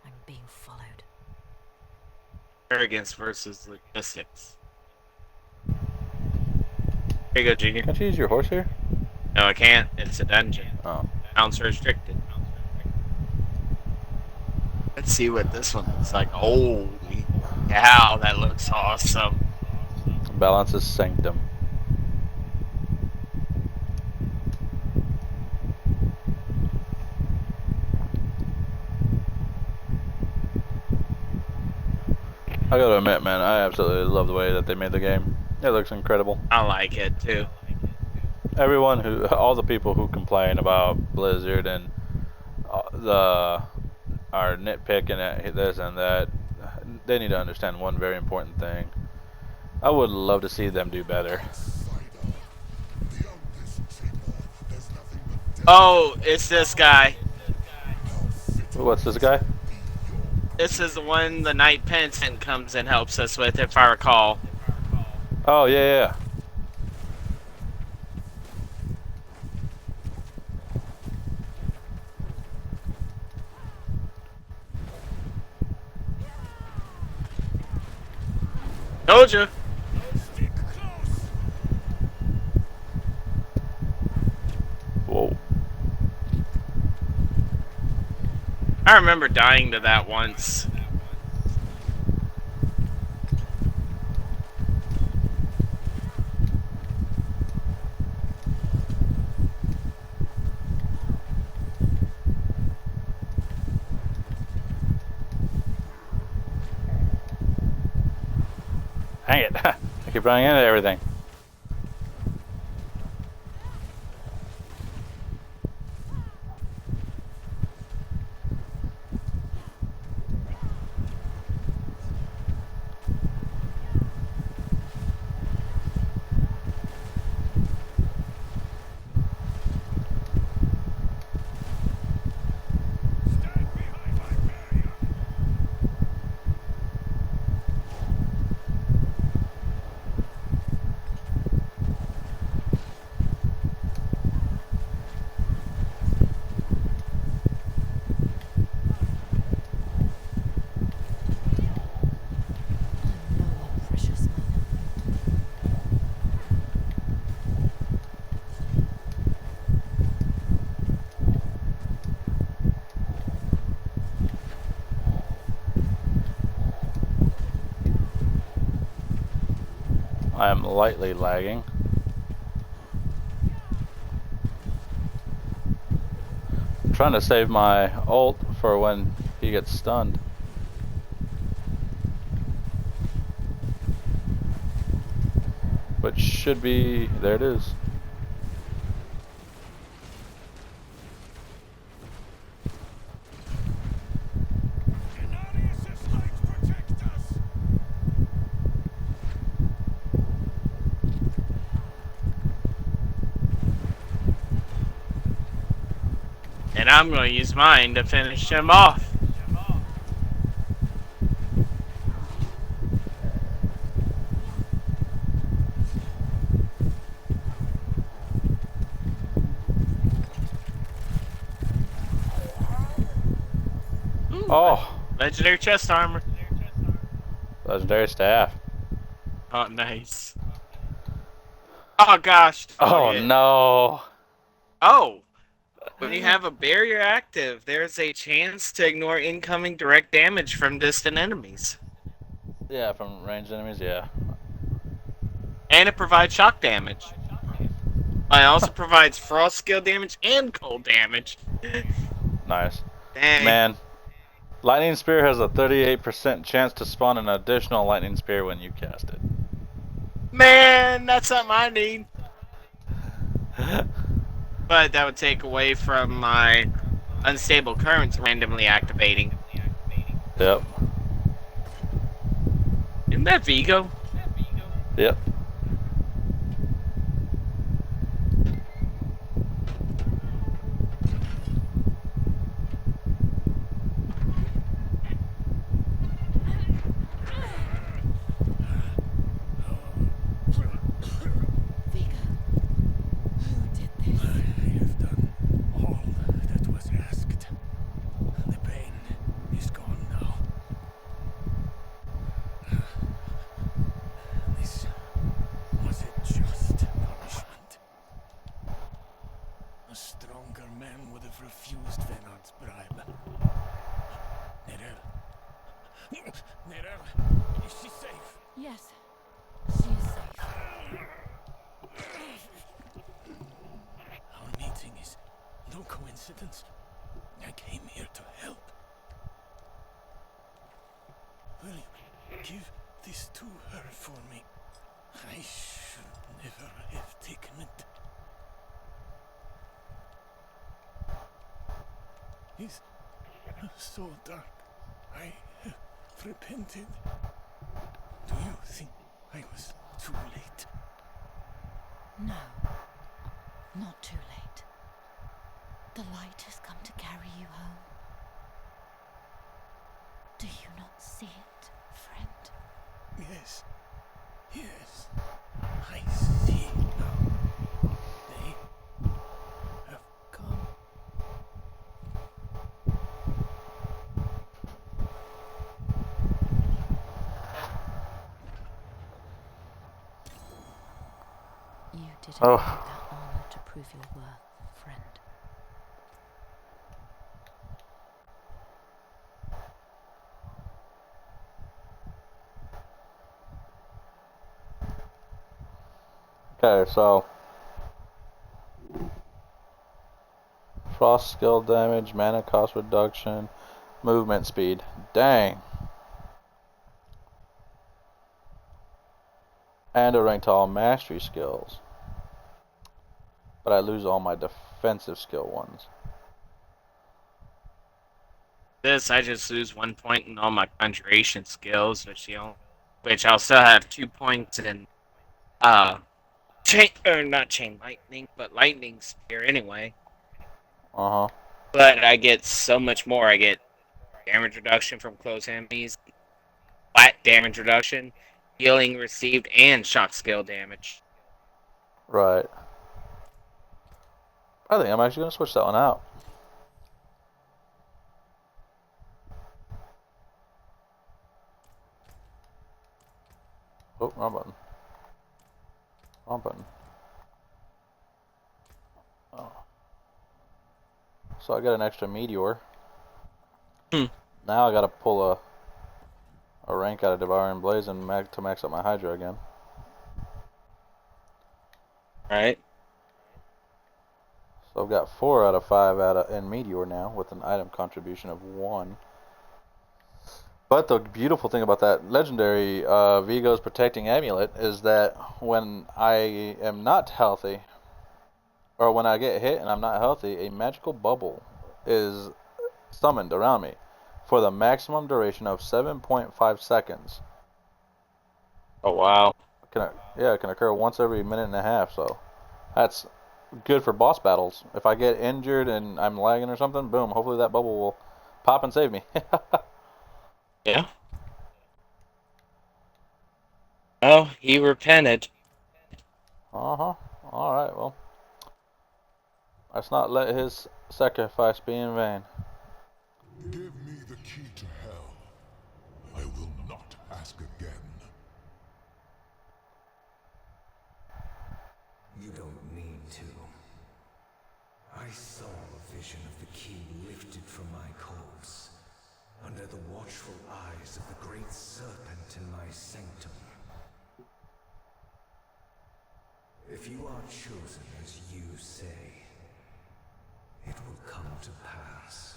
I'm being followed. Arrogance versus logistics. Here you go, Junior. Can't you use your horse here? No, I can't. It's a dungeon. Oh. Mounts are restricted. Let's see what this one looks like. Holy cow, that looks awesome. Balance is sanctum. I gotta admit, man, I absolutely love the way that they made the game. It looks incredible. I like it too. Everyone who, all the people who complain about Blizzard and are nitpicking at this and that, they need to understand one very important thing. I would love to see them do better. Oh, it's this guy. What's this guy? This is the one the Knight Penitent comes and helps us with, if I recall. Oh, yeah. Told you. Whoa. I remember dying to that once. Hang it. I keep running into everything. I am lightly lagging. I'm trying to save my ult for when he gets stunned. Which should be... there it is. And I'm going to use mine to finish him off. Ooh, Oh! Legendary chest armor. Legendary staff. Oh, nice. Oh, gosh. Oh Forget. no! Oh! When you have a barrier active, there's a chance to ignore incoming direct damage from distant enemies. Yeah, from ranged enemies, yeah. And it provides shock damage. It also provides frost skill damage and cold damage. Nice. Dang. Man, Lightning Spear has a 38% chance to spawn an additional Lightning Spear when you cast it. Man, that's something I need. But that would take away from my unstable currents randomly activating. Yep. Isn't that Vigo? Yep. Vega, who did this? I have done all that was asked. The pain is gone now. This was a just punishment. A stronger man would have refused Venard's bribe. Nerel, is she safe? Yes, she is safe. Our meeting is no coincidence. I came here to help. Will you give this to her for me? I should never have taken it. It's so dark. I have repented. Do you think I was too late? No, not too late. The light has come to carry you home. Do you not see it, friend? Yes. Yes. I see now. They have come. You didn't Oh. need that armor to prove your worth, friend. Okay, so frost skill damage, mana cost reduction, movement speed. Dang. And a rank to all mastery skills. But I lose all my defensive skill ones. This, I just lose 1 point in all my conjuration skills, which I'll still have 2 points in, not chain lightning, but lightning spear anyway. Uh-huh. But I get so much more. I get damage reduction from close enemies, flat damage reduction, healing received, and shock skill damage. Right. I think I'm actually going to switch that one out. Oh, wrong button. Wrong button. Oh. So I got an extra meteor. Now I gotta pull a rank out of Devouring Blaze and to max up my Hydra again. Right. So I've got 4 out of 5 in Meteor now with an item contribution of 1. But the beautiful thing about that legendary Vigo's Protecting Amulet is that when I am not healthy, or when I get hit and I'm not healthy, a magical bubble is summoned around me for the maximum duration of 7.5 seconds. Oh wow. It can occur once every minute and a half, so that's good for boss battles. If I get injured and I'm lagging or something, boom, hopefully that bubble will pop and save me. Yeah. Oh, he repented. Uh-huh. Alright, well. Let's not let his sacrifice be in vain. Give me the key to hell. I will not ask again. You don't need to. I saw a vision of the key lifted from my corpse, under the watchful eyes of the great serpent in my sanctum. If you are chosen as you say, it will come to pass.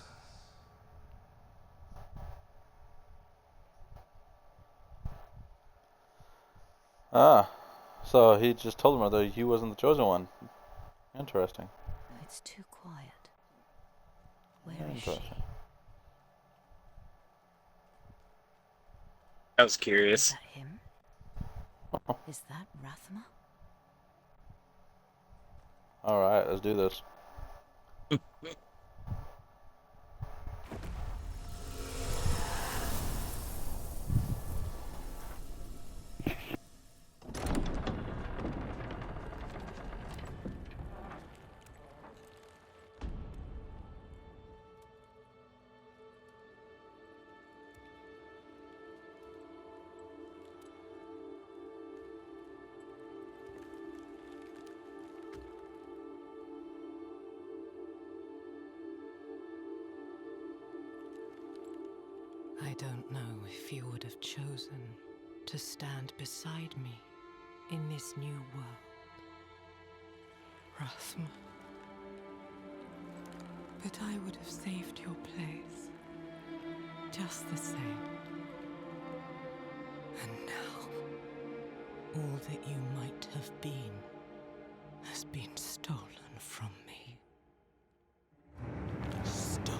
Ah, so he just told him that he wasn't the chosen one. Interesting. It's too quiet. Where is she? I was Is curious. that him? Is that Rathma? Alright, let's do this. I don't know if you would have chosen to stand beside me in this new world, Rathma. But I would have saved your place, just the same. And now, all that you might have been has been stolen from me. Stolen.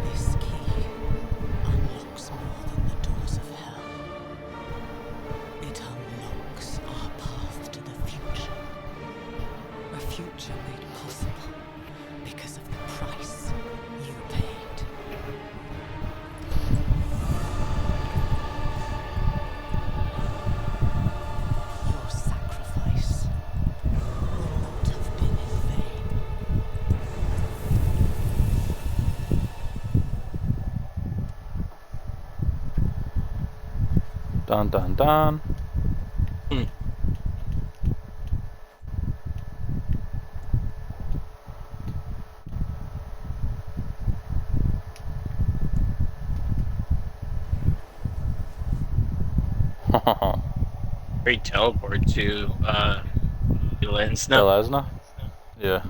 This key unlocks more than the doors of hell. It unlocks our path to the future. A future made possible because of the price you paid. Your sacrifice will not have been in vain. Dun dun dun. Hmm. Great teleport to Elensna. Elesna? Yeah.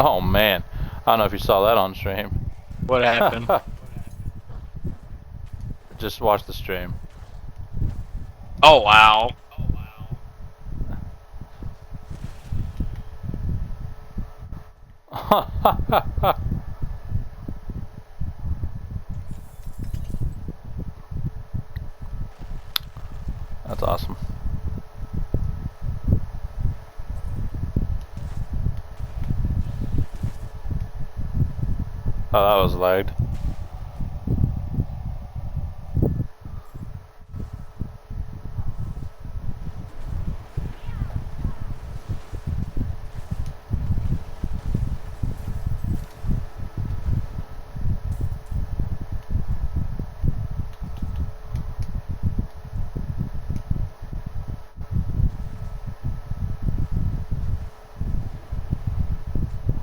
Oh man. I don't know if you saw that on stream. What happened? Just watch the stream. Oh wow. That's awesome. Oh, that was lagged.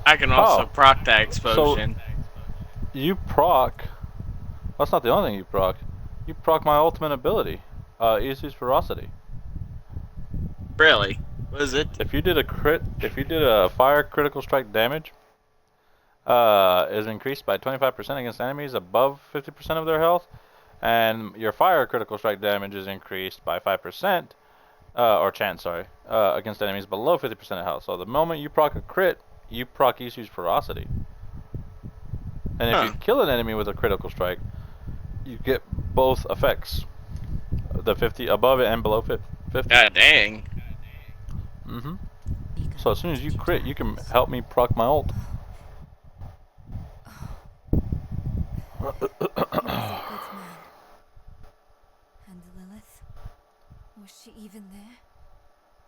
I can also Oh, proc that so explosion. you proc. That's not the only thing you proc. You proc my ultimate ability, Easy Ferocity. Really? What does it do? If you did a fire critical strike damage, is increased by 25% against enemies above 50% of their health, and your fire critical strike damage is increased by 5%, or chance, sorry, against enemies below 50% of health. So the moment you proc a crit, you proc Isu's Ferocity. And if you Huh. kill an enemy with a critical strike, you get both effects. The 50 above it and below 50. God dang. Mm-hmm. So as soon as you crit, you can help me proc my ult. He was a good man. And Lilith? Was she even there?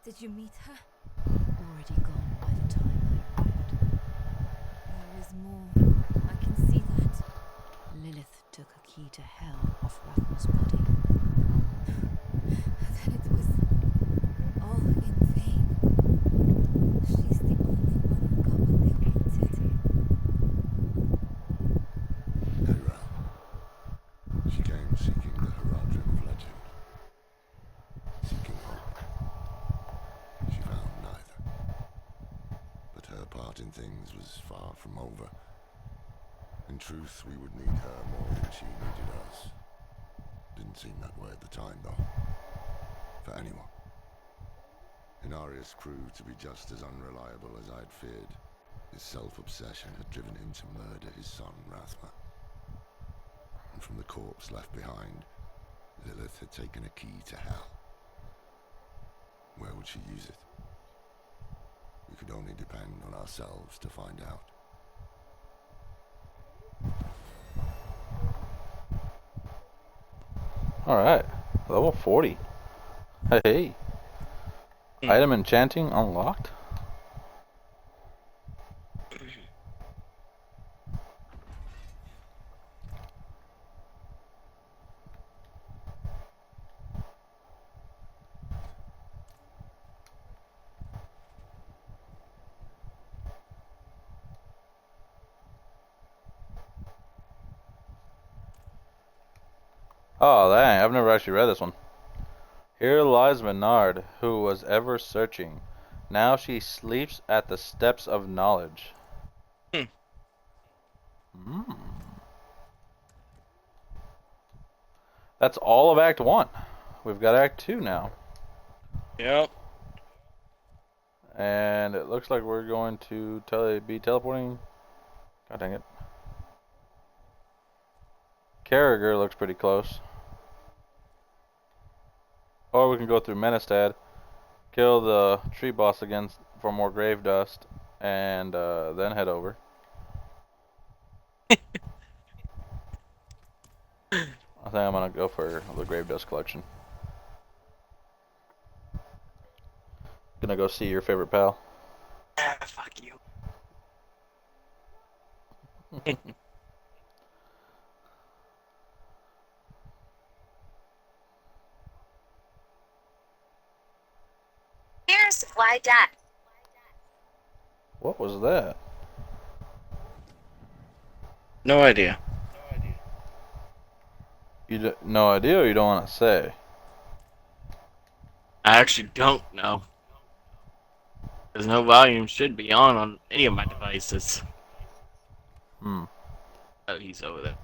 Did you meet her? Already gone by the time I arrived. There is more. I can see that. Lilith took a key to hell off Rathma's body. Then it was all in vain. She's the only one who got what they wanted. Hera. She came seeking the Haradrim of legend. Seeking hope. She found neither. But her part in things was far from over. In truth, we would need her more than she needed us. Didn't seem that way at the time, though. For anyone. Inarius proved to be just as unreliable as I'd feared. His self-obsession had driven him to murder his son, Rathma. And from the corpse left behind, Lilith had taken a key to hell. Where would she use it? We could only depend on ourselves to find out. Alright, level 40. Hey. Item enchanting unlocked? Oh, dang, I've never actually read this one. Here lies Menard, who was ever searching. Now she sleeps at the steps of knowledge. Mm. That's all of Act 1. We've got Act 2 now. Yep. And it looks like we're going to be teleporting. God dang it. Carragher looks pretty close. Or we can go through Menestad, kill the tree boss again for more grave dust, and then head over. I think I'm gonna go for the grave dust collection. Gonna go see your favorite pal. Ah, fuck you. Here's supply dot. What was that? No idea. You no idea, or you don't want to say? I actually don't know. Because no volume should be on any of my devices. Hmm. Oh, he's over there.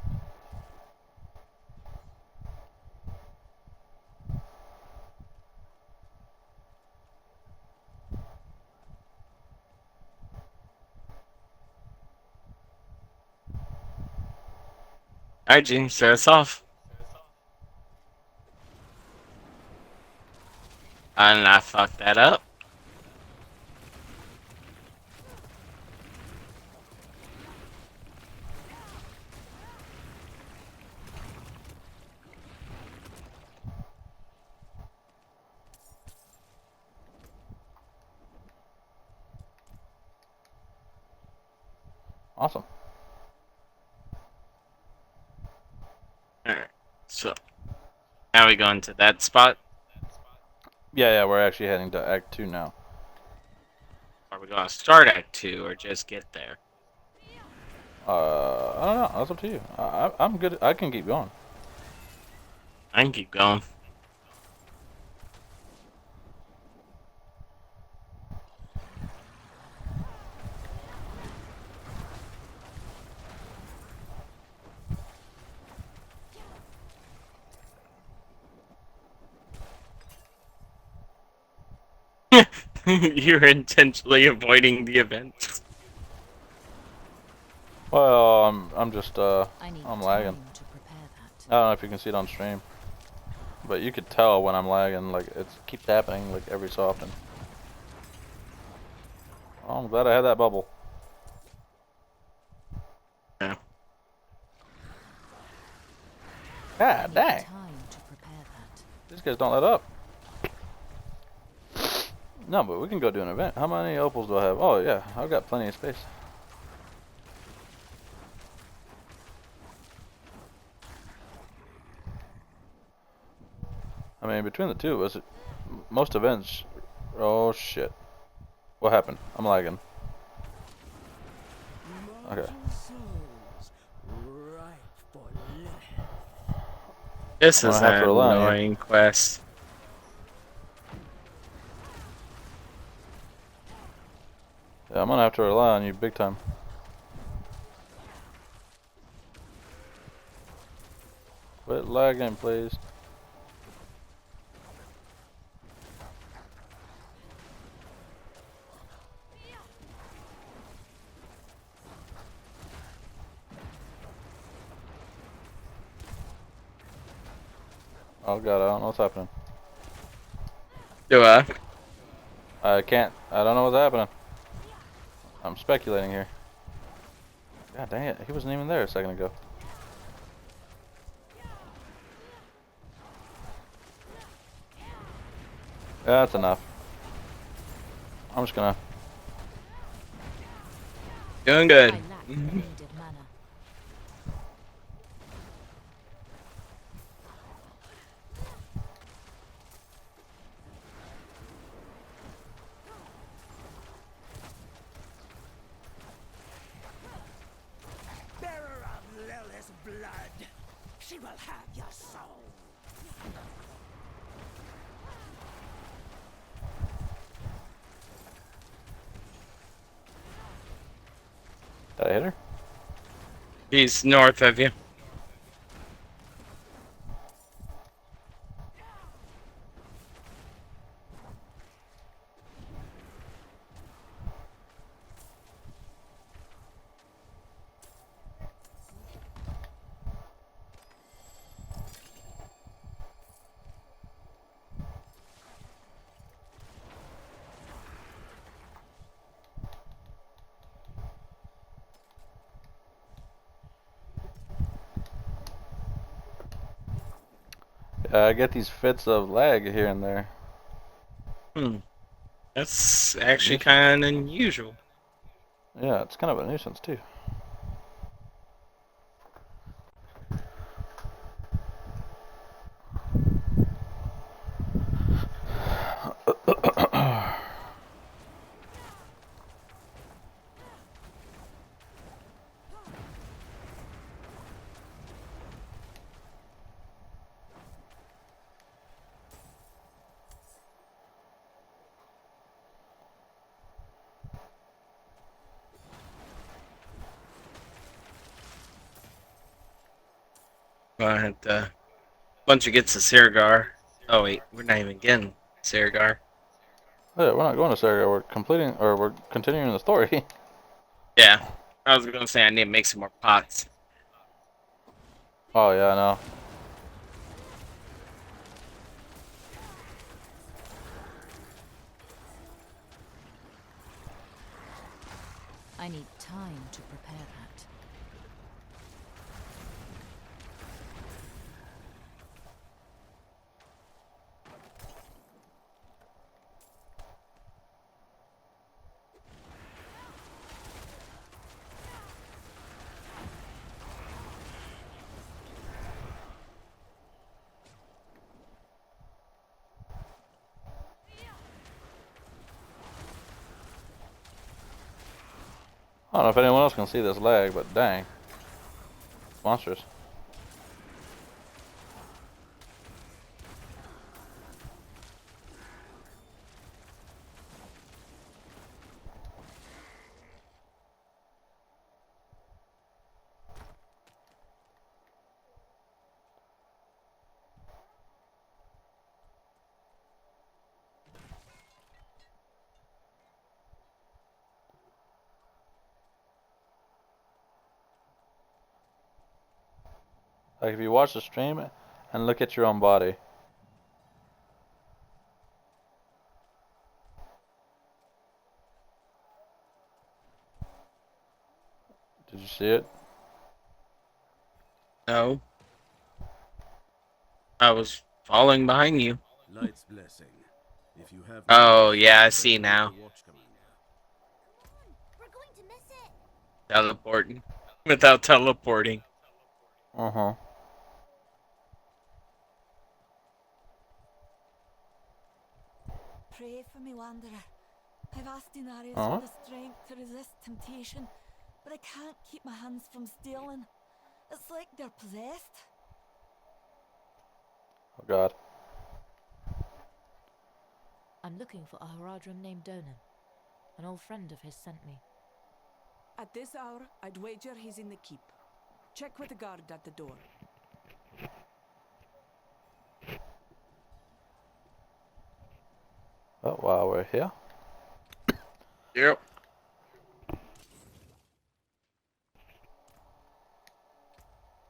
Alright, Gene, start us off. And I fucked that up. Awesome. Alright, so now we go into that spot. Yeah, we're actually heading to Act 2 now. Are we gonna start Act 2 or just get there? I don't know. That's up to you. I'm good. I can keep going. I can keep going. You're intentionally avoiding the events. Well, I'm just I need I'm lagging. time to prepare that. I don't know if you can see it on stream, but you could tell when I'm lagging. Like it keeps happening like every so often. Oh, I'm glad I had that bubble. Yeah. God dang! Time to prepare that. These guys don't let up. No, but we can go do an event. How many opals do I have? Oh yeah, I've got plenty of space. I mean, between the two of us, most events. Oh shit! What happened? I'm lagging. Okay. This I'm is gonna have to an rely on you. annoying quest. Yeah, I'm gonna have to rely on you big time. Quit lagging, please. Oh god, I don't know what's happening. Do I? I can't. I don't know what's happening. I'm speculating here. God dang it, he wasn't even there a second ago. That's enough. I'm just gonna. Doing good. I lack the needed mana. Bearer of Lilith's blood, she will have your soul. Did I hit her? He's north of you. I get these fits of lag here and there. That's actually kind of unusual. Yeah, it's kind of a nuisance too. But once you get to Sirgar, oh wait, we're not even getting Sirgar. Oh, yeah, we're not going to Saria. We're completing, or we're continuing the story. Yeah, I was gonna say I need to make some more pots. Oh yeah, I know. I need time to prepare that. I don't know if anyone else can see this lag, but dang. Monsters. Like if you watch the stream and look at your own body. Did you see it? No. I was falling behind you. Light's blessing. If you have need, Oh, yeah, I see terminate the now. watch commander. We're going to miss it. Teleporting. Without teleporting. Uh-huh. Pray for me, Wanderer. I've asked Inarius Uh-huh. for the strength to resist temptation, but I can't keep my hands from stealing. It's like they're possessed. Oh god. I'm looking for a Haradrim named Donan. An old friend of his sent me. At this hour, I'd wager he's in the keep. Check with the guard at the door. Oh, while we're here. Yep.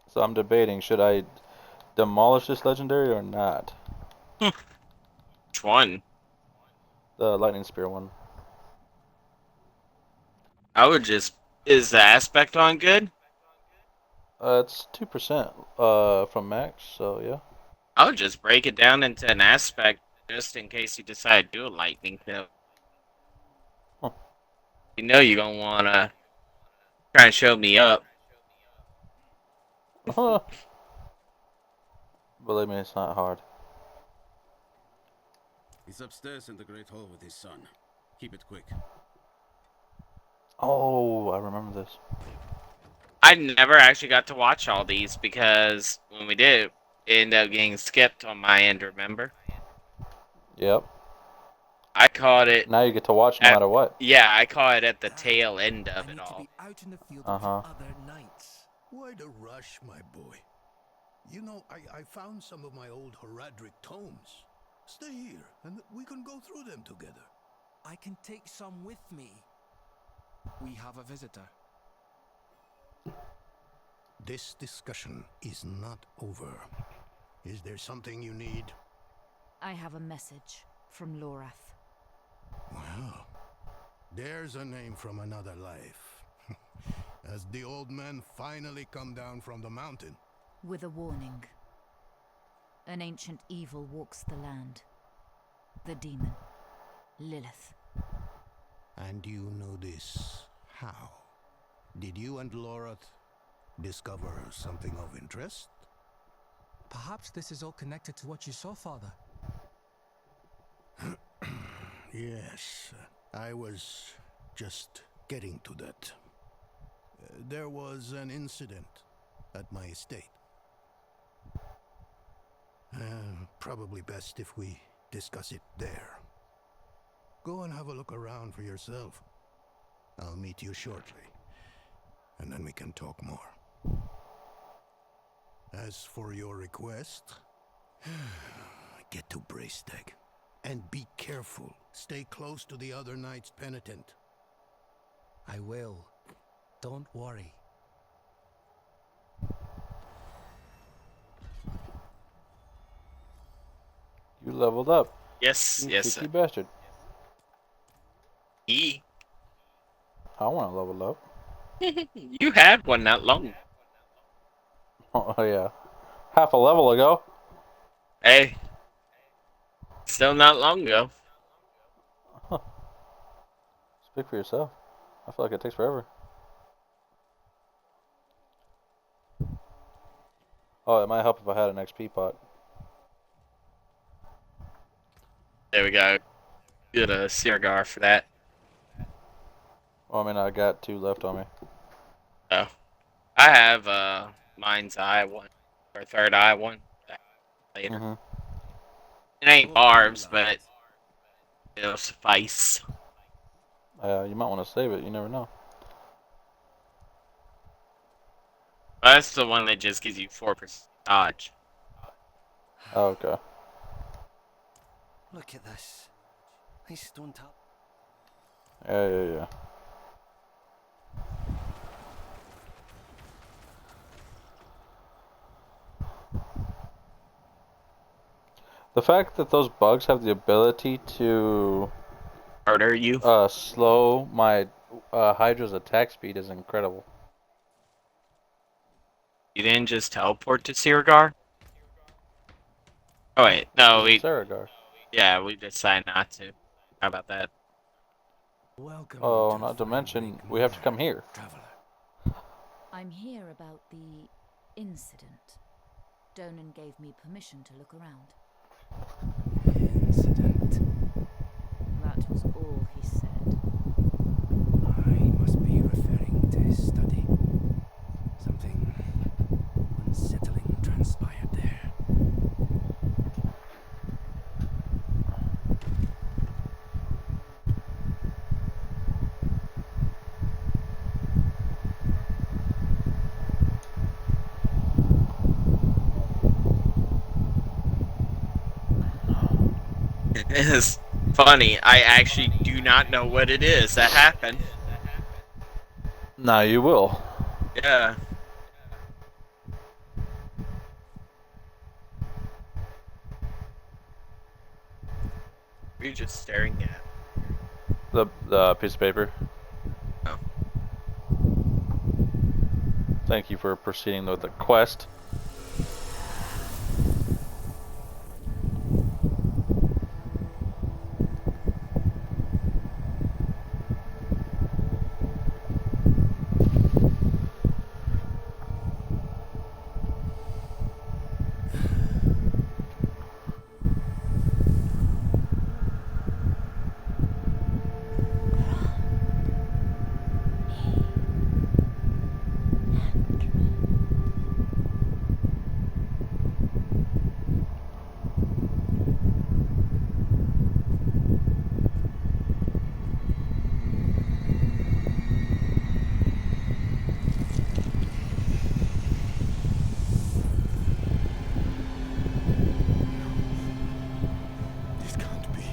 So I'm debating, should I demolish this legendary or not? Which one? The lightning spear one. I would just... Is the aspect on good? It's 2% from max, so yeah. I would just break it down into an aspect just in case you decide to do a lightning kill. Huh. You know you're gonna wanna try and show me up. Believe me, it's not hard. He's upstairs in the Great Hall with his son. Keep it quick. Oh, I remember this. I never actually got to watch all these because when we did, it ended up getting skipped on my end, remember? Yep. I caught it Now you get to watch no at... matter what. Yeah, I caught it at the tail end of it all. Out in the field Uh-huh. with the other knights. Why the rush, my boy? You know, I found some of my old Haradric tomes. Stay here, and we can go through them together. I can take some with me. We have a visitor. This discussion is not over. Is there something you need? I have a message from Lorath. Well, there's a name from another life. Has the old man finally come down from the mountain? With a warning. An ancient evil walks the land. The demon. Lilith. And you know this how? Did you and Lorath discover something of interest? Perhaps this is all connected to what you saw, Father. Yes, I was just getting to that. There was an incident at my estate. Probably best if we discuss it there. Go and have a look around for yourself. I'll meet you shortly, and then we can talk more. As for your request, get to Braystag. And be careful. Stay close to the other knight's penitent. I will. Don't worry. leveled up. Yes, You yes, cheeky sir. bastard. E. I want to level up. You had one not long. Oh, yeah. Half a level ago. Hey, still not long ago. Huh. Speak for yourself. I feel like it takes forever. Oh, it might help if I had an XP pot. There we go. Get a Sirgar for that. Well, I mean, I got 2 left on me. Oh, I have mind's eye one or third eye one later. Mm-hmm. It ain't barbs, but it'll suffice. You might want to save it. You never know. That's the one that just gives you 4% dodge. Oh, okay. Look at this. Nice stone top. Yeah. The fact that those bugs have the ability to Murder you. slow my Hydra's attack speed is incredible. You didn't just teleport to Sirgar? Oh wait, no, He's in Saragar. we decided not to. How about that? Welcome Oh, to not to mention, Freewake we have to come Nether, here. traveler. I'm here about the incident. Donan gave me permission to look around. Incident. That was all he said. I must be referring to his study. Something unsettling transpired there. It's funny, I actually do not know what it is that happened. Now you will. Yeah. We're just staring at. The piece of paper. Oh. Thank you for proceeding with the quest. This can't be.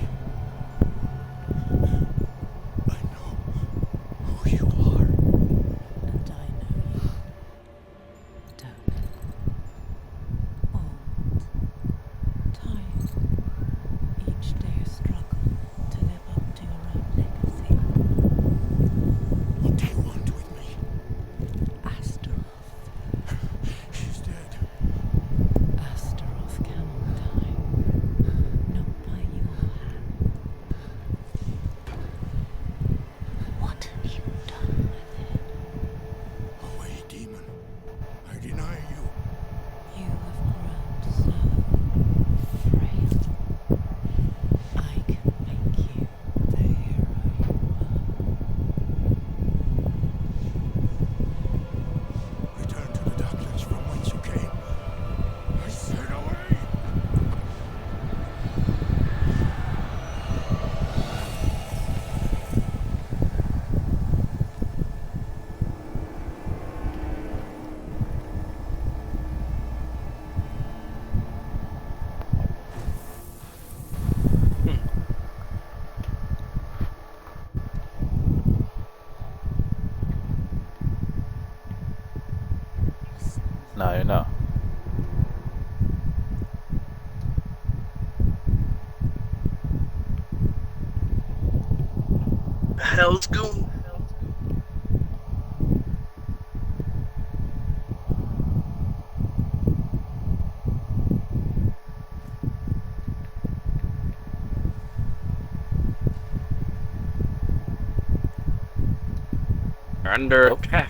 I know who you are. And I know you. Donan. Old. Tired. Each day a struggle to live up to your own legacy. What do you want with me? Astaroth. She's dead. Astaroth cannot die. Not by your hand. What have you done with it? Away, demon. I deny you. You have grown so frail. I can make you the hero you Return to the darklands from whence you came. I said away! Now you know. hell's going? They're under Oh. attack.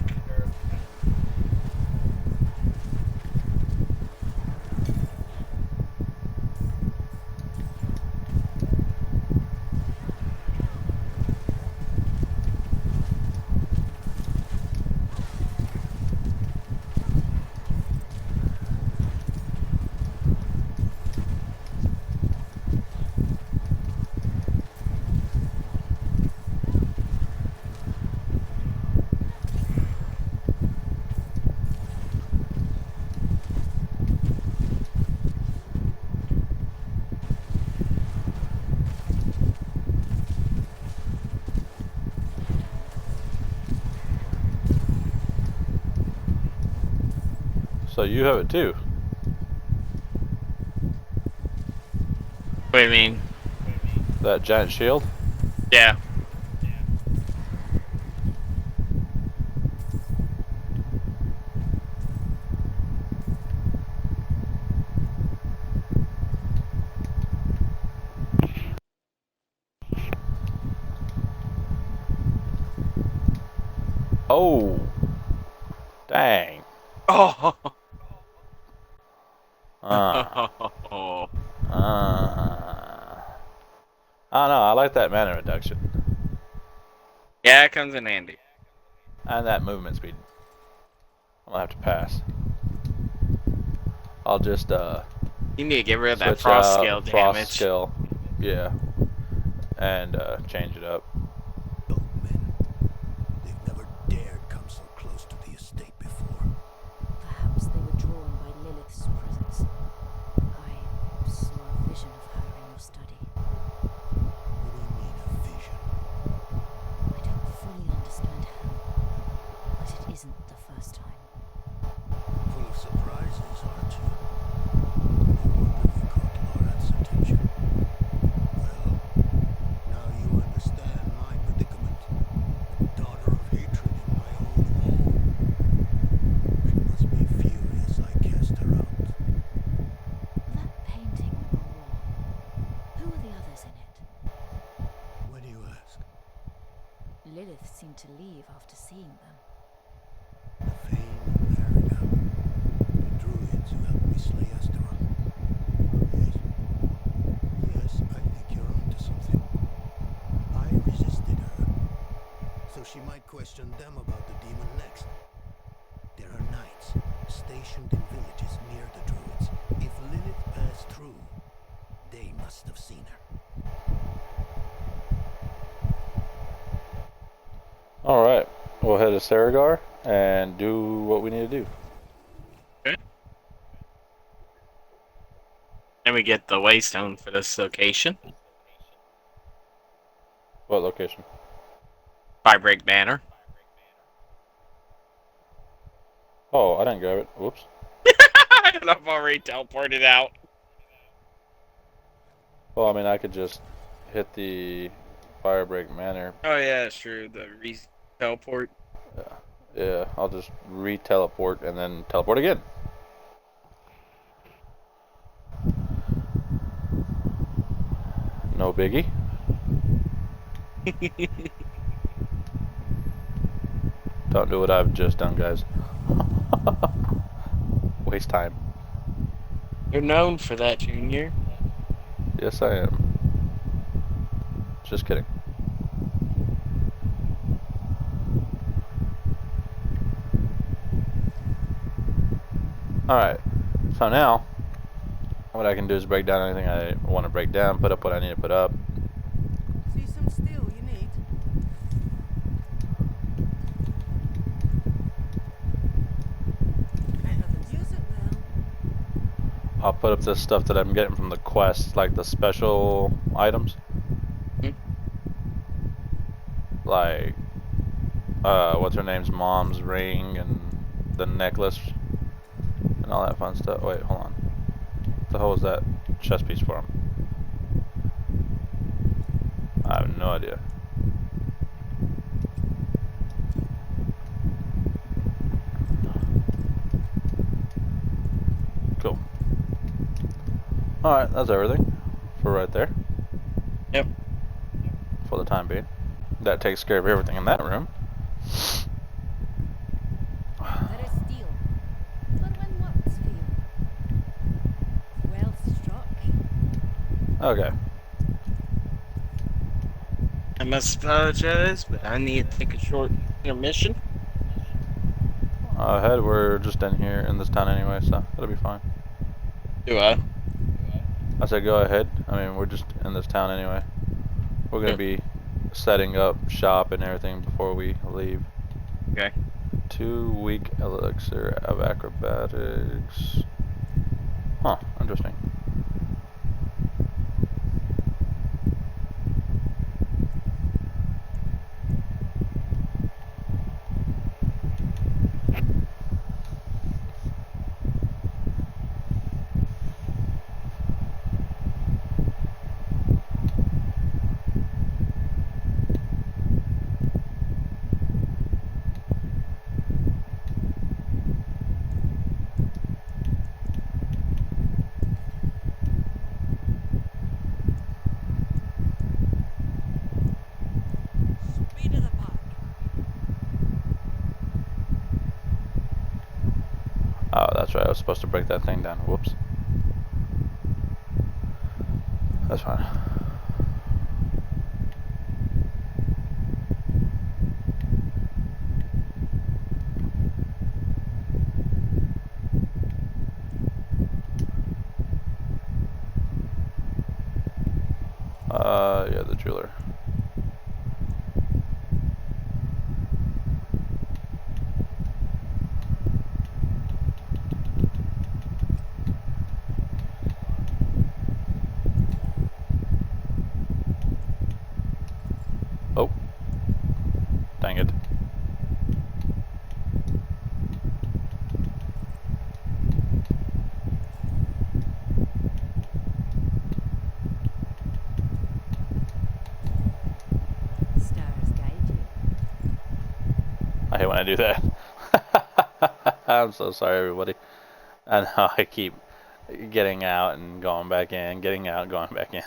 So you have it too. What do you mean? That giant shield? Yeah. Oh. Dang. Oh. Uh. I don't know. I like that mana reduction. Yeah, it comes in handy. And that movement speed. I'm gonna have to pass. I'll just You need to get rid of that switch frost scale out frost damage. scale. Yeah. And change it up. Both men. They've never dared come so close to the estate before. Perhaps they were drawn by Lilith's presence. I saw a vision of her in your study. What do you mean, a vision? I don't fully understand how, but it isn't the first time. Full of surprises, aren't you? No wonder you caught Laura's attention. Well, now you understand my predicament. A daughter of hatred in my own home. She must be furious I cast her out. That painting on the wall, who are the others in it? Why do you ask? Lilith seemed to leave after seeing them. The famed Merida. The druids who helped me slay Astaroth. Yes. Yes, I think you're onto something. I resisted her, so she might question them about the demon next. There are knights stationed in villages near the druids. If Lilith passed through, they must have seen her. Alright. We'll head to Saragar and do what we need to do. Okay. And we get the waystone for this location. What location? Firebreak Banner. Oh, I didn't grab it. Whoops. I've already teleported out. Well, I mean, I could just hit the Firebreak Manor. Oh yeah, it's true. The teleport. Yeah, I'll just re-teleport and then teleport again. No biggie. Don't do what I've just done, guys. Waste time. You're known for that, Junior. Yes, I am. Just kidding. Alright, so now what I can do is break down anything I want to break down, put up what I need to put up. See some steel you need. Use it well. I'll put up this stuff that I'm getting from the quest, like the special items. Like, what's her name's mom's ring and the necklace and all that fun stuff. Wait, hold on. What the hell was that chest piece for him? I have no idea. Alright, that's everything for right there. Yep. For the time being. That takes care of everything in that room. There is steel. For when works for you. Well struck. Okay. I must apologize, but I need to take a short intermission. Ahead, we're just in here in this town anyway, so it'll be fine. Do I? I said go ahead. I mean, we're just in this town anyway. We're gonna be setting up shop and everything before we leave. Okay. 2-week elixir of acrobatics. Huh, interesting. Speed of the park. Oh, that's right. I was supposed to break that thing down. Whoops. That's fine. Yeah, the jeweler. Oh. Dang it. Stars guide you. I hate when I do that. I'm so sorry, everybody. I know I keep getting out and going back in, getting out, going back in.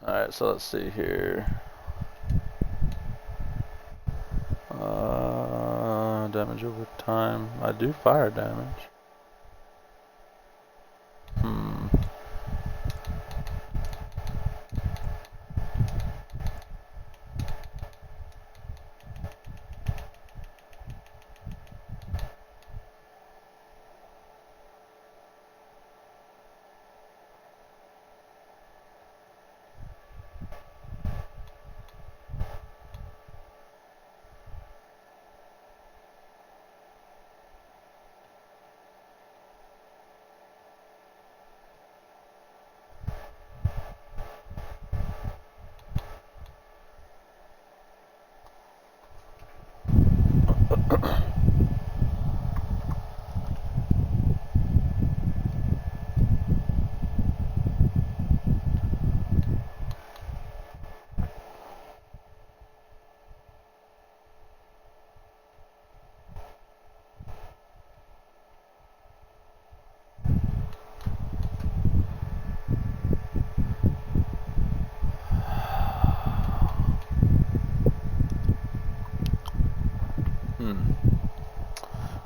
Alright, so let's see here. Damage over time. I do fire damage.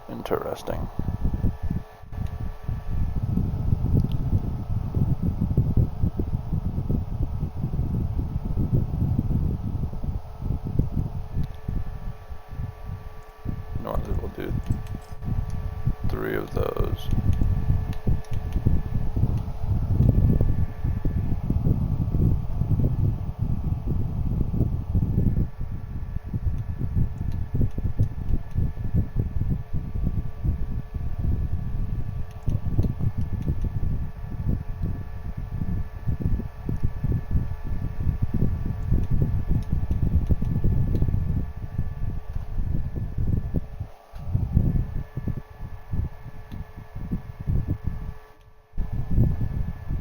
Interesting. Normally we'll do 3 of those.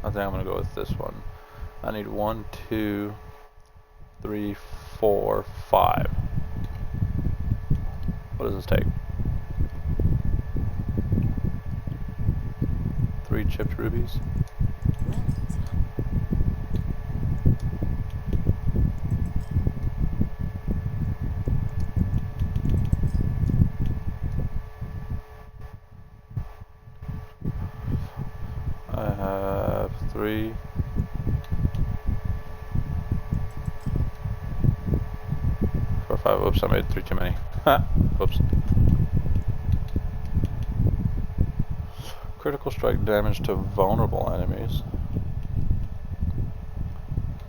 I think I'm gonna go with this one. I need 1, 2, 3, 4, 5. What does this take? 3 chipped rubies. Well done. I have 3. 4, 5. Oops, I made 3 too many. Whoops. Critical strike damage to vulnerable enemies.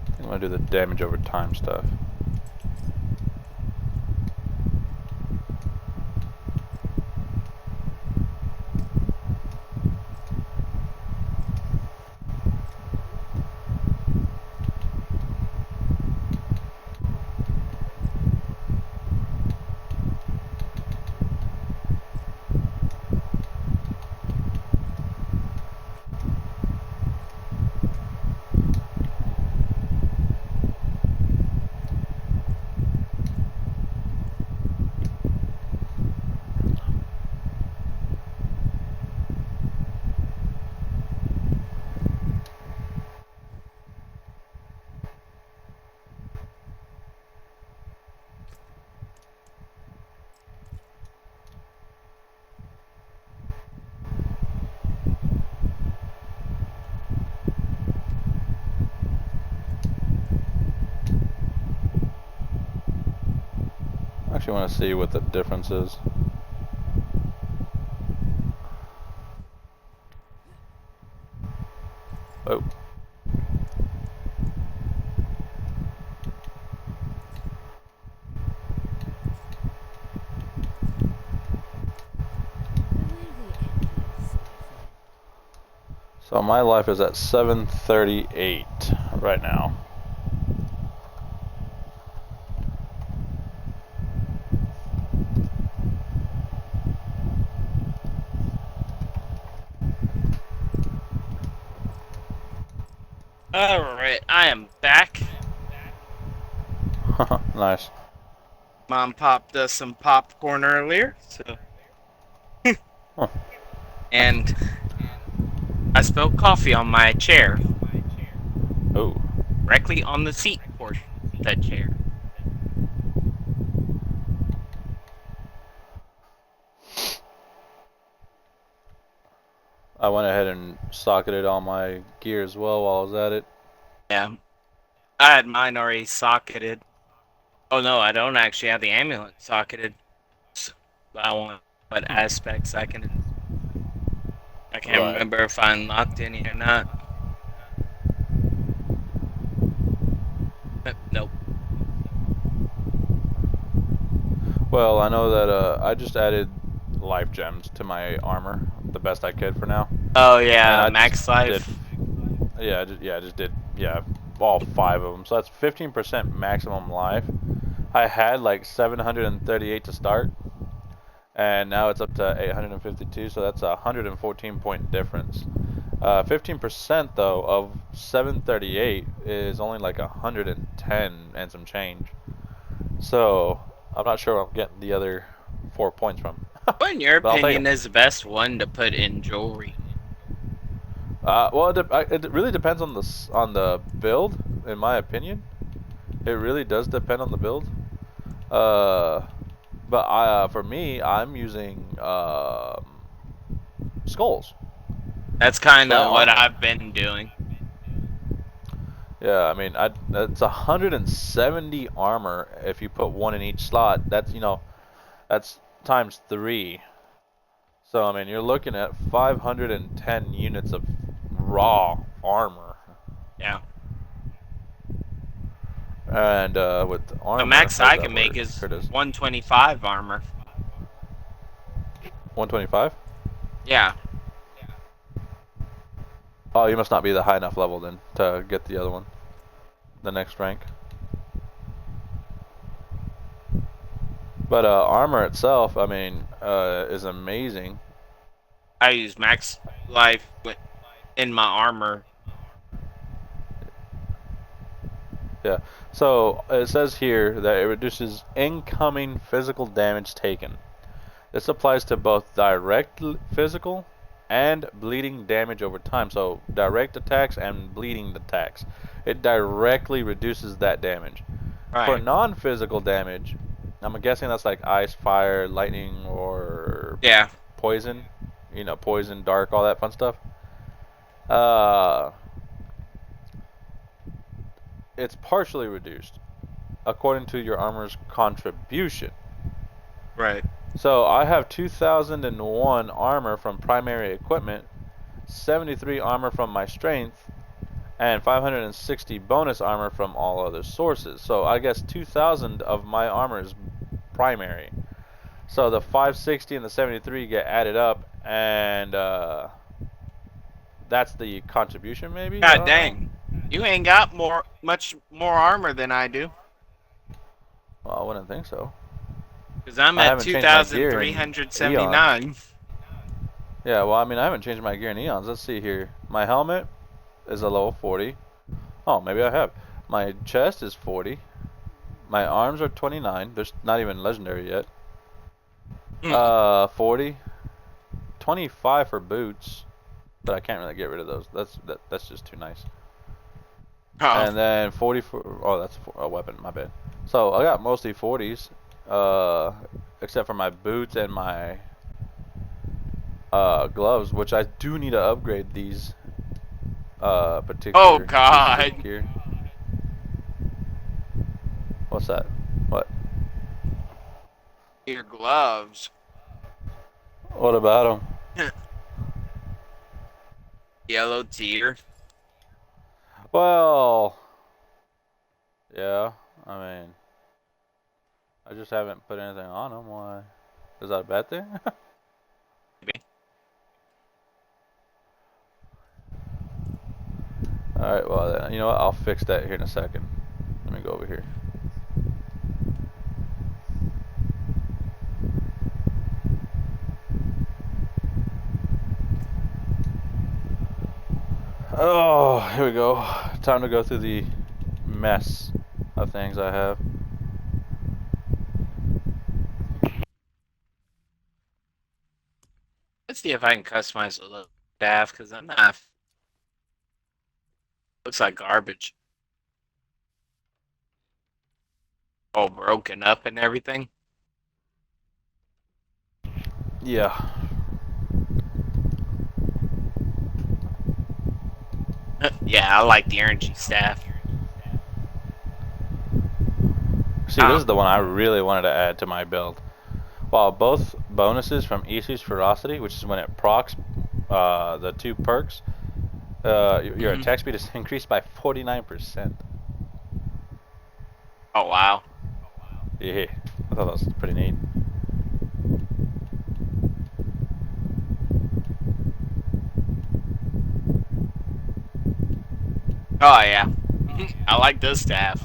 I think I'm gonna do the damage over time stuff. I actually want to see what the difference is. Oh. So my life is at 738 right now. Alright, I am back. Nice. Mom popped us some popcorn earlier, so. Huh. And I spilled coffee on my chair. Oh. Directly on the seat portion of that chair. I went ahead and socketed all my gear as well while I was at it. Yeah. I had mine already socketed. Oh no, I don't actually have the amulet socketed. I want what aspects I can't Right. remember if I unlocked any or not. Nope. Well, I know that I just added life gems to my armor, the best I could for now. Oh And yeah, I just max did, life. I just did, all 5 of them. So that's 15% maximum life. I had like 738 to start, and now it's up to 852. So that's a 114 point difference. 15% though of 738 is only like 110 and some change. So I'm not sure where I'm getting the other 4 points from. What, in your But I'll take opinion, them. is the best one to put in jewelry? Well, it really depends on the build, in my opinion. It really does depend on the build. But for me, I'm using skulls. That's kind Flat of what armor. I've been doing. Yeah, I mean, that's 170 armor if you put 1 in each slot. That's times 3. So I mean, you're looking at 510 units of raw armor. Yeah. And with The armor, max how does I that can make work? is Here it is. 125 armor. 125? Yeah. Oh, you must not be the high enough level then to get the other one. The next rank. But armor itself, I mean, is amazing. I use max life in my armor. Yeah. So it says here that it reduces incoming physical damage taken. This applies to both direct physical and bleeding damage over time. So direct attacks and bleeding attacks. It directly reduces that damage. For Right. non-physical damage, I'm guessing that's like ice, fire, lightning, or Yeah. poison. You know, poison, dark, all that fun stuff. Uh, it's partially reduced according to your armor's contribution. Right. So I have 2001 armor from primary equipment, 73 armor from my strength, and 560 bonus armor from all other sources. So I guess 2000 of my armor is primary. So the 560 and the 73 get added up, and that's the contribution, maybe? I God don't know. dang. You ain't got much more armor than I do. Well, I wouldn't think so. Because I'm I at haven't changed my gear in eons. 2,379. Yeah, well, I mean, I haven't changed my gear in eons. Let's see here. My helmet is a level 40. Oh, maybe I have. My chest is 40. My arms are 29. They're not even legendary yet. 40. 25 for boots, but I can't really get rid of those. That's just too nice. Oh. And then 40 for, oh, that's a weapon, my bad. So I got mostly 40s, except for my boots and my gloves, which I do need to upgrade these Oh particular pieces of God. gear. What's that? What? Your gloves. What about them? Yellow tier. Well, yeah. I mean, I just haven't put anything on them. Why? Is that a bad thing? Maybe. Alright, well then, you know what? I'll fix that here in a second. Let me go over here. Oh, here we go. Time to go through the mess of things I have. Let's see if I can customize the little staff, because I'm not. Looks like garbage. All broken up and everything. Yeah. Yeah, I like the RNG staff. See, this is the one I really wanted to add to my build. While both bonuses from Isu's Ferocity, which is when it procs the two perks, your attack speed is increased by 49%. Oh wow. Yeah, I thought that was pretty neat. Oh yeah. I like this staff.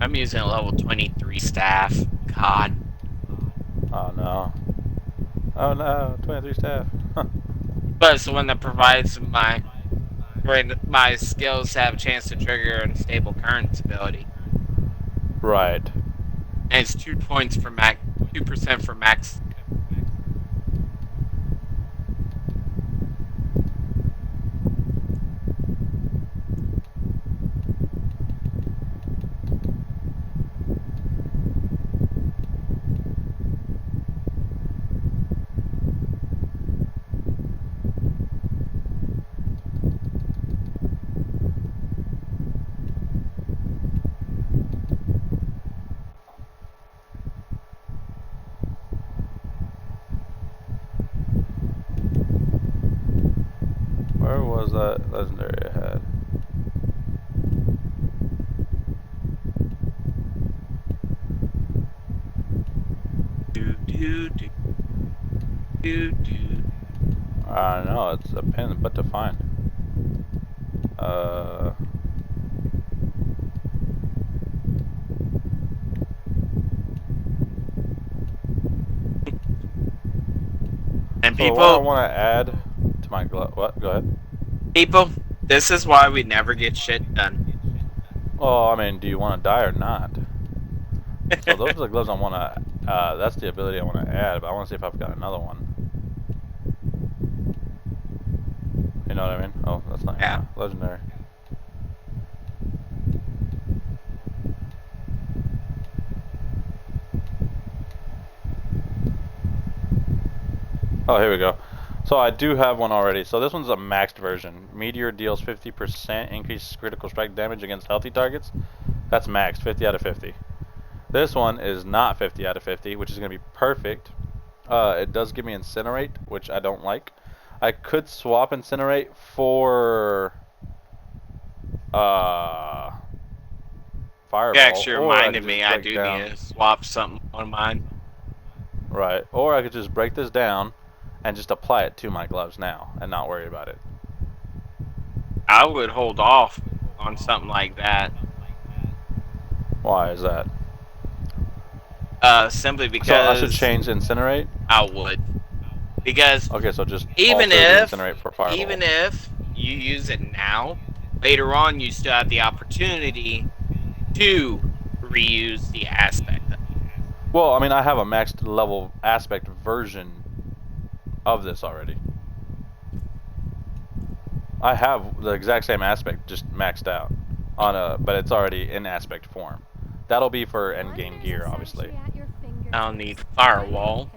I'm using a level 23 staff. God. Oh no. Oh no, 23 staff. Huh. But it's the one that provides my skills to have a chance to trigger unstable currents ability. Right. And it's 2 points for max 2% for max. Where was that legendary I had? Do do do do do. I don't know, it's a pain in the butt to find. And So the one I people, want to add to my glove. What? Go ahead. people, this is why we never get shit done. Well, I mean, do you want to die or not? So those are the gloves I want to. That's the ability I want to add, but I want to see if I've got another one. You know what I mean? Oh, that's not Yeah. legendary. Oh, here we go. So I do have one already. So this one's a maxed version. Meteor deals 50% increased critical strike damage against healthy targets. That's maxed, 50 out of 50. This one is not 50 out of 50, which is going to be perfect. It does give me Incinerate, which I don't like. I could swap Incinerate for You Fireball, actually or I could reminded just me I break do need down. to swap something on mine. Right, or I could just break this down and just apply it to my gloves now and not worry about it. I would hold off on something like that. Why is that? Simply So I should because change Incinerate? I would. Because Okay, so just even alter the if Incinerate for Fireball. even if you use it now, later on you still have the opportunity to reuse the aspect of it. Well, I mean, I have a maxed level aspect version of this already. I have the exact same aspect, just maxed out on but it's already in aspect form. That'll be for endgame gear, obviously. I'll need firewall.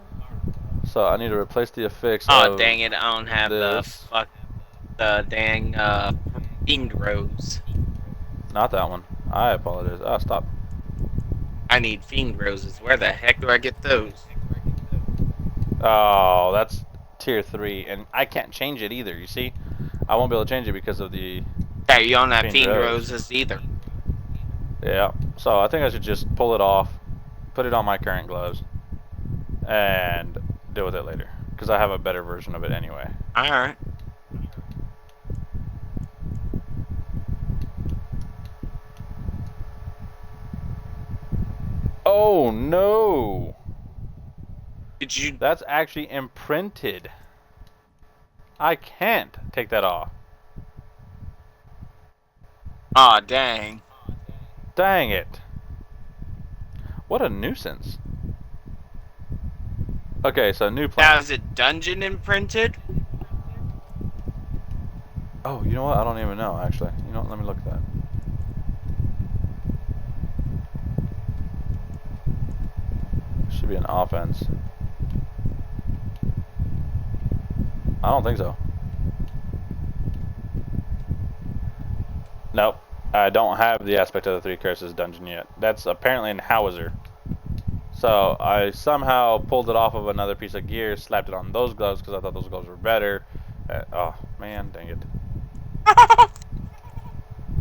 So I need to replace the affix Oh of dang it! I don't have this. the dang fiend rose. Not that one. I apologize. Ah, stop. I need fiend roses. Where the heck do I get those? Oh, that's tier 3, and I can't change it either. You see, I won't be able to change it because of the Yeah, you don't have Fiend fiend Rose. roses either. Yeah. So I think I should just pull it off, put it on my current gloves, and deal with it later because I have a better version of it anyway. All right. Oh no! Did you? That's actually imprinted. I can't take that off. Aw, dang. Dang it. What a nuisance. Okay, so new Now plan. is it dungeon imprinted? Oh, you know what? I don't even know, actually. You know what? Let me look at that. Should be an offense. I don't think so. Nope. I don't have the aspect of the 3 curses dungeon yet. That's apparently in Howitzer. So I somehow pulled it off of another piece of gear, slapped it on those gloves because I thought those gloves were better. Oh, man, dang it.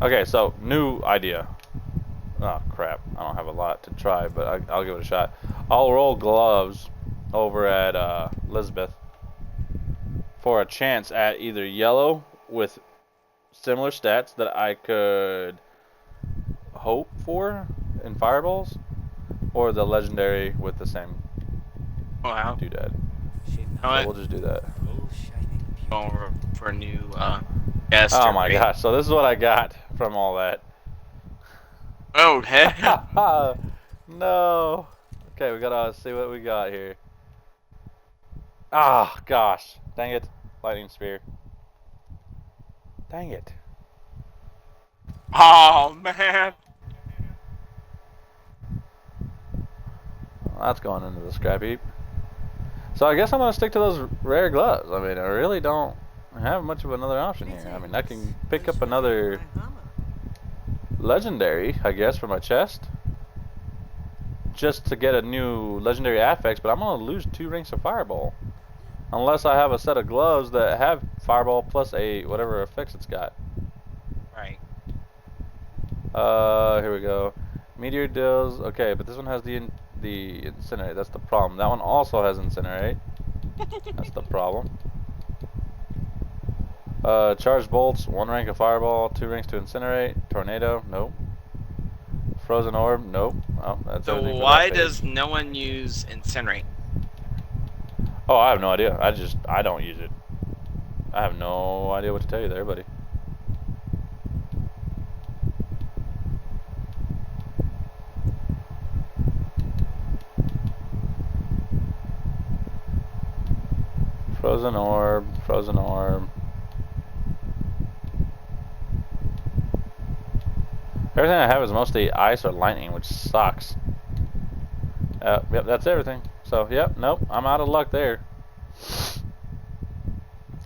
Okay, so new idea. Oh, crap. I don't have a lot to try, but I'll give it a shot. I'll roll gloves over at Elizabeth for a chance at either yellow with similar stats that I could hope for in fireballs, or the legendary with the same Wow. doodad. You know So what? we'll just do that. Going for a new Oh jester, my right? gosh, so this is what I got from all that. Oh, heck. No. Okay, we gotta see what we got here. Ah, gosh. Dang it. Lightning spear. Dang it. Oh, man. Well, that's going into the scrap heap. So I guess I'm gonna stick to those rare gloves. I mean, I really don't have much of another option here. I mean, I can pick up another legendary, I guess, for my chest, just to get a new legendary affix, but I'm gonna lose 2 ranks of fireball. Unless I have a set of gloves that have fireball plus a whatever effects it's got. Right. Here we go. Meteor deals. Okay, but this one has the incinerate. That's the problem. That one also has incinerate. That's the problem. Charged bolts. 1 rank of fireball. 2 ranks to incinerate. Tornado. Nope. Frozen orb. Nope. Oh, that's So everything for that why page. does no one use incinerate? Oh, I have no idea. I don't use it. I have no idea what to tell you there, buddy. Frozen orb, frozen orb. Everything I have is mostly ice or lightning, which sucks. Yep, that's everything. So, yep, nope, I'm out of luck there.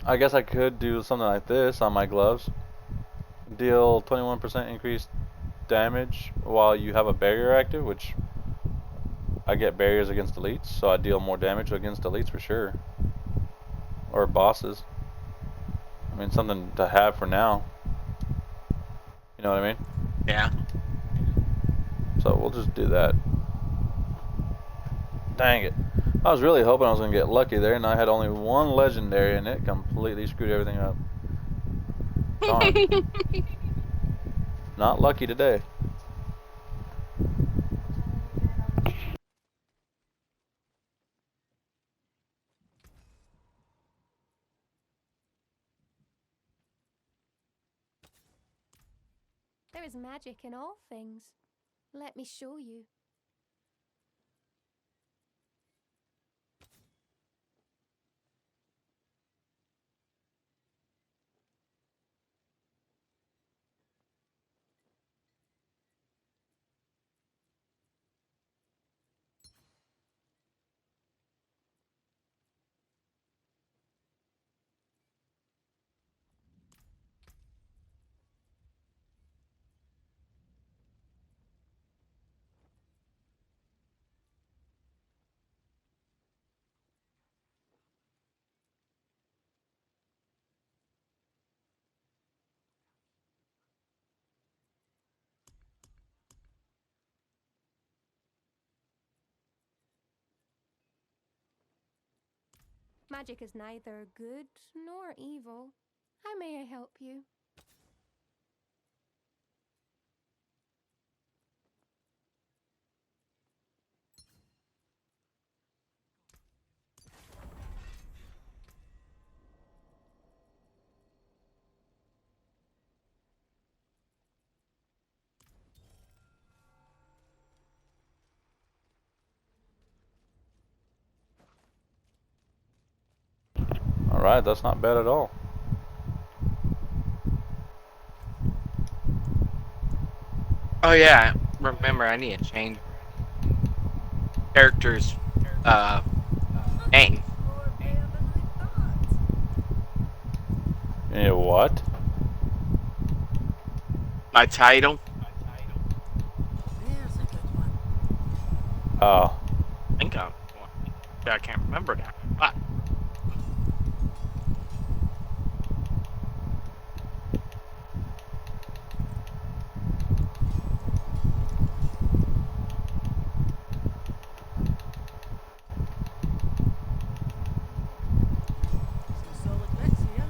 I guess I could do something like this on my gloves. Deal 21% increased damage while you have a barrier active, which I get barriers against elites, so I deal more damage against elites for sure. Or bosses. I mean, something to have for now. You know what I mean? Yeah. So we'll just do that. Dang it. I was really hoping I was going to get lucky there, and I had only one legendary, and it completely screwed everything up. Darn. Not lucky today. There is magic in all things. Let me show you. Magic is neither good nor evil. How may I help you? Alright, that's not bad at all. Oh yeah, remember I need to change character's name. Yeah, what? My title. There's a good one. Oh. I think I can't remember now. But Some solid bits here.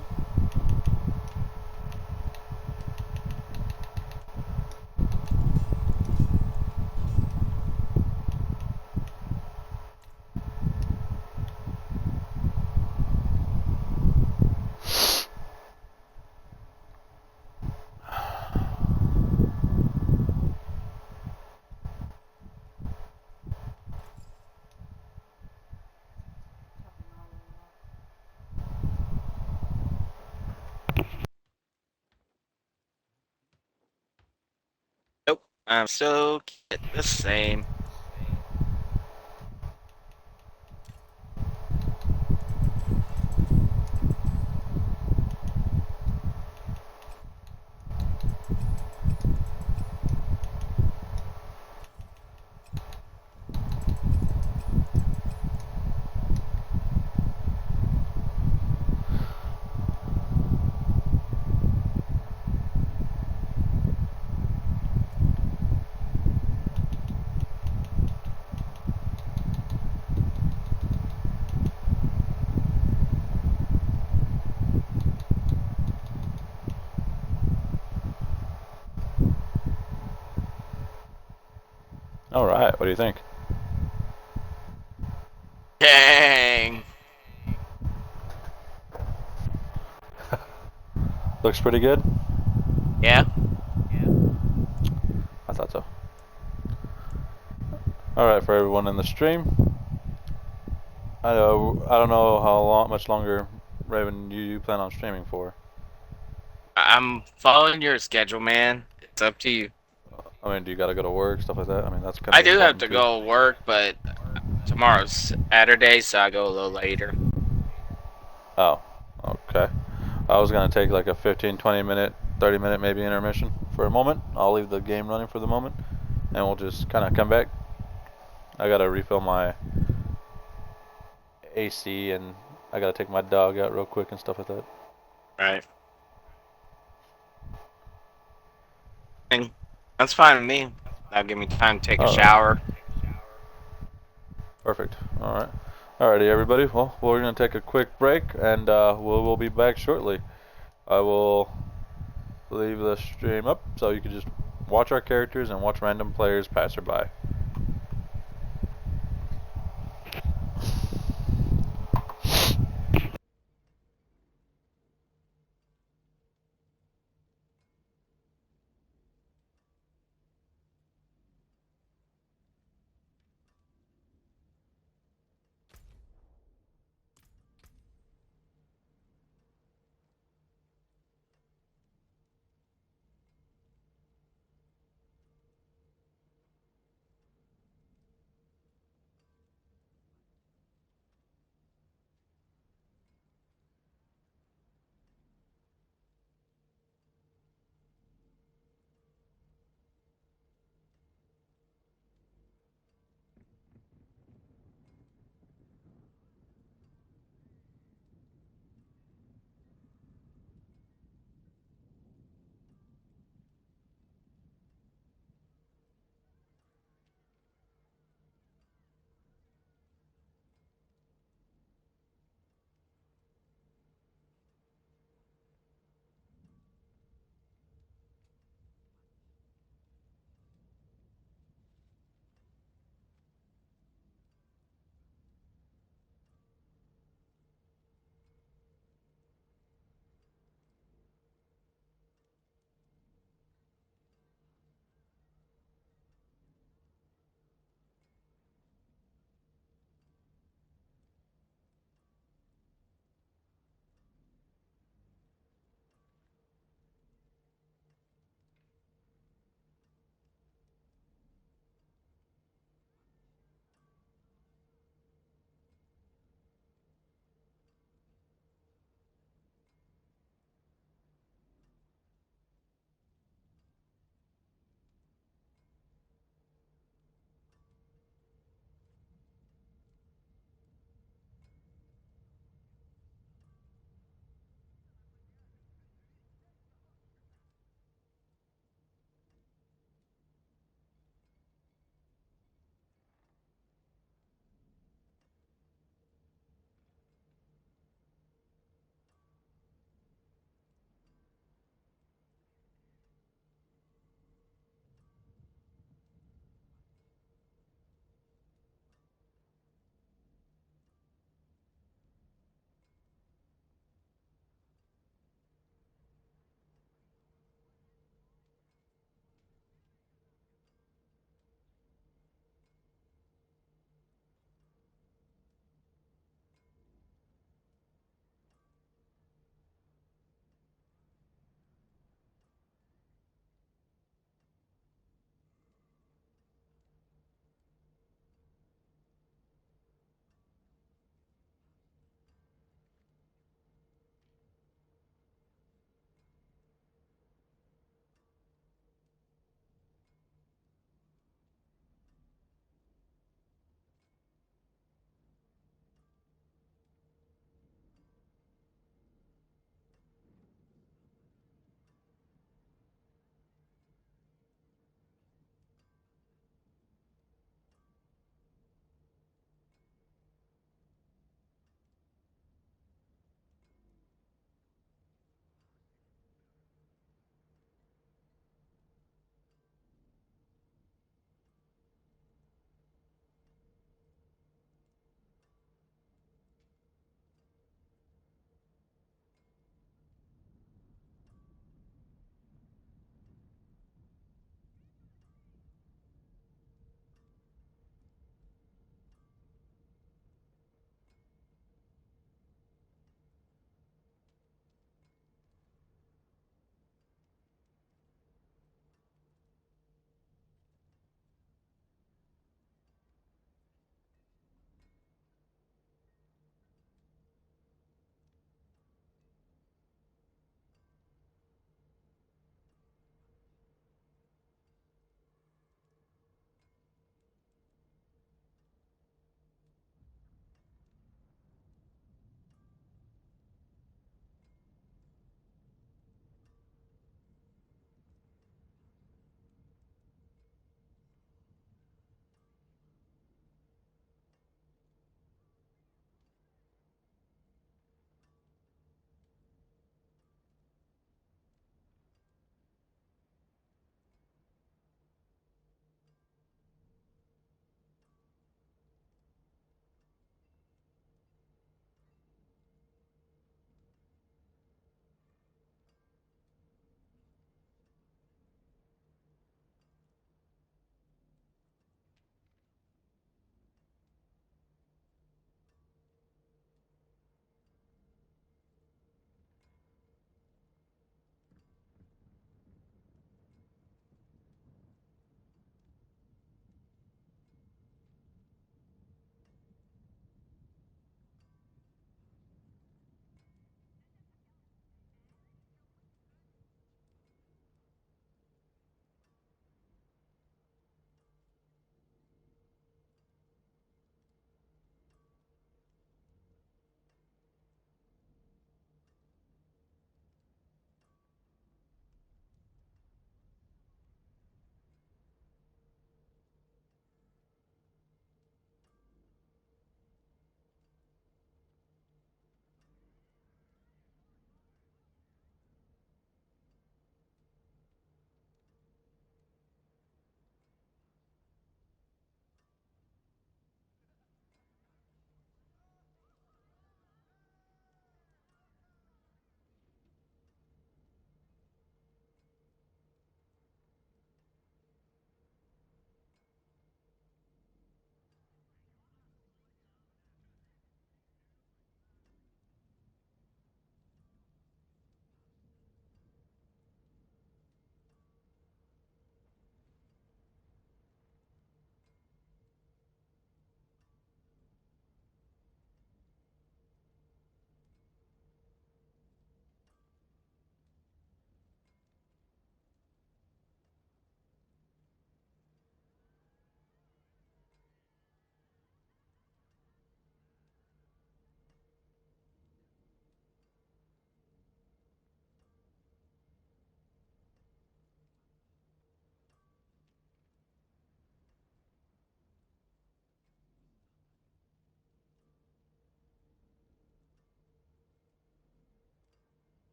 nope, I'm still the same. Alright, what do you think? Dang. Looks pretty good? Yeah. I thought so. Alright, for everyone in the stream, I don't know how much longer, Raven, you plan on streaming for. I'm following your schedule, man. It's up to you. I mean, do you gotta go to work, stuff like that? I mean, that's kind I of do have important to too. go work, but tomorrow's Saturday, so I go a little later. Oh, okay. I was gonna take like a 15, 20 minute, 30 minute maybe intermission for a moment. I'll leave the game running for the moment, and we'll just kind of come back. I gotta refill my AC, and I gotta take my dog out real quick and stuff like that. Right. And that's fine with me. That'll give me time to take a Alright. shower. Perfect. Alright. Alrighty, everybody. Well, we're gonna take a quick break, and we'll be back shortly. I will leave the stream up so you can just watch our characters and watch random players passerby.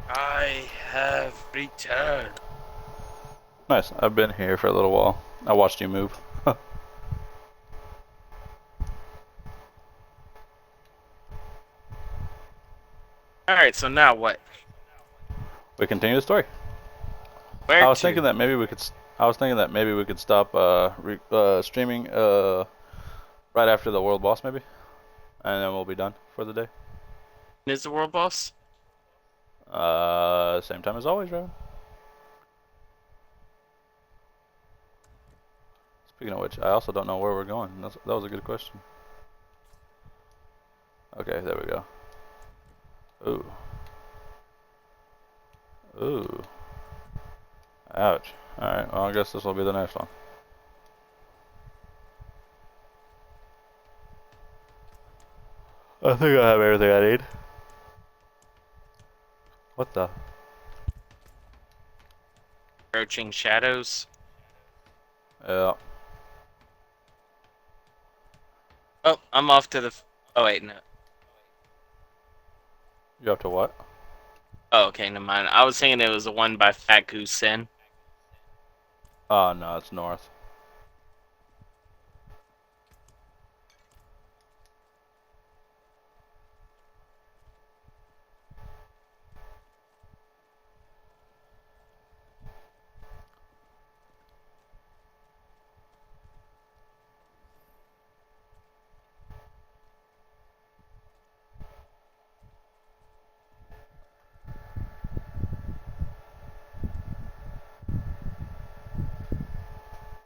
I have returned. Nice. I've been here for a little while. I watched you move. Alright, so now what? We continue the story. Where I was to? thinking that maybe we could. I was thinking that maybe we could stop streaming right after the world boss, maybe, and then we'll be done for the day. Is the world boss? Same time as always, right? Speaking of which, I also don't know where we're going. That was a good question. Okay, there we go. Ooh. Ooh. Ouch. Alright, well, I guess this will be the next one. I think I have everything I need. What the? Crouching shadows. Yeah. Oh, I'm off to the. Oh wait, no. You have to what? Oh, okay, never mind. I was thinking it was the one by Fat Goose Sin. Oh, no, it's north.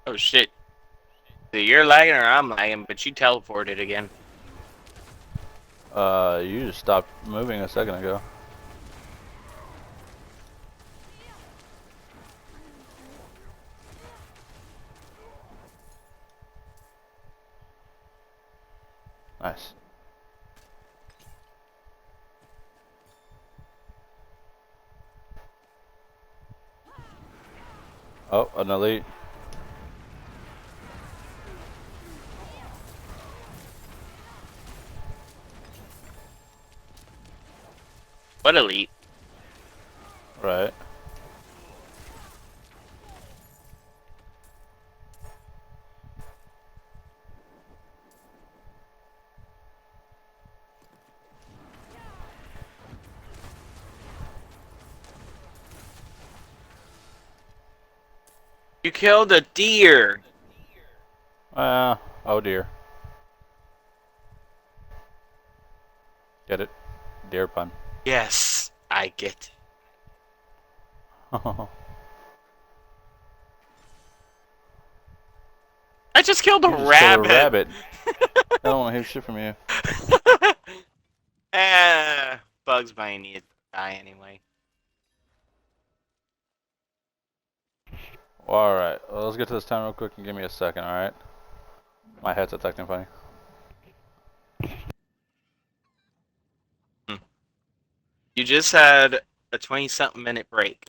Oh shit. So you're lagging or I'm lagging, but you teleported again. You just stopped moving a second ago. Nice. Oh, an elite. What elite? Right. You killed a deer. Oh dear. Get it? Deer pun. Yes, I get it. I just killed a You just killed a rabbit. rabbit. I don't want to hear shit from you. Bugs Bunny needs to die anyway. Alright, well, let's get to this town real quick and give me a second, alright? My headset's acting funny. You just had a 20-something minute break.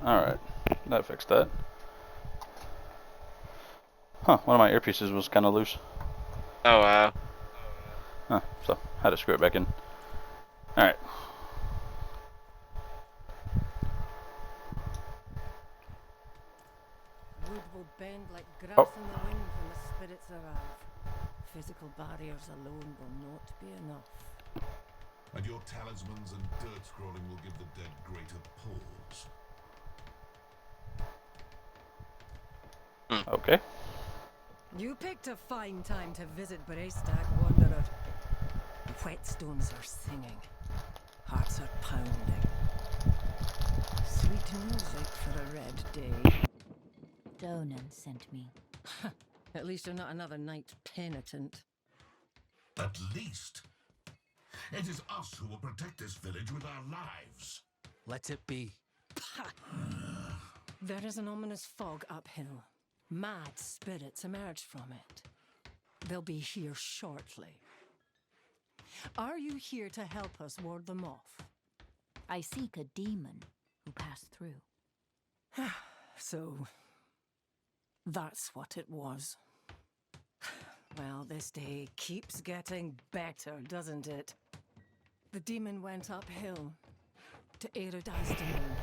Alright, that fixed that. Huh, one of my earpieces was kind of loose. Oh, wow. Huh, so I had to screw it back in. Alright. Wood will bend like grass Oh. in the wind when the spirits arrive. physical barriers alone will not be enough. And your talismans and dirt scrolling will give the dead greater pause. Okay. You picked a fine time to visit Brestag, Wanderer. The whetstones are singing. Hearts are pounding. Sweet music for a red day. Donan sent me. At least you're not another night penitent. At least. It is us who will protect this village with our lives. Let it be. There is an ominous fog uphill. Mad spirits emerge from it. They'll be here shortly. Are you here to help us ward them off? I seek a demon who passed through. So, that's what it was. Well, this day keeps getting better, doesn't it? The demon went uphill to Eridan's domain.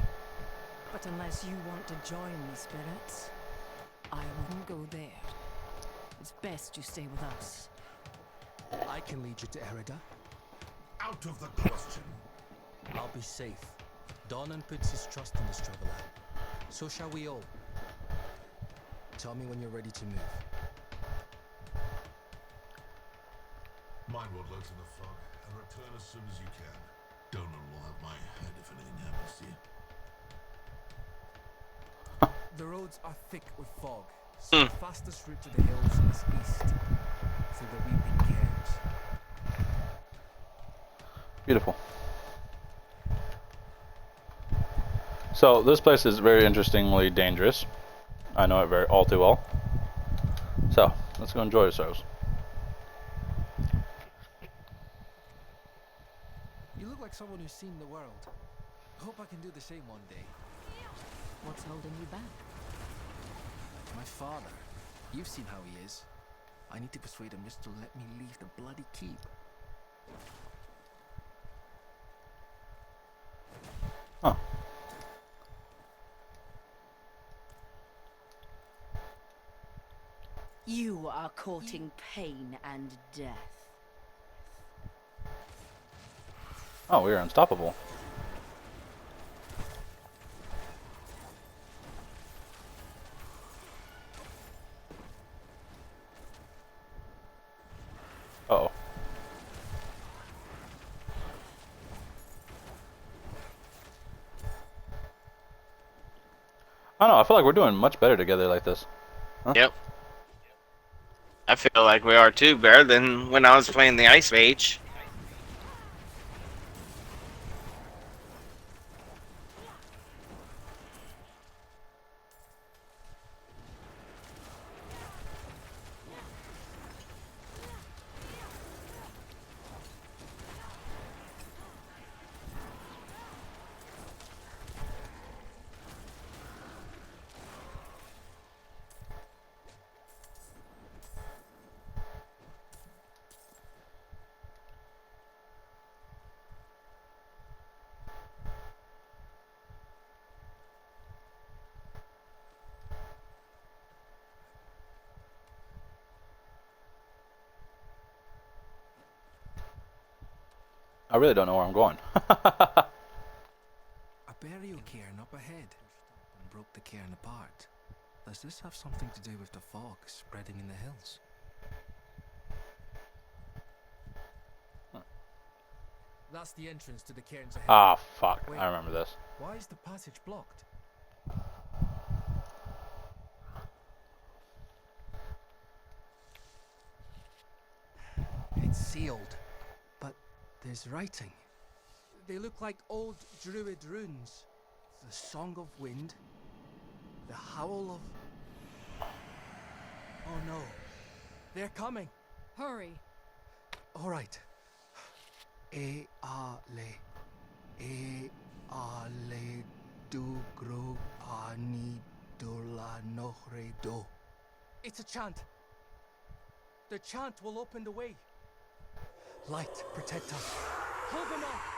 But unless you want to join the spirits, I wouldn't go there. It's best you stay with us. I can lead you to Erida. Out of the question. I'll be safe. Donan puts his trust in this traveler. So shall we all. Tell me when you're ready to move. Mine will load in the fog and return as soon as you can. Donan will have my head if anything happens to you. The roads are thick with fog, so the fastest route to the hills is east, through the weeping cairns. Beautiful. So this place is very interestingly dangerous. I know it all too well. So let's go enjoy ourselves. You look like someone who's seen the world. Hope I can do the same one day. What's holding you back? My father. You've seen how he is. I need to persuade him just to let me leave the bloody keep. Huh. You are courting pain and death. Oh, we are unstoppable. Uh-oh. I don't know, I feel like we're doing much better together like this. Huh? Yep. I feel like we are too, better than when I was playing the Ice Mage. I really don't know where I'm going. A burial cairn up ahead and broke the cairn apart. Does this have something to do with the fog spreading in the hills? That's the entrance to the cairns ahead. Ah, fuck. Wait, I remember this. why is the passage blocked? It's sealed, but there's writing. They look like old druid runes. The song of wind, the howl of... Oh no, they're coming. Hurry. All right. E ale, dugro ani dola nohre do. It's a chant. The chant will open the way. Light, protect us. Hold them off.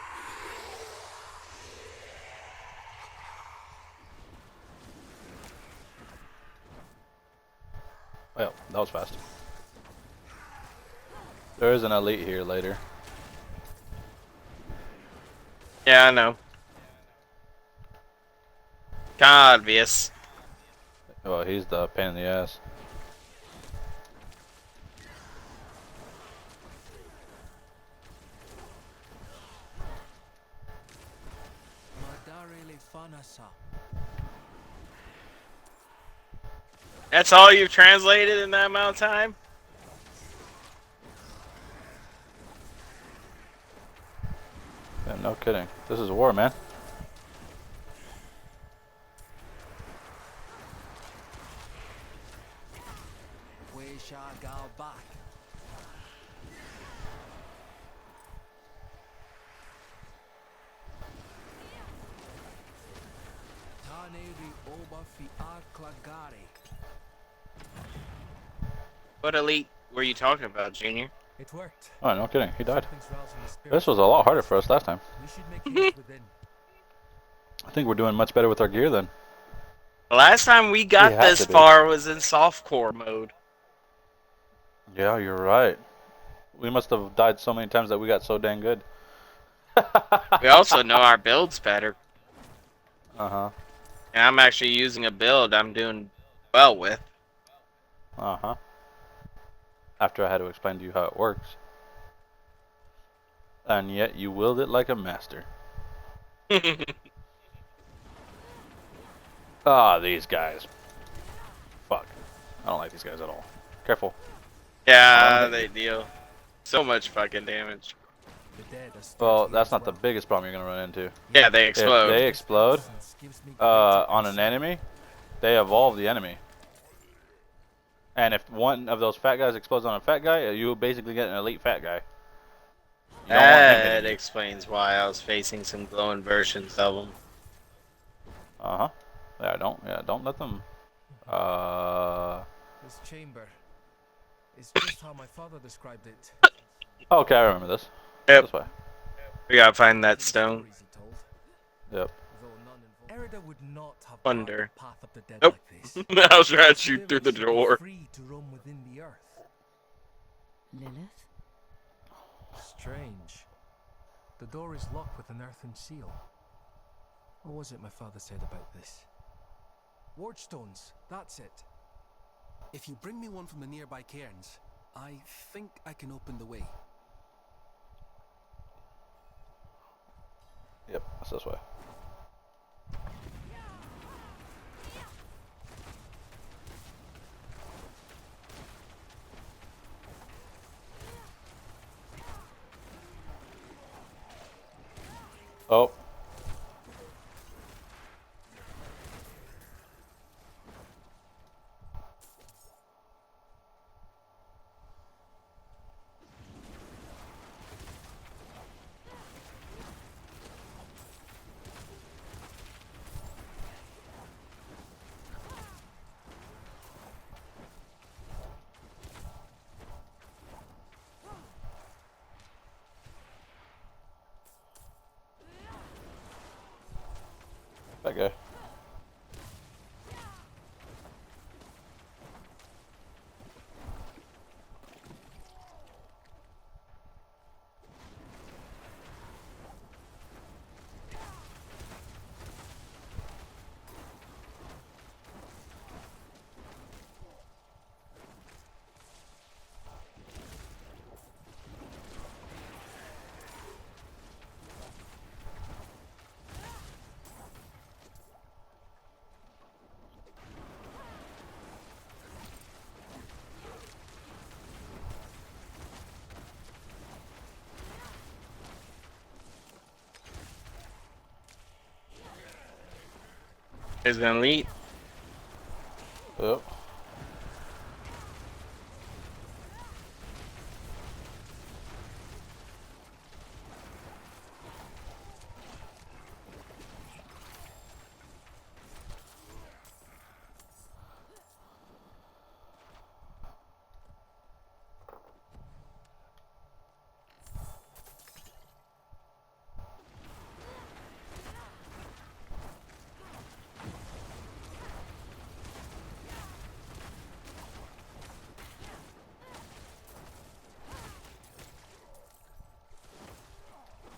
Well, that was fast. There is an elite here later. Yeah, I know. Obvious. Well, he's the pain in the ass. That's all you've translated in that amount of time? Yeah, no kidding. This is a war, man. We shall go back. What elite were you talking about, Junior? It worked. Oh, no kidding. He died. Something's rousing the spirits. This was a lot harder for us last time. We should make haste within. I think we're doing much better with our gear then. The last time we got had this to be. far was in softcore mode. Yeah, you're right. We must have died so many times that we got so dang good. We also know our builds better. Uh-huh. And I'm actually using a build I'm doing well with. Uh-huh. After I had to explain to you how it works. And yet you willed it like a master. Ah, these guys. Fuck. I don't like these guys at all. Careful. Yeah, they deal so much fucking damage. Well, that's not the biggest problem you're gonna run into. Yeah, they explode. If they explode on an enemy, they evolve the enemy. And if one of those fat guys explodes on a fat guy, you basically get an elite fat guy. You don't want him hitting That you. explains why I was facing some glowing versions of them. Uh-huh. Yeah, don't let them This chamber is just how my father described it. okay, I remember this. Yep. This way. We gotta find that stone. Yep. Erida would not have Wonder. the path of the dead Nope. like this. I was trying to shoot through the door. Free to roam within the earth. Lilith? Strange. The door is locked with an earthen seal. What was it my father said about this? Ward stones, that's it. If you bring me one from the nearby cairns, I think I can open the way. Yep, that's this way. Oh. That guy. Is an elite. Yep.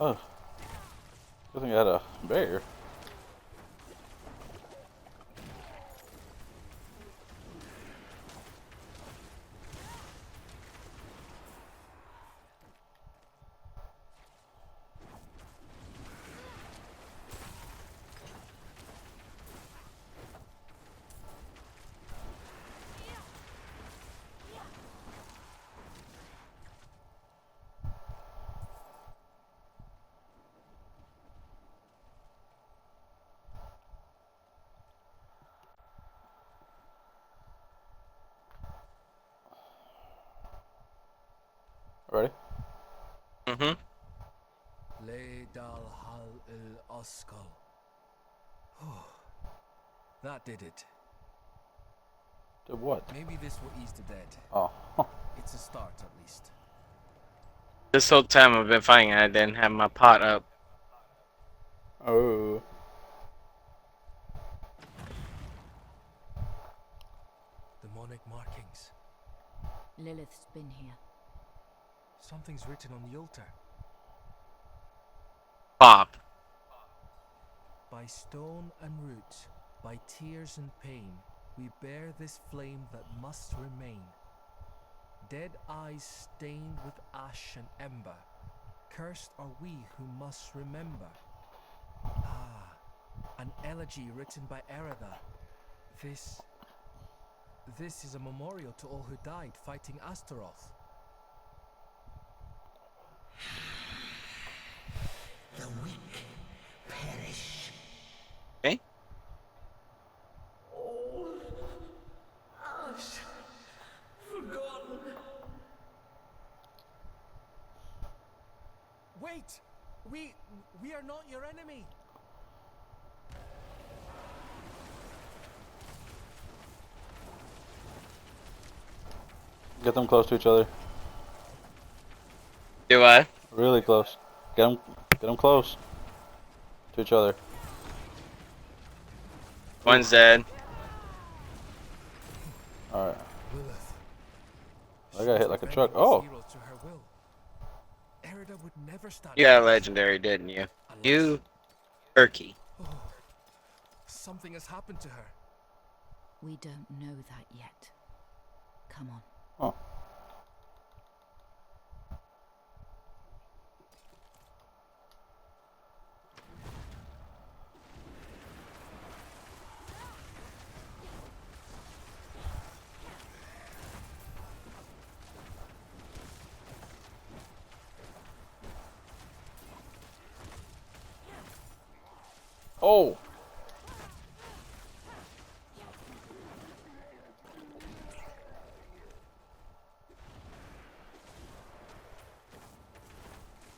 Oh, I think I had a bear. Ready? Mm-hmm. Le dal hal il oskal. That did it. Did what? Maybe this will ease the dead. Oh. It's a start, at least. This whole time I've been fighting, I didn't have my pot up. Oh. Demonic markings. Lilith's been here. Something's written on the altar. Pop. By stone and root, by tears and pain, we bear this flame that must remain. Dead eyes stained with ash and ember, cursed are we who must remember. Ah, an elegy written by Erida. This is a memorial to all who died fighting Astaroth. The weak perish. Okay. All ash forgotten. Wait! We are not your enemy! Get them close to each other. Do I? Really close. Get them close to each other. One's dead. Alright. Lilith. I got hit like a truck. Oh! To her will. Erida would never stand. You got a legendary, didn't you? You turkey. Something has happened to her. We don't know that yet. Come on. Oh. Oh!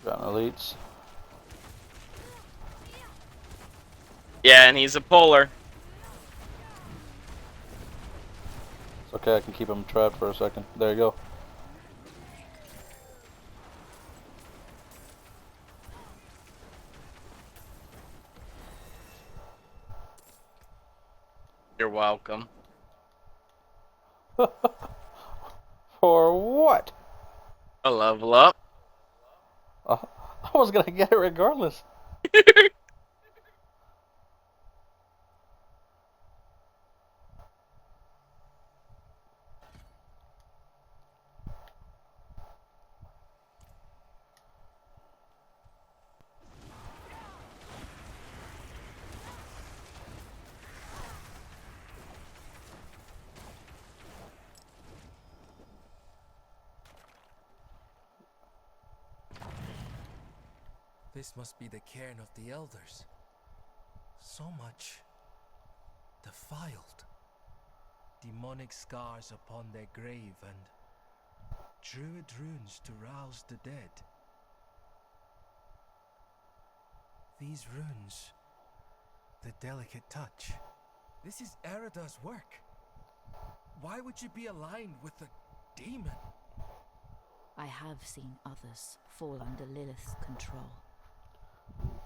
Got elites. Yeah, and he's a polar. It's okay, I can keep him trapped for a second. There you go. You're welcome. For what? A level up. I was gonna get it regardless. This must be the cairn of the elders. So much defiled. Demonic scars upon their grave and druid runes to rouse the dead. These runes, the delicate touch. This is Erida's work. Why would you be aligned with a demon? I have seen others fall under Lilith's control.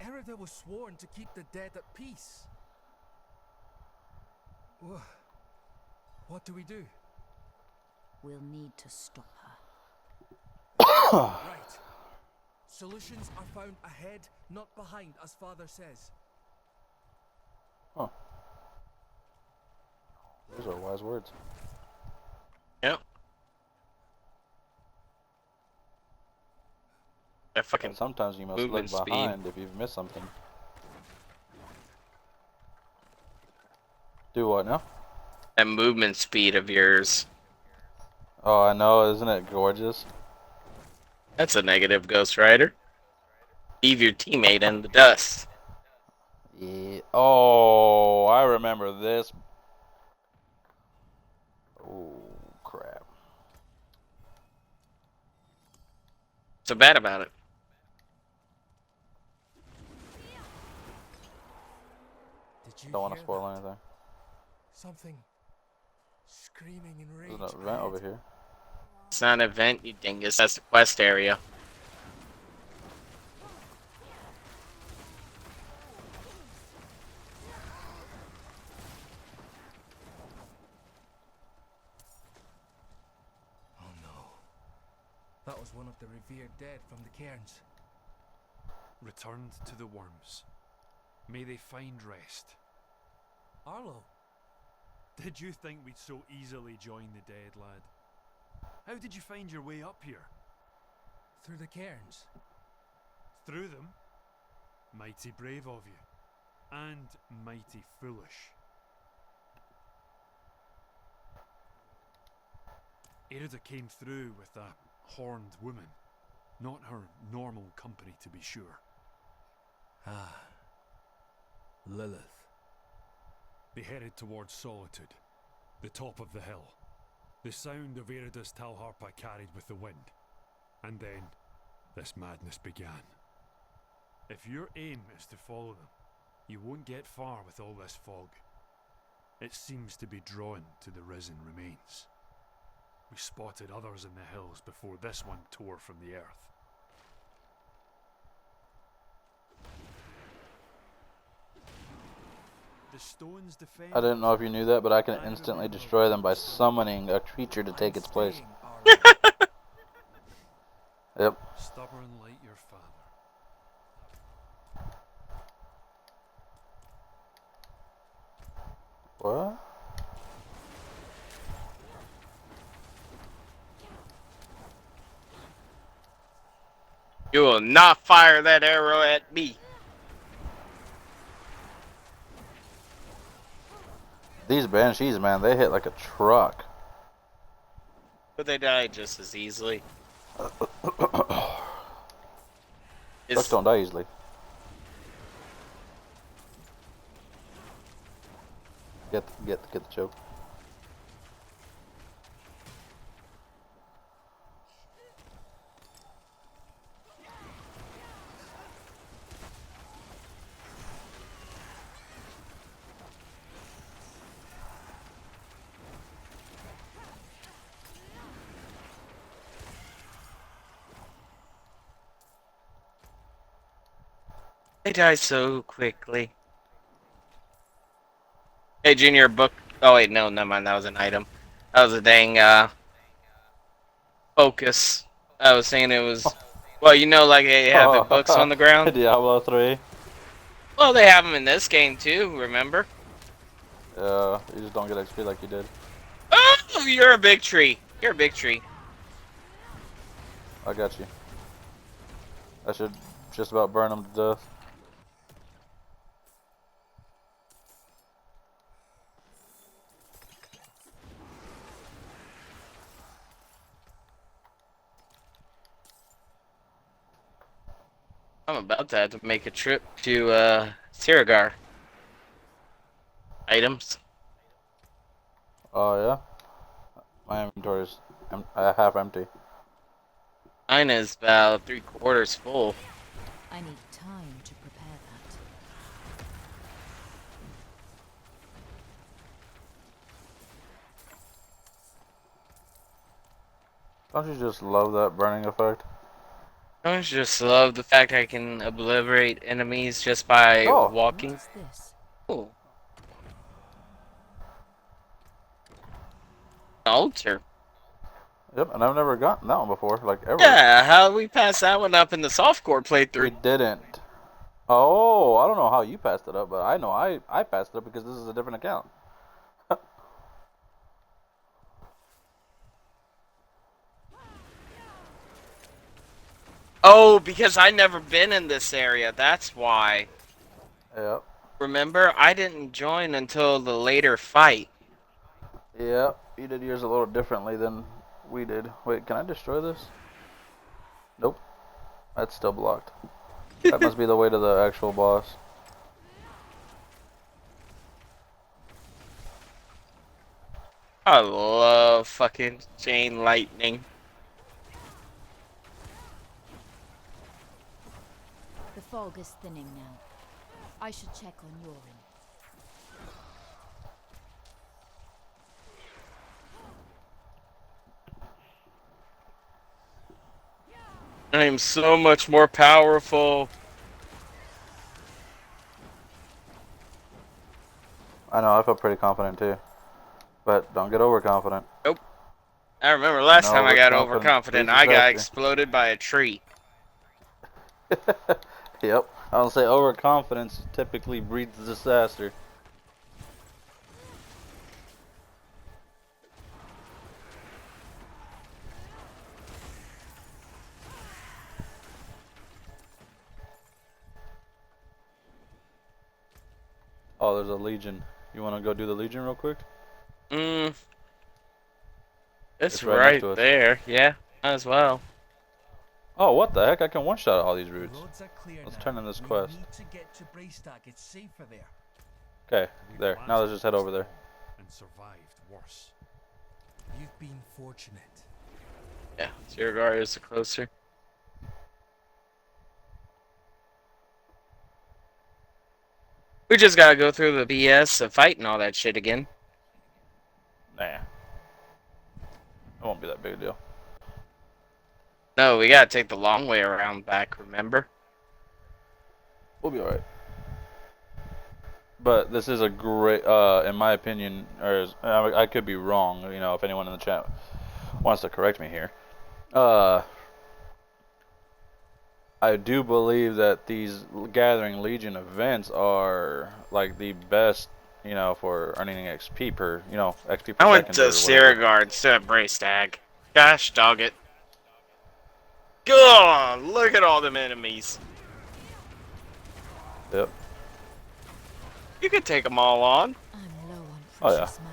Erida was sworn to keep the dead at peace. What do we do? We'll need to stop her. Right. Solutions are found ahead, not behind, as Father says. Huh. Those are wise words. Yep. That fucking But sometimes you must look movement speed. behind if you've missed something. Do what now? That movement speed of yours. Oh, I know. Isn't it gorgeous? That's a negative, Ghost Rider. Leave your teammate in the dust. Yeah. Oh, I remember this. Oh, crap. What's so bad about it? Did you Don't want to hear spoil that? anything. Something screaming in rage. There's an event over here. It's not an event, you dingus. That's the quest area. Oh no. That was one of the revered dead from the cairns. Returned to the worms. May they find rest. Arlo. Did you think we'd so easily join the dead, lad? How did you find your way up here? Through the cairns. Through them? Mighty brave of you. And mighty foolish. Erida came through with a horned woman. Not her normal company, to be sure. Ah. Lilith. They headed towards Solitude, the top of the hill. The sound of Erida's Talharpa carried with the wind. And then, this madness began. If your aim is to follow them, you won't get far with all this fog. It seems to be drawn to the risen remains. We spotted others in the hills before this one tore from the earth. The stones defend. I didn't know if you knew that, but I can instantly destroy them by summoning a creature to take its place. Yep. Stubborn like your father. What? You will not fire that arrow at me. These banshees, man, they hit like a truck. But they die just as easily. Trucks don't die easily. Get the choke. They die so quickly. Hey, Junior, book. Oh, wait, no, never mind. That was an item. That was a dang, focus. I was saying it was. Well, you know, like they have the books on the ground. Diablo 3. Well, they have them in this game, too, remember? Yeah, you just don't get XP like you did. Oh, you're a big tree. You're a big tree. I got you. I should just about burn them to death. I'm about to have to make a trip to, Siragar. Items. Oh, yeah? My inventory is half empty. Mine is about 3/4 full. I need time to prepare that. Don't you just love that burning effect? I just love the fact I can obliterate enemies just by walking. What's this? Cool. Altar. Yep, and I've never gotten that one before, like ever. Yeah, how did we pass that one up in the softcore playthrough? We didn't. Oh, I don't know how you passed it up, but I know I passed it up because this is a different account. Oh, because I never been in this area. That's why. Yep. Remember, I didn't join until the later fight. Yep. You did yours a little differently than we did. Wait, can I destroy this? Nope. That's still blocked. That must be the way to the actual boss. I love fucking chain lightning. The fog is thinning now. I should check on your end. I am so much more powerful. I know, I feel pretty confident too. But don't get overconfident. Nope. I remember last time I got Overconfidence overconfident, breeds I got disaster. exploded by a tree. Yep. I'll say overconfidence typically breeds disaster. Oh, there's a Legion. You want to go do the Legion real quick? It's right next right to us. there. Yeah, might as well. Oh, what the heck? I can one-shot all these routes. Roads are clear Let's now. turn in this We quest. need to get to Braystack. It's safer there. Okay, there. Now let's just head over there. And survived worse. You've been fortunate. Yeah, Zirgar is the closer. We just gotta go through the BS of fighting all that shit again. Nah. It won't be that big a deal. No, we gotta take the long way around back, remember? We'll be alright. But this is a great, in my opinion, or I could be wrong, you know, if anyone in the chat wants to correct me here. I do believe that these Gathering Legion events are like the best, you know, for earning XP per, you know, XP per I went second to or whatever. Zirgar instead of Braystag. Gosh dog it. God, look at all them enemies. Yep. You can take them all on. I'm low on Oh yeah. precious mana.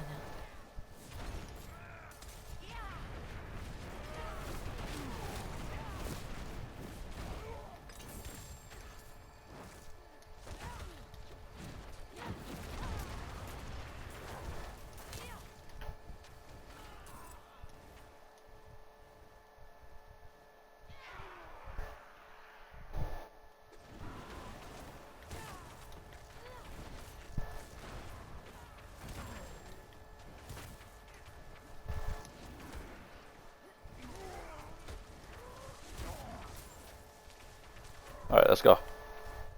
Alright, let's go.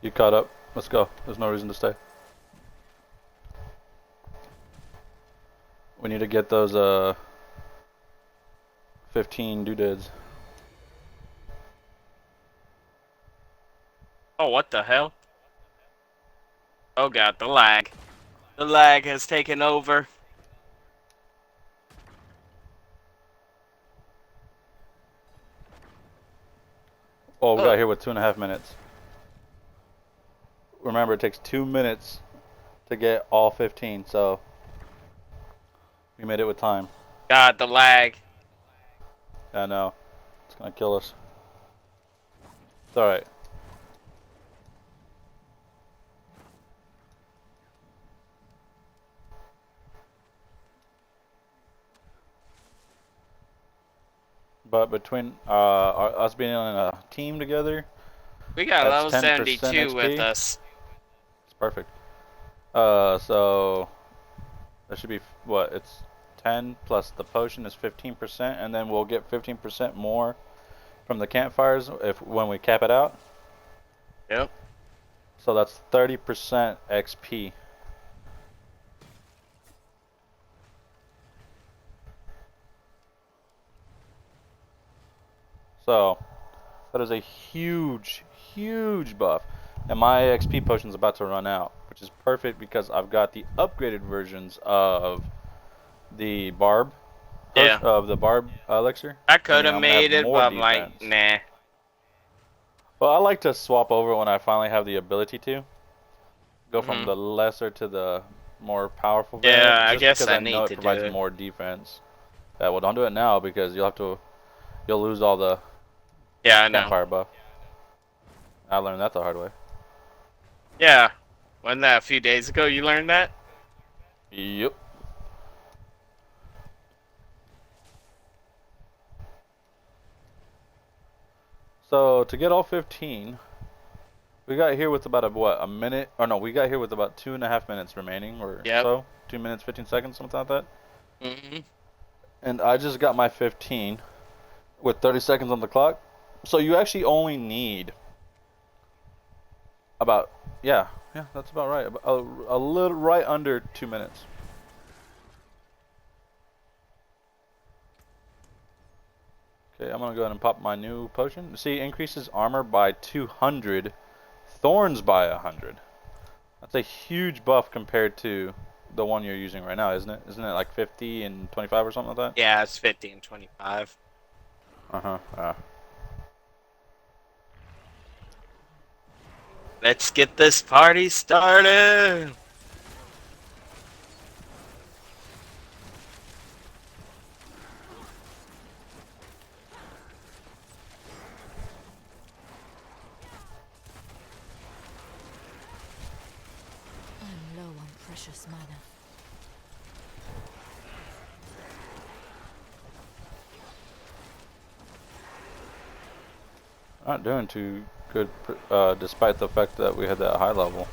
You caught up. Let's go. There's no reason to stay. We need to get those 15 doodads. Oh, what the hell? Oh god, the lag. The lag has taken over. Oh, we got here with 2.5 minutes. Remember, it takes 2 minutes to get all 15, so we made it with time. God, the lag. I know. It's gonna kill us. It's alright. But between us being in a team together, We got level that's 10% 72 with XP. us. It's perfect. So that should be what? It's 10 plus the potion is 15%, and then we'll get 15% more from the campfires when we cap it out. Yep. So that's 30% XP. So that is a huge, huge buff. And my XP potion is about to run out, which is perfect because I've got the upgraded versions of the barb Yeah. elixir, I could meaning have I'm gonna have made it, more but I'm like, defense. nah. Well, I like to swap over when I finally have the ability to go from Mhm. the lesser to the more powerful Yeah, variant, I just guess because I I know need it to do provides it. more defense. Yeah, well, don't do it now because you'll lose all the Yeah, I know. campfire buff. I learned that the hard way. Yeah. Wasn't that a few days ago you learned that? Yep. So to get all 15, we got here with about a minute, or no, we got here with about 2.5 minutes remaining, or Yep. so, 2 minutes 15 seconds, something like that. Mhm. And I just got my 15 with 30 seconds on the clock. So you actually only need about, yeah, that's about right, a little right under 2 minutes. Okay, I'm gonna go ahead and pop my new potion. See, increases armor by 200, thorns by 100. That's a huge buff compared to the one you're using right now, isn't it? Isn't it like 50 and 25 or something like that? Yeah, it's 50 and 25. Let's get this party started. I'm low on precious mana. Not doing too good, despite the fact that we had that high level.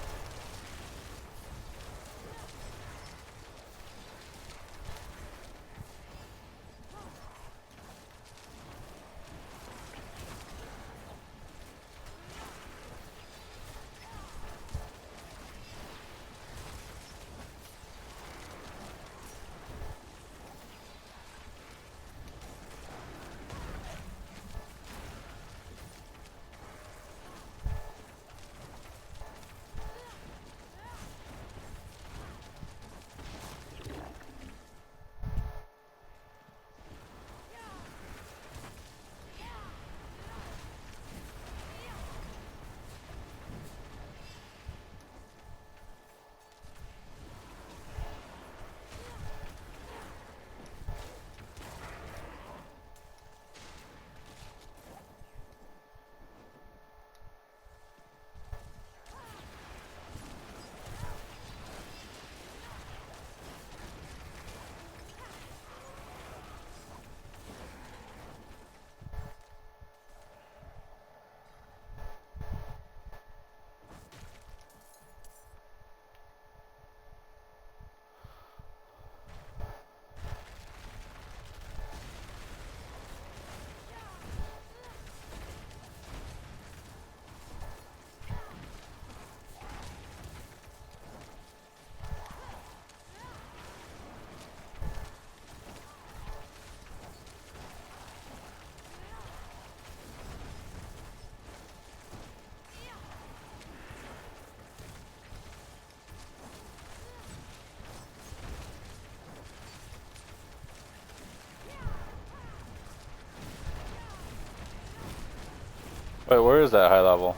Wait, where is that high level?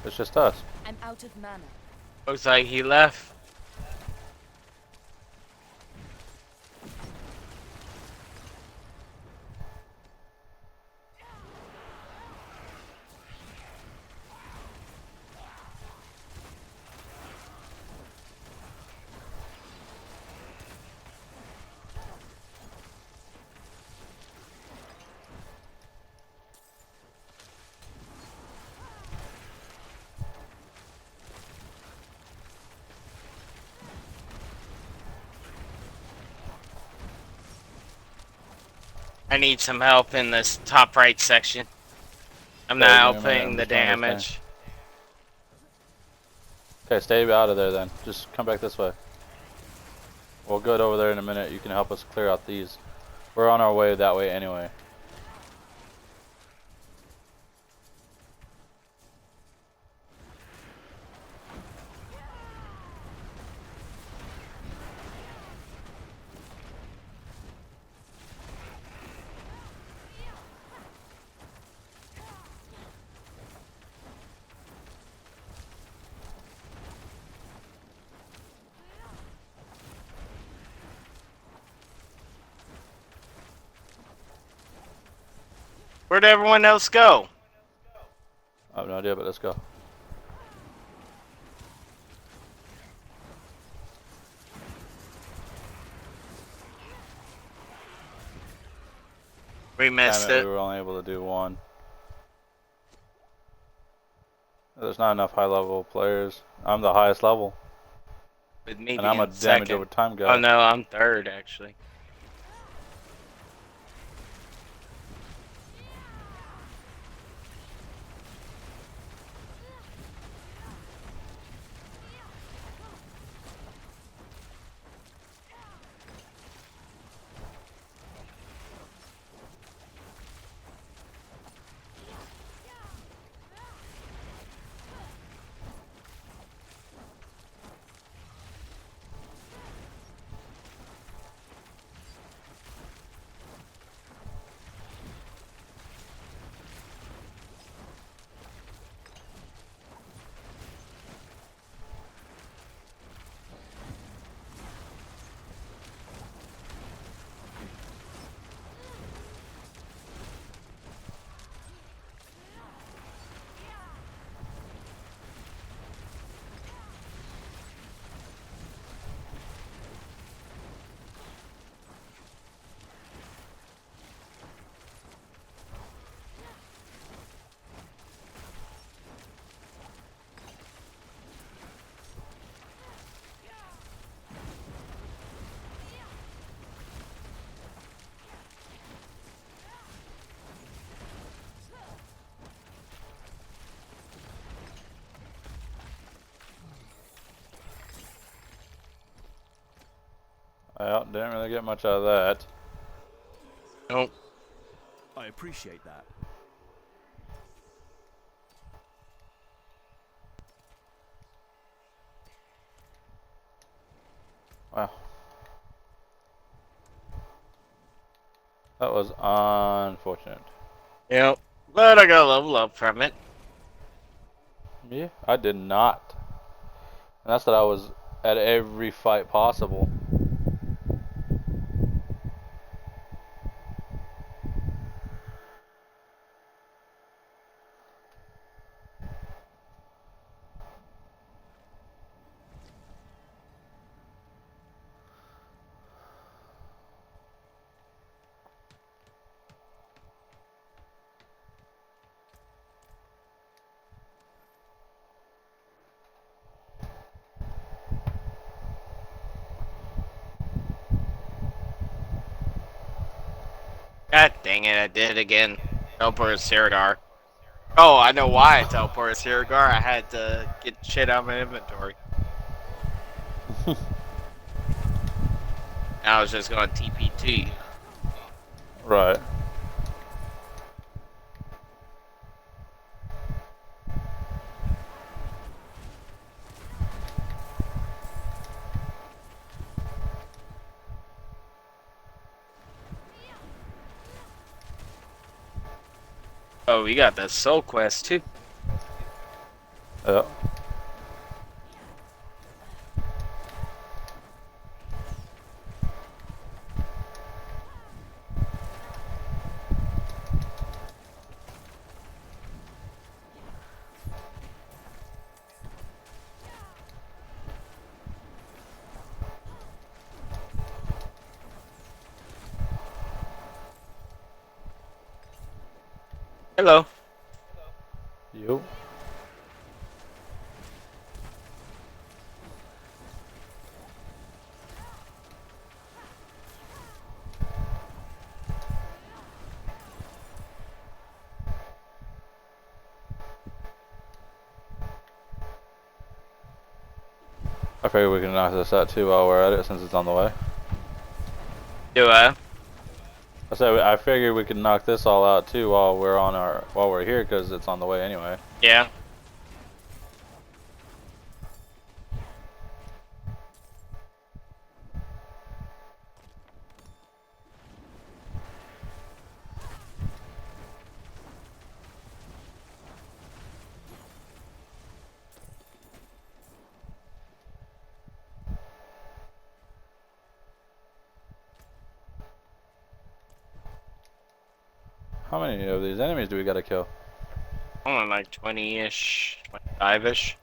It's just us. I'm out of mana. Looks like he left. I need some help in this top right section. I'm Okay, not give me a minute. outputting I'm the just going this way. damage. Okay, stay out of there then. Just come back this way. We'll go over there in a minute. You can help us clear out these. We're on our way that way anyway. Where'd everyone else go? I have no idea, but let's go. We missed it. We were only able to do one. There's not enough high level players. I'm the highest level. With me And I'm a being damage second. over time guy. Oh no, I'm third actually. Well, didn't really get much out of that. Nope. I appreciate that. Wow. That was unfortunate. Yep. But I got a level up from it. Yeah, I did not. And that's that I was at every fight possible. God dang it, I did it again. Teleported Siradar. Oh, I know why I teleported Siradar. I had to get shit out of my inventory. I was just going TP to you. Right. Oh, we got the soul quest too. Yeah. Hello. You. I figure we can knock this out too while we're at it, since it's on the way. Do I? I said I figure we can knock this all out too while we're here, because it's on the way anyway. Yeah. How How many of these enemies do we gotta kill? Only like 20-ish, 25-ish.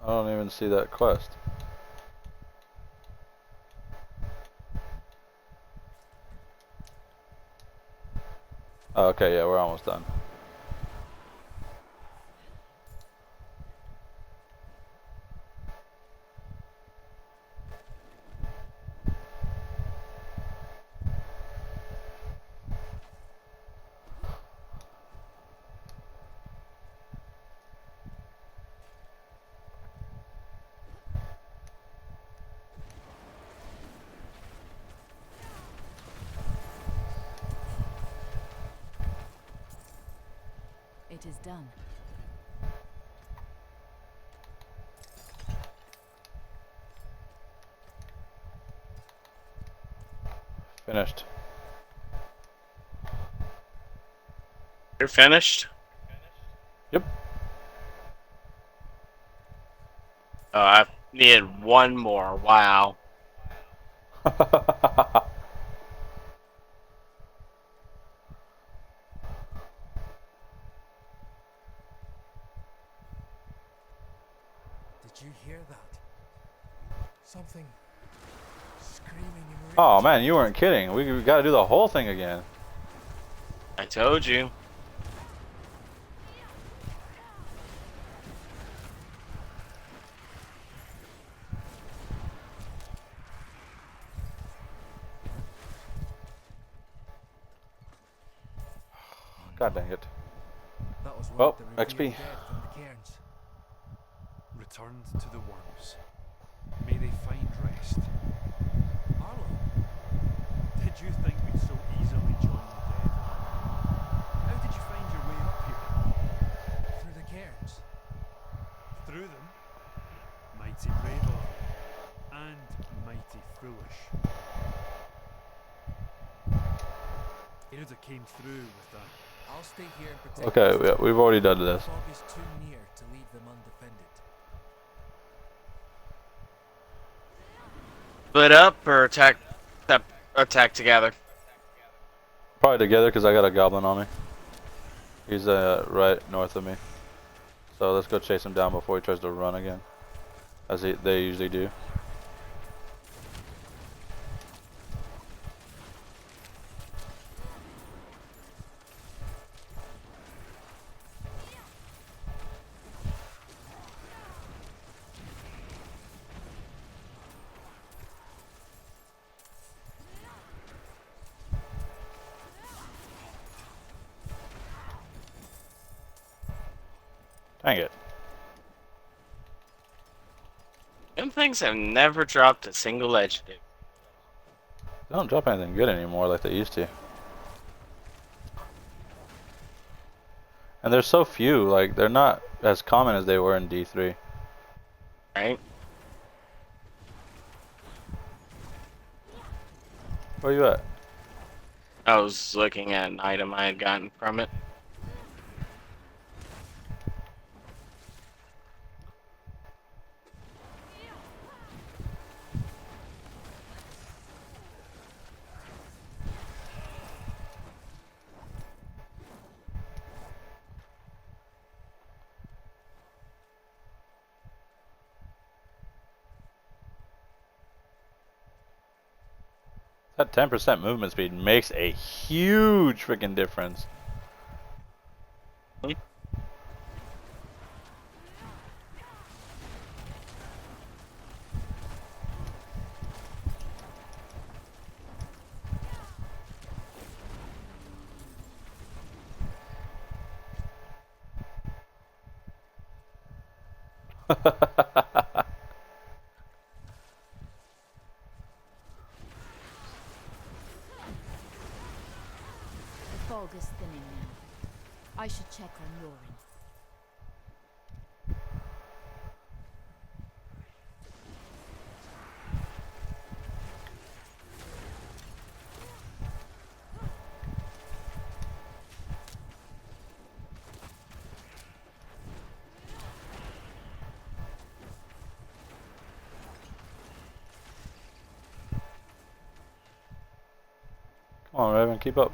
I don't even see that quest. Oh, okay, yeah, we're almost done. It is done. Finished. You're finished? Yep. Oh, I needed one more. Wow. Did you hear that? Something screaming in rage. Oh man, you weren't kidding. We gotta do the whole thing again. I told you. God dang it. That was one Oh, of the revered XP. dead from the cairns. Returned to the worms. May they find rest. Arlo, Did you think we'd so easily join the dead, lad? How did you find your way up here? through the cairns. Through them? Mighty brave of you. And mighty foolish. Irda came through with a... I'll stay here and protect Okay, this yeah, town. we've already done The this. fog is too near to leave them undefended. Split up or attack together? Probably together because I got a goblin on me. He's right north of me. So let's go chase him down before he tries to run again. As they usually do. Dang it. Them things have never dropped a single legendary. They don't drop anything good anymore like they used to. And there's so few, like they're not as common as they were in D3. Right? Where you at? I was looking at an item I had gotten from it. That 10% movement speed makes a huge freaking difference. The fog is thinning now. I should check on your end. Come on, Raven, keep up.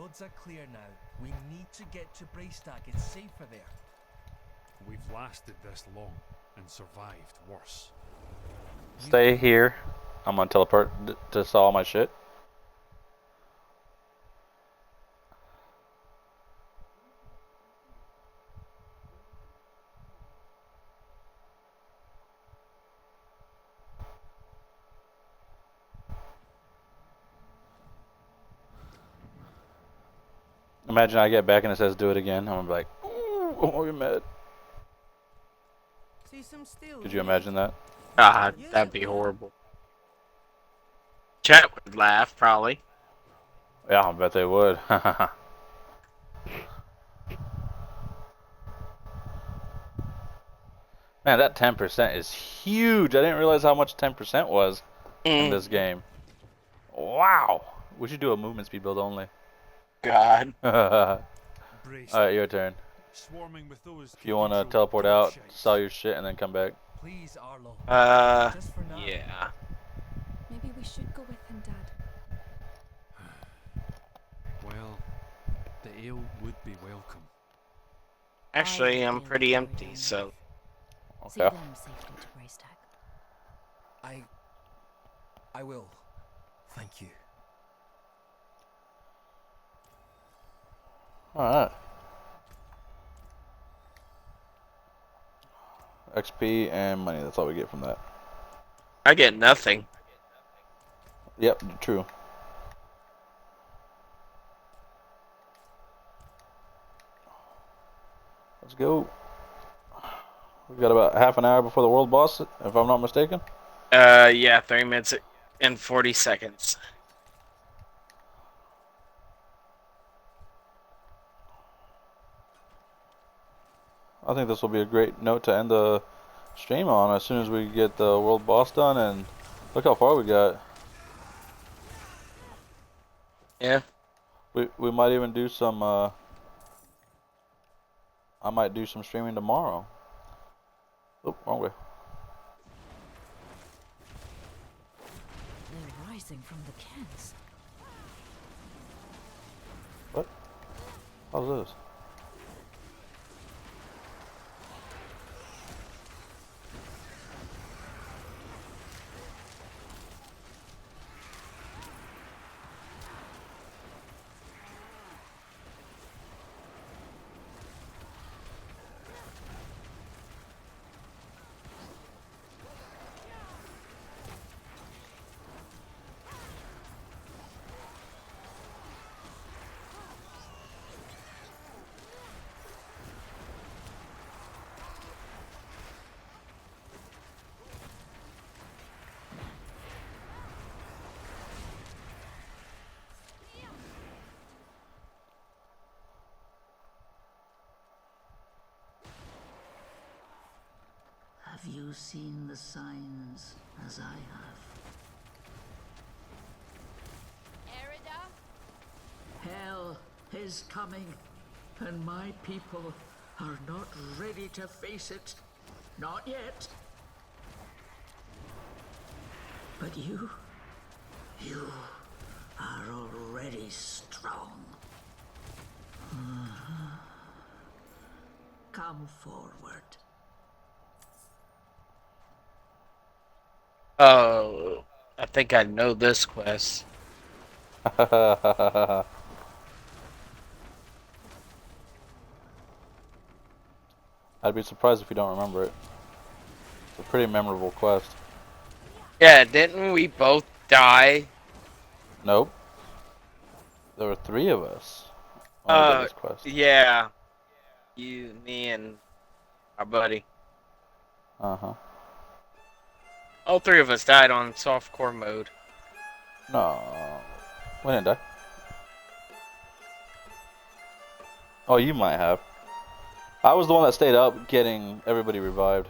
roads are clear now. We need to get to Braystack. It's safer there. We've lasted this long and survived worse. Stay here. I'm gonna teleport to sell all my shit. Imagine I get back and it says do it again. I'm gonna be like, ooh, oh, you're mad. See some steel. Could you imagine that? God, that'd be horrible. Chat would laugh, probably. Yeah, I bet they would. Man, that 10% is huge. I didn't realize how much 10% was in this game. Wow. We should do a movement speed build only. God. Alright, your turn. Swarming with those If you want to teleport out, sell your shit, and then come back. Please, Arlo. Just for now. Yeah. Maybe we should go with him, Dad. Well, the ale would be welcome. Actually, I'm pretty empty, so. See them safely to Braystack. I will. Thank you. Alright. XP and money, that's all we get from that. I get nothing. Yep, true. Let's go. We've got about half an hour before the world boss, if I'm not mistaken. Yeah, 3 minutes and 40 seconds. I think this will be a great note to end the stream on as soon as we get the world boss done, and look how far we got. Yeah. We might even do some I might do some streaming tomorrow. Oh, wrong way. They're rising from the Kents. What? How's this? Have you seen the signs as I have? Hell is coming, and my people are not ready to face it. Not yet. But you are already strong. Come forward. Oh, I think I know this quest. I'd be surprised if you don't remember it. It's a pretty memorable quest. Yeah, didn't we both die? Nope. There were 3 of us when we did this quest. Yeah. You, me, and our buddy. Uh-huh. All 3 of us died on softcore mode. No. We didn't die. Oh, you might have. I was the one that stayed up getting everybody revived.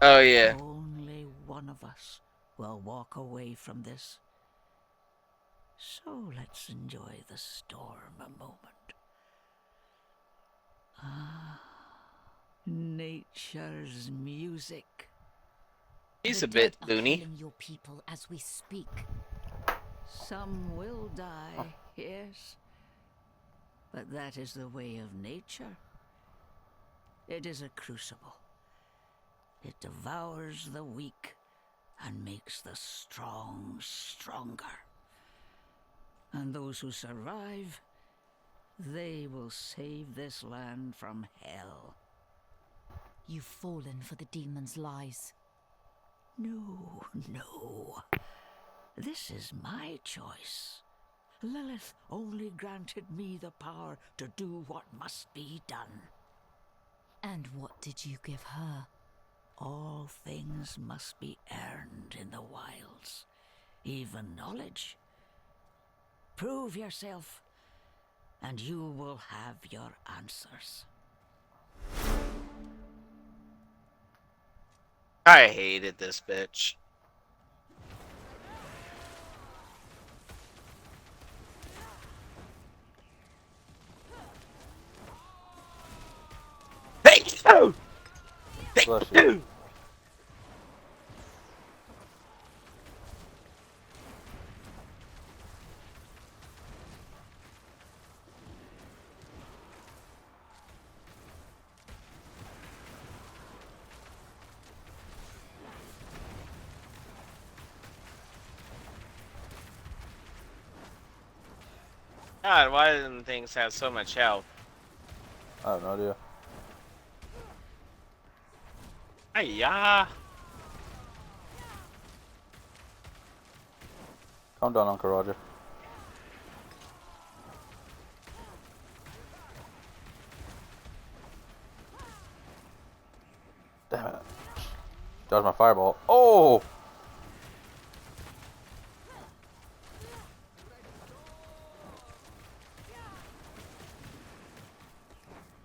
Oh, yeah. Only one of us will walk away from this. So let's enjoy the storm a moment. Nature's music. He's The a bit dead are loony. killing your people as we speak. Some will die, yes. But that is the way of nature. It is a crucible. It devours the weak and makes the strong stronger. And those who survive, they will save this land from hell. You've fallen for the demon's lies. No, no. This is my choice. Lilith only granted me the power to do what must be done. And what did you give her? All things must be earned in the wilds, even knowledge. Prove yourself, and you will have your answers. I hated this bitch. Hey! Oh! Bless you. God, why didn't things have so much health? I have no idea. Hiya! Calm down, Uncle Roger. Damn it. Dodge my fireball. Oh!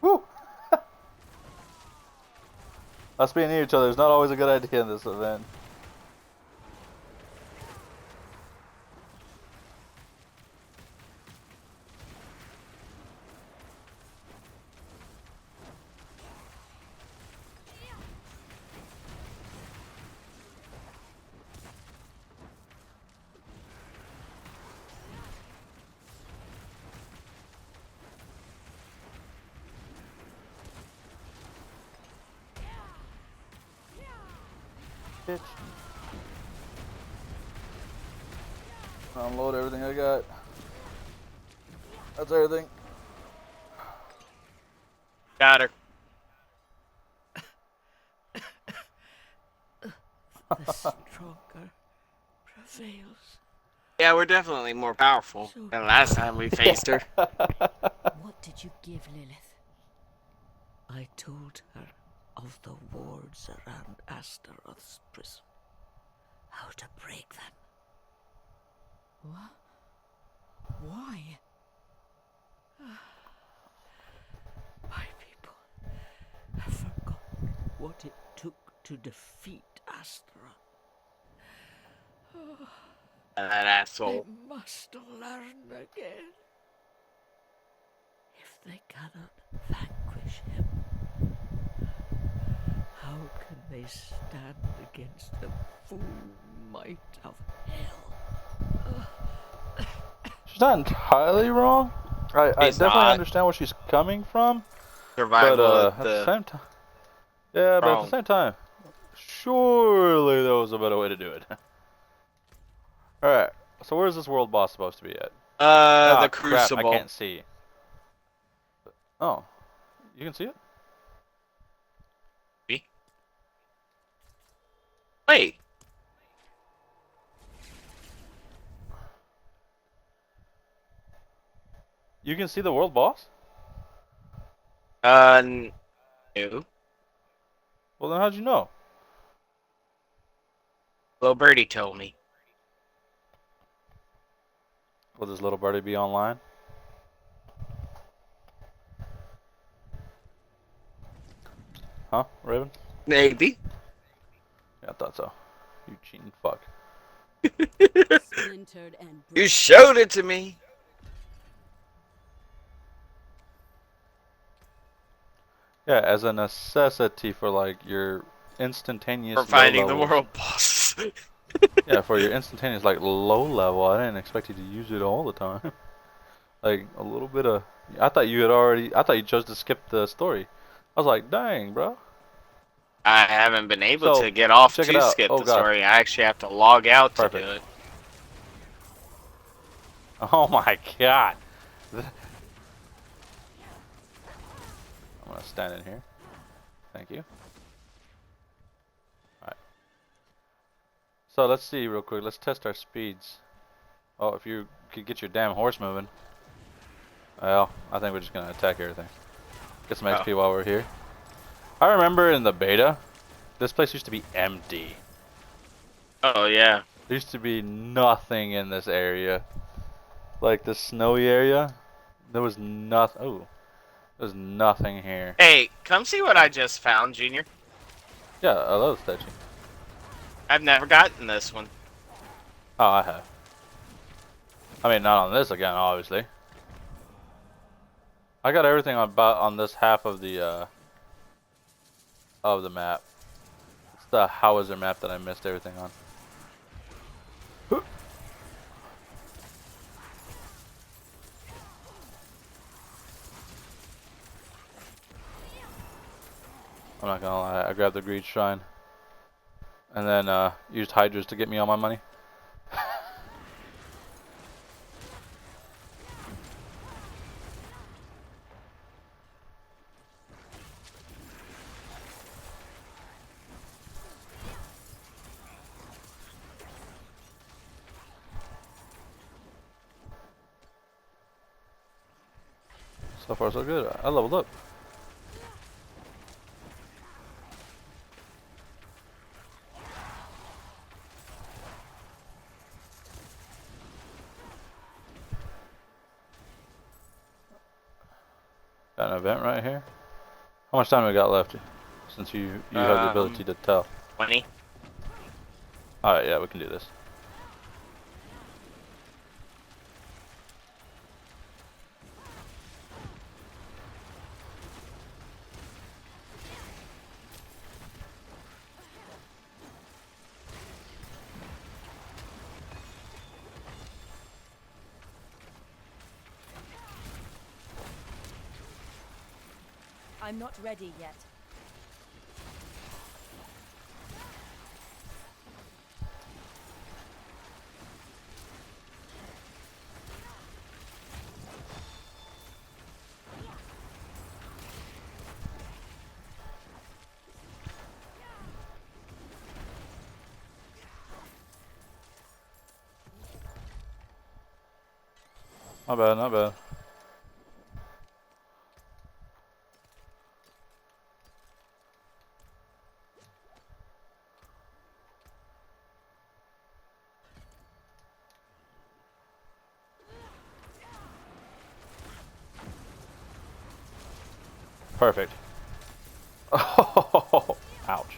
Woo! Us being near each other is not always a good idea in this event. Bitch. Unload everything I got. That's everything. Got her. The stronger prevails. Yeah, we're definitely more powerful than last time we faced her. What did you give Lilith? I told her of the wards around Astaroth's prison. How to break them. What? Why? My people have forgotten what it took to defeat Astaroth. That asshole. They must learn again. If they cannot vanquish him, how can they stand against the full might of hell? She's not entirely wrong. I definitely understand where she's coming from. Survival but at the same time, yeah, but at the same time, surely there was a better way to do it. All right, so where's this world boss supposed to be at? The Crucible. Crap, I can't see. Oh, you can see it? Me? Wait. You can see the world boss? No. Well, then how'd you know? Little birdie told me. Will this little birdie be online? Huh, Raven? Maybe. Yeah, I thought so. You cheating fuck. Splintered and You showed it to me. Yeah, as a necessity for like your instantaneous For finding the low levels. world boss. Yeah, for your instantaneous like low level. I didn't expect you to use it all the time. Like a little bit of. I thought you had already. I thought you chose to skip the story. I was like, dang, bro. I haven't been able So to get off check it to out. skip Oh the god, story. I actually have to log out to do perfect. it. Oh my god. I'm gonna stand in here. Thank you. Alright. So let's see real quick. Let's test our speeds. Oh, if you could get your damn horse moving. Well, I think we're just gonna attack everything. Get some XP while we're here. I remember in the beta, this place used to be empty. Oh yeah. There used to be nothing in this area. Like the snowy area, there was nothing. Oh, there's nothing here. Hey, come see what I just found, Junior. Yeah, I love the statue. I've never gotten this one. Oh, I have. I mean, not on this again, obviously. I got everything on this half of the map. It's the Hauser map that I missed everything on. I'm not gonna lie, I grabbed the Greed Shrine. And then used Hydras to get me all my money. So far so good. I leveled up. Got an event right here. How much time we got left? Since you have the ability to tell. 20. Alright, yeah, we can do this. I'm not ready yet. Not bad, not bad. Perfect. Oh, ouch.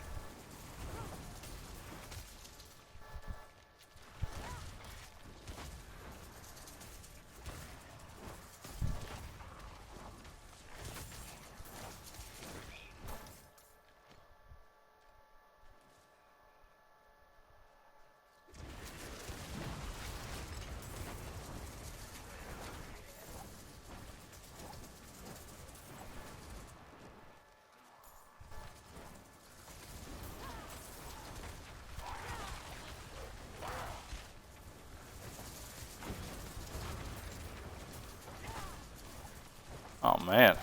Oh man.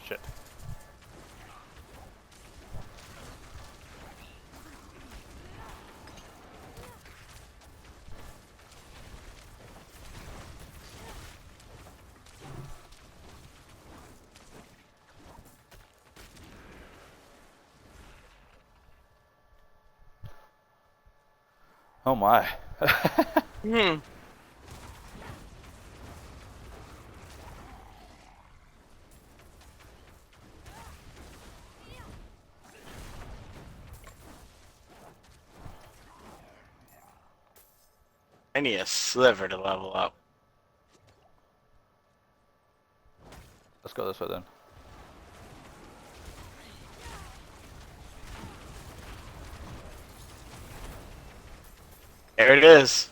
Shit. Oh my. Hmm. I need a sliver to level up. Let's go this way then. There it is.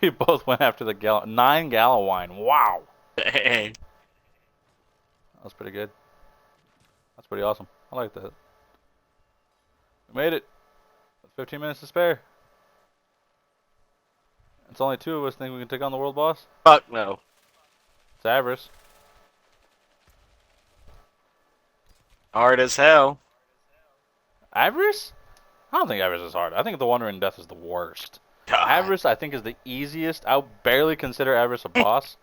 We both went after the 9 gallon wine. Wow. Hey. That was pretty good. That's pretty awesome. I like that. We made it. 15 minutes to spare. It's only 2 of us think we can take on the world boss. Fuck no. It's Avarice. Hard as hell. Avarice? I don't think Avarice is hard. I think the Wandering Death is the worst. God. Avarice, I think, is the easiest. I would barely consider Avarice a boss.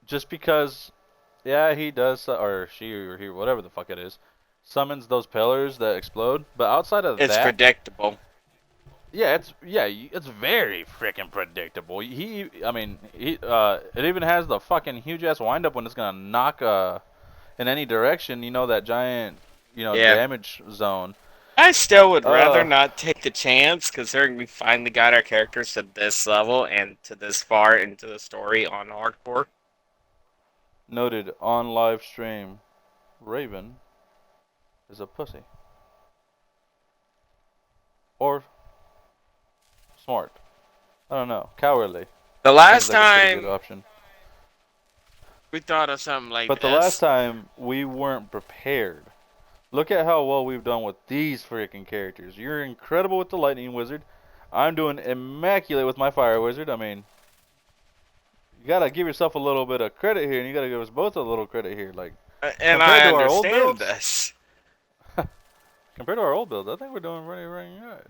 Just because, yeah, he does, or she, or he, whatever the fuck it is, summons those pillars that explode. But outside of It's that, predictable. yeah, it's very freaking predictable. I mean, it even has the fucking huge ass wind up when it's gonna knock in any direction. You know, that giant, Yeah. damage zone. I still would rather not take the chance, considering we finally got our characters to this level and to this far into the story on hardcore. Noted on live stream, Raven is a pussy. Or smart. I don't know. Cowardly. The last Seems like a pretty time good option. we thought of something like But this. the last time we weren't prepared. Look at how well we've done with these freaking characters. You're incredible with the lightning wizard. I'm doing immaculate with my fire wizard. I mean, you gotta give yourself a little bit of credit here, and you gotta give us both a little credit here. Like, and I understand this. Compared to our old builds, I think we're doing really, really good.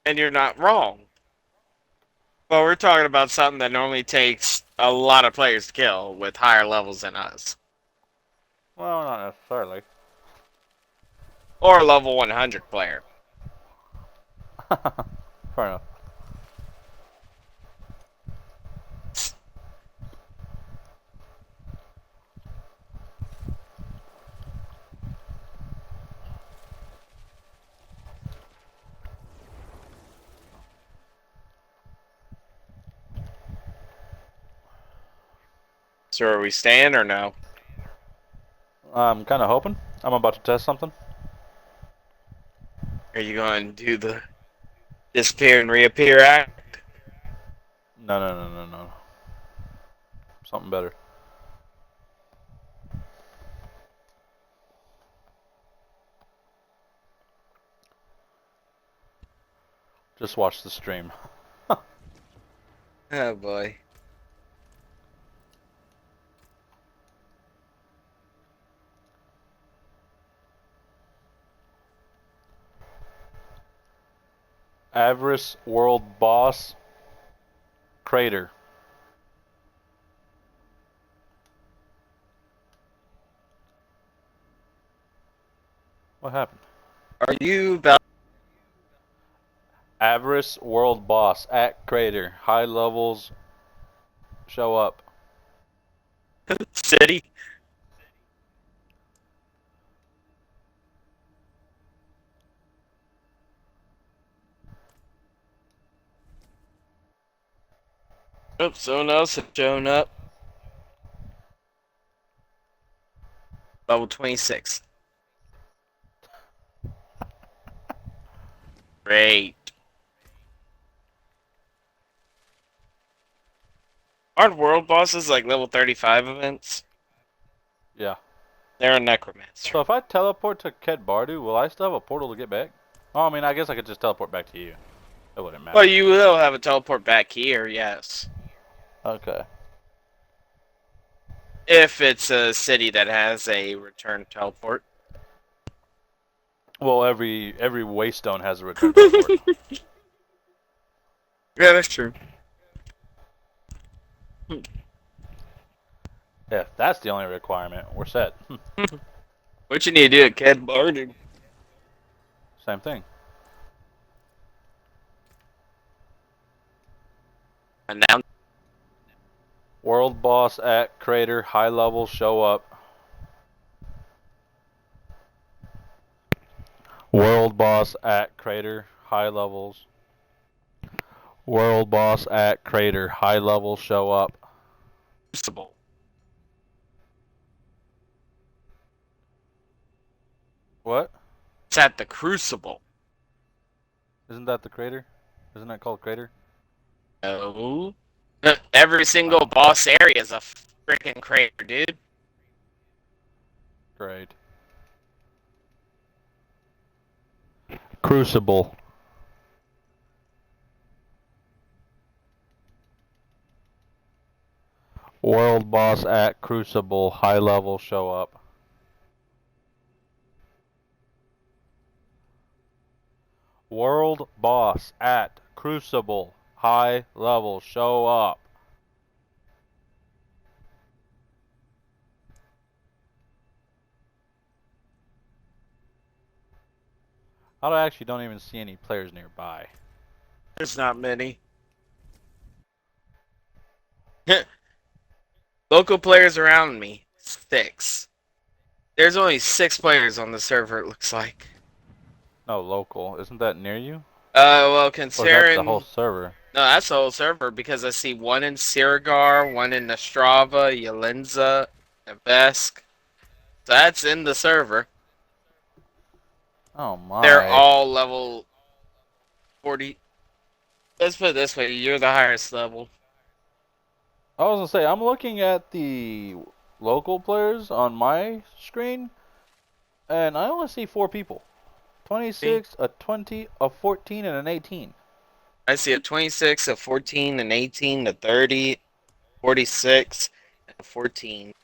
And you're not wrong. But we're talking about something that normally takes a lot of players to kill with higher levels than us. Well, not necessarily. Or a level 100 player. Fair enough. So are we staying or no? I'm kind of hoping. I'm about to test something. Are you going to do the disappear and reappear act? No. Something better. Just watch the stream. Oh boy. Avarice World Boss Crater. What happened? Are you about Avarice World Boss at Crater. High levels show up. city? Oops, someone else has shown up. Level 26. Great. Aren't world bosses like level 35 events? Yeah. They're a necromancer. So if I teleport to Ket Bardu, will I still have a portal to get back? Oh, I mean, I guess I could just teleport back to you. It wouldn't matter. Well, you will have a teleport back here, yes. Okay. If it's a city that has a return teleport. Well, every waystone has a return teleport. Yeah, that's true. If that's the only requirement, we're set. What you need to do at Cad Bardu? Same thing. Announce. World boss at Crater. High levels show up. World boss at Crater. High levels. World boss at Crater. High levels show up. Crucible. What? It's at the Crucible. Isn't that the crater? Isn't that called crater? No. Every single Oh, boss area is a freaking crater, dude. great. Crucible. World boss at Crucible. High level show up. World boss at Crucible. High level show up. I actually don't even see any players nearby. There's not many. Local players around me, 6. There's only 6 players on the server, it looks like. No, local. Isn't that near you? Well, Or is that the whole considering... server? No, that's the whole server, because I see 1 in Sirigar, 1 in Nastrava, Yalenza, Nevesk. So that's in the server. Oh They're my. all level 40. Let's put it this way, you're the highest level. I was gonna say, I'm looking at the local players on my screen, and I only see 4 people. 26, a 20, a 14, and an 18. I see a 26, a 14, an 18, a 30, 46, and a 14.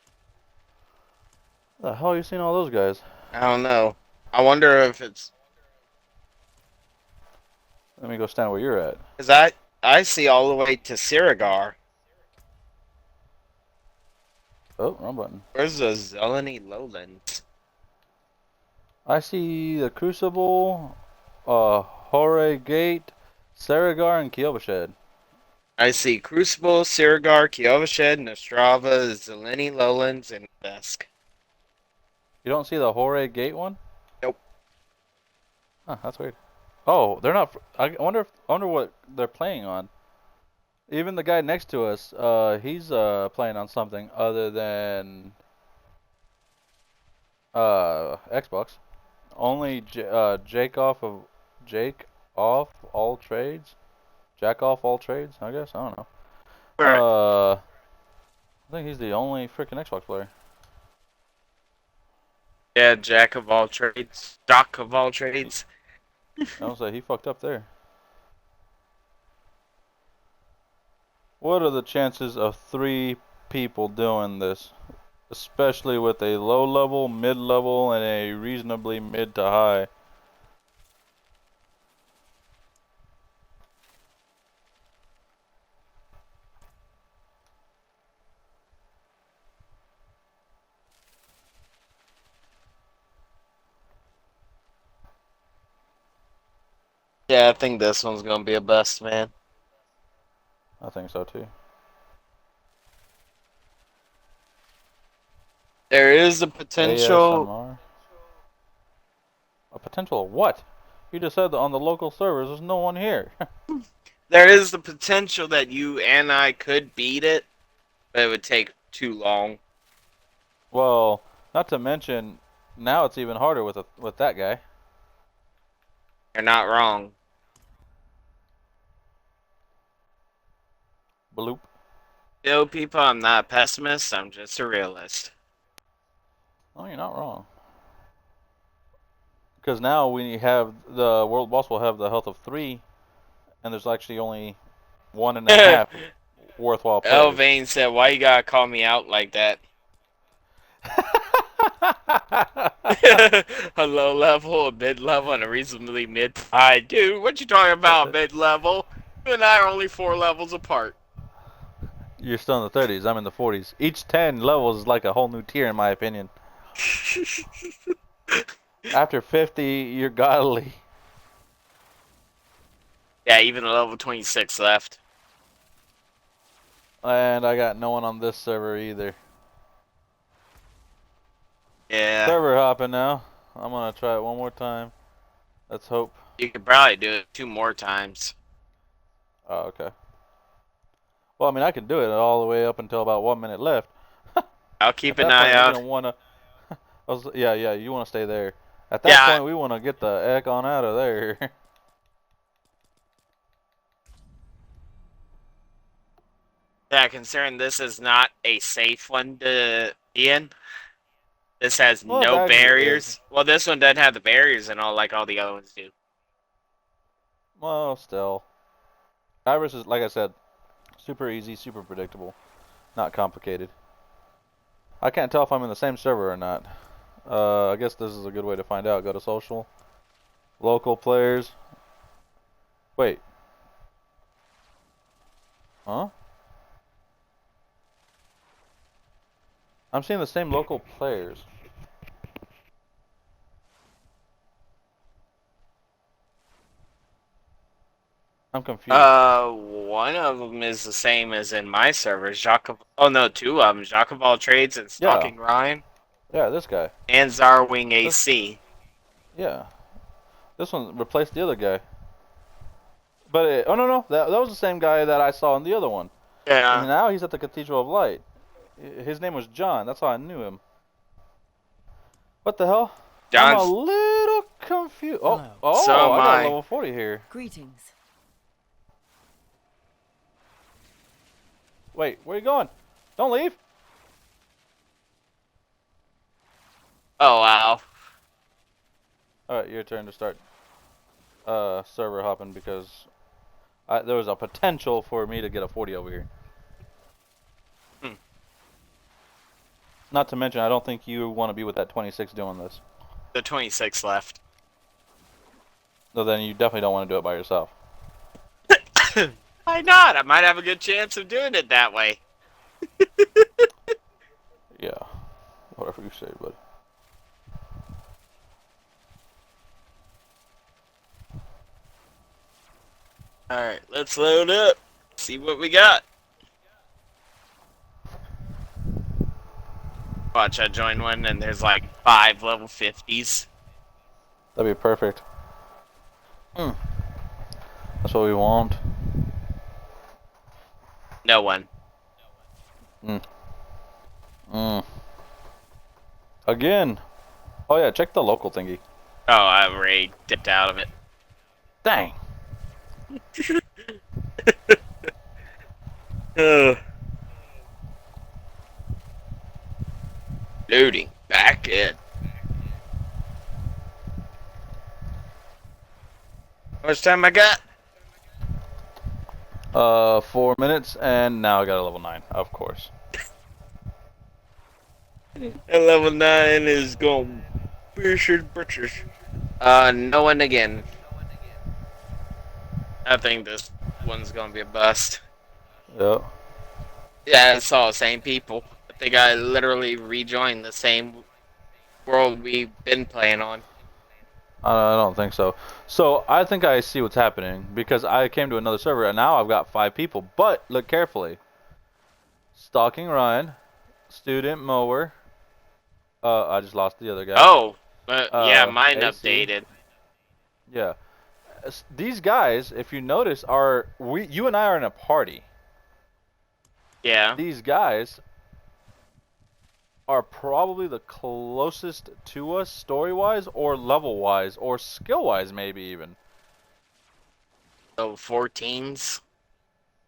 The hell are you seeing all those guys? I don't know. I wonder if it's... Let me go stand where you're at. Because I see all the way to Sirigar. Oh, wrong button. Where's the Zeleny Lowlands? I see the Crucible, Hore Gate, Saragar, and Kiobashed. I see Crucible, Sirigar, Kiovashed, Nostrava, Zeleny Lowlands, and Vesk. You don't see the Hore Gate one? Nope. Huh, that's weird. Oh, they're not. I wonder what they're playing on. Even the guy next to us, he's playing on something other than Xbox. Only Jake off all trades. Jack off all trades, I guess. I don't know. Right. I think he's the only freaking Xbox player. Yeah, Jack of all trades. Doc of all trades. I don't say he fucked up there. What are the chances of 3 people doing this? Especially with a low level, mid level, and a reasonably mid to high. Yeah, I think this one's gonna be a bust, man. I think so too. There is a potential. ASMR. A potential of what? You just said that on the local servers there's no one here. There is the potential that you and I could beat it, but it would take too long. Well, not to mention, now it's even harder with that guy. You're not wrong. Bloop. Yo, people, I'm not a pessimist. I'm just a realist. Oh, you're not wrong. Because now we have the world boss will have the health of 3, and there's actually only 1.5 worthwhile players. Elvain said, "Why you gotta call me out like that?" A low level, a mid level, and a reasonably mid high. Dude, what you talking about, mid level? You and I are only 4 levels apart. You're still in the 30s. I'm in the 40s. Each 10 levels is like a whole new tier, in my opinion. After 50, you're godly. Yeah, even a level 26 left. And I got no one on this server either. Yeah. Server hopping now. I'm gonna try it one more time. Let's hope. You could probably do it 2 more times. Oh, okay. Well, I mean, I can do it all the way up until about 1 minute left. I'll keep an eye We're out. gonna wanna. Yeah, you wanna stay there. At that point, we wanna get the heck on out of there. Yeah, considering this is not a safe one to be in. This has Well, it no actually is. barriers. Well, this one doesn't have the barriers and all like all the other ones do. Well, still. Iris is, like I said, super easy, super predictable, not complicated. I can't tell if I'm in the same server or not. I guess this is a good way to find out. Go to social, local players. Wait. Huh? I'm seeing the same local players. I'm confused. One of them is the same as in my server. Oh no, two of them. Jacques of all trades and Yeah. Stalking Ryan. Yeah, this guy. And Zarwing This, AC. yeah. This one replaced the other guy. But oh no, that was the same guy that I saw in the other one. And Yeah. now he's at the Cathedral of Light. His name was John. That's how I knew him. What the hell? I'm a John's. little confused. Oh, So I am got a I. level 40 here. Greetings. Wait, where you going? Don't leave. Oh wow. Alright, your turn to start server hopping because there was a potential for me to get a 40 over here. Not to mention, I don't think you want to be with that 26 doing this. The 26 left. So then you definitely don't want to do it by yourself. Why not? I might have a good chance of doing it that way. Yeah. Whatever you say, buddy. Alright, let's load up. See what we got. Watch, I join one and there's like 5 level 50s. That'd be perfect. That's what we want. No one. Again. Oh yeah, check the local thingy. Oh, I already dipped out of it. Dang. Loading back in. How much time I got? 4 minutes, and now I got a level 9, of course. And level 9 is going butchers. No one again. I think this one's gonna be a bust. Yep. Yeah, it's all the same people. I think I literally rejoined the same world we've been playing on. I don't think so. So I think I see what's happening because I came to another server and now I've got 5 people. But look carefully. Stalking Ryan, Student Mower. I just lost the other guy. Oh, yeah, mine AC. updated. Yeah, these guys, if you notice, are you and I are in a party. Yeah. These guys are probably the closest to us story-wise or level-wise or skill-wise maybe even. So 14s?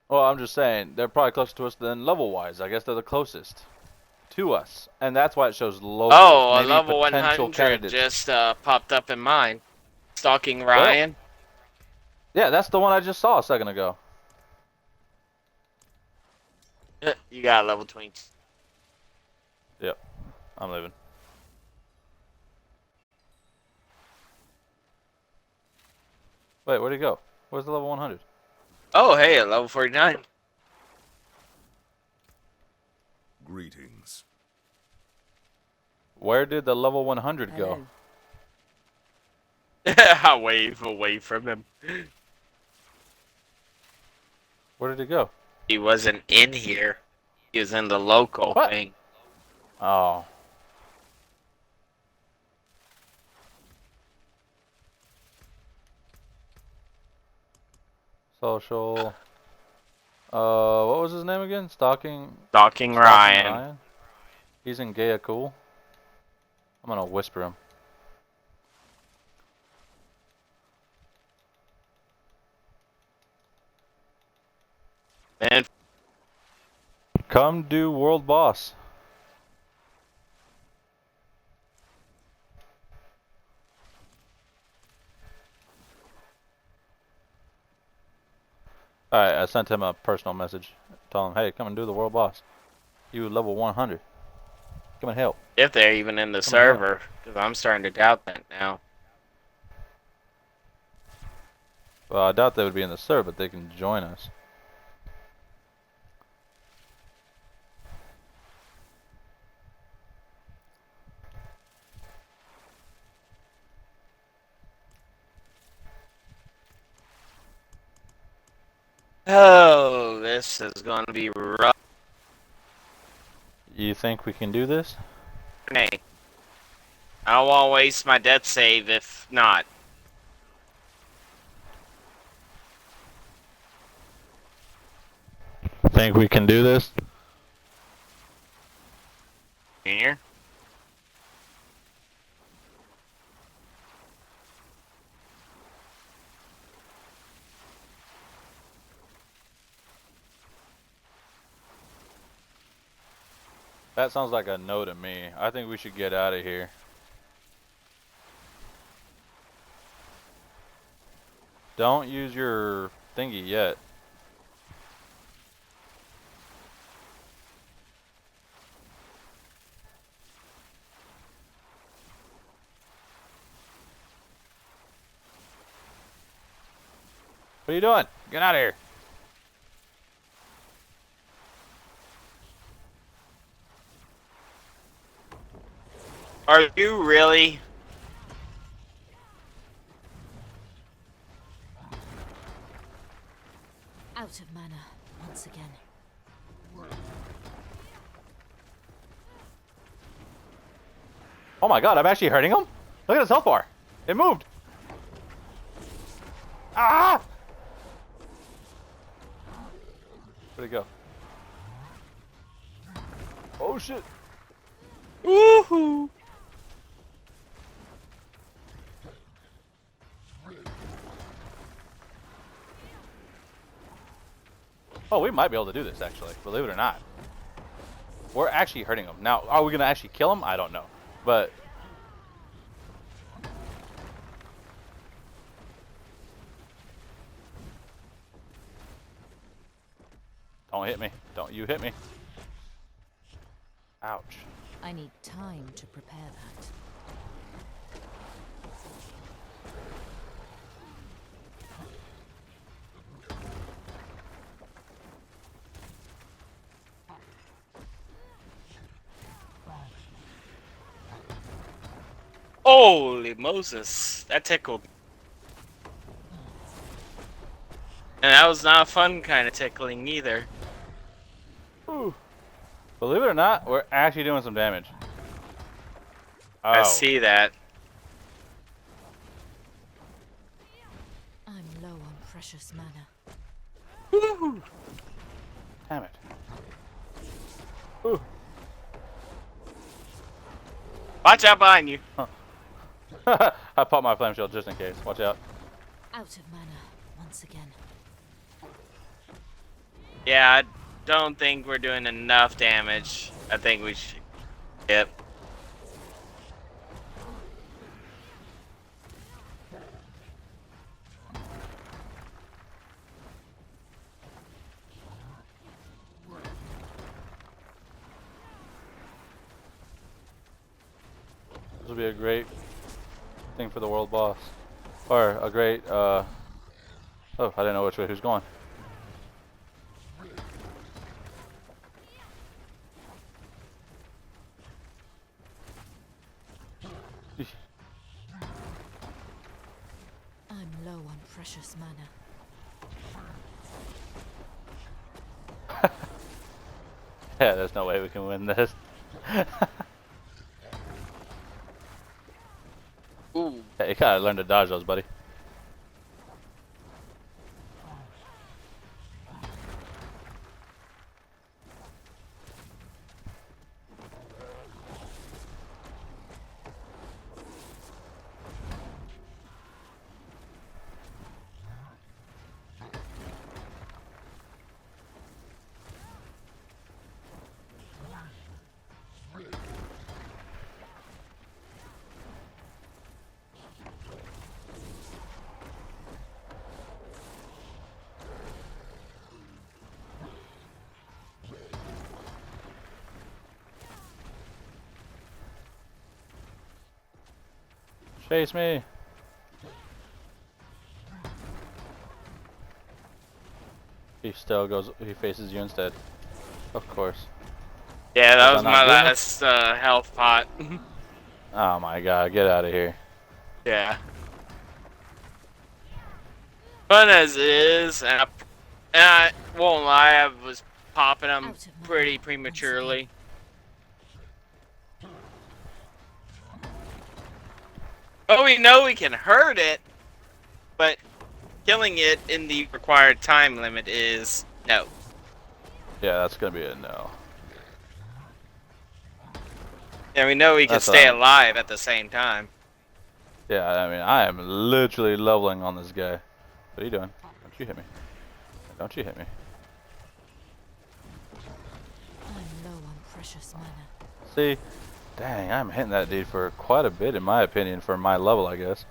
Well, I'm just saying, they're probably closer to us than level-wise. I guess they're the closest to us. And that's why it shows locals. Oh, a maybe level potential 100 candidates. just popped up in mine. Stalking Ryan. Well, yeah, that's the one I just saw a second ago. You got level 20. Yep, I'm leaving. Wait, where'd he go? Where's the level 100? Oh, hey, a level 49. Greetings. Where did the level 100 go? I wave away from him. Where did he go? He wasn't in here. He was in the local thing. Oh. Social. What was his name again? Stalking Ryan. He's in Gaia Cool. I'm gonna whisper him. And Come do world boss. Alright, I sent him a personal message. Tell him, hey, come and do the world boss. You level 100. Come and help. If they're even in the Come and help. server, because I'm starting to doubt that now. Well, I doubt they would be in the server, but they can join us. Oh, this is going to be rough. You think we can do this? Hey, I don't want to waste my death save if not. Think we can do this? Junior? That sounds like a no to me. I think we should get out of here. Don't use your thingy yet. What are you doing? Get out of here. Are you really? Out of mana once again. Oh my god, I'm actually hurting him? Look at his health bar. It moved. Ah! Where'd it go? Oh shit. Woohoo! Oh, we might be able to do this actually, believe it or not. We're actually hurting him. Now, are we going to actually kill him? I don't know. But don't hit me. Don't you hit me. Ouch. I need time to prepare that. Holy Moses, that tickled. And that was not a fun kind of tickling either. Ooh. Believe it or not, we're actually doing some damage. Oh. I see that. I'm low on precious mana. Woohoo! Damn it. Ooh. Watch out behind you. Huh. I popped my flame shield just in case. Watch out. Out of mana once again. Yeah, I don't think we're doing enough damage. I think we should. Yep. This will be a great thing for the world boss. Or a great, oh, I didn't know which way who's going. I'm low on precious mana. Yeah, there's no way we can win this. Ooh. Hey, you gotta learn to dodge those, buddy. Chase me. He still goes. He faces you instead. Of course. Yeah, that was I not my good enough? last health pot. Oh my god, get out of here. Yeah. Fun as it is, and I won't lie, I was popping them pretty prematurely. But we know we can hurt it, but killing it in the required time limit is no. Yeah, that's gonna be a no. And we know we can That's what stay I'm. alive at the same time. Yeah, I mean, I am literally leveling on this guy. What are you doing? Don't you hit me. Don't you hit me. I'm low on precious mana. See? Dang, I'm hitting that dude for quite a bit, in my opinion, for my level, I guess.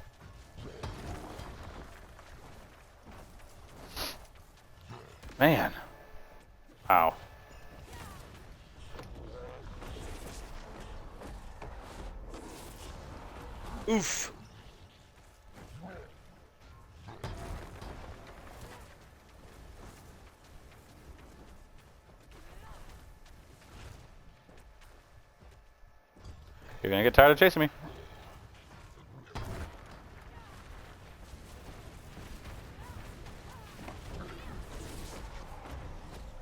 Man. Ow. Oof. You're gonna get tired of chasing me.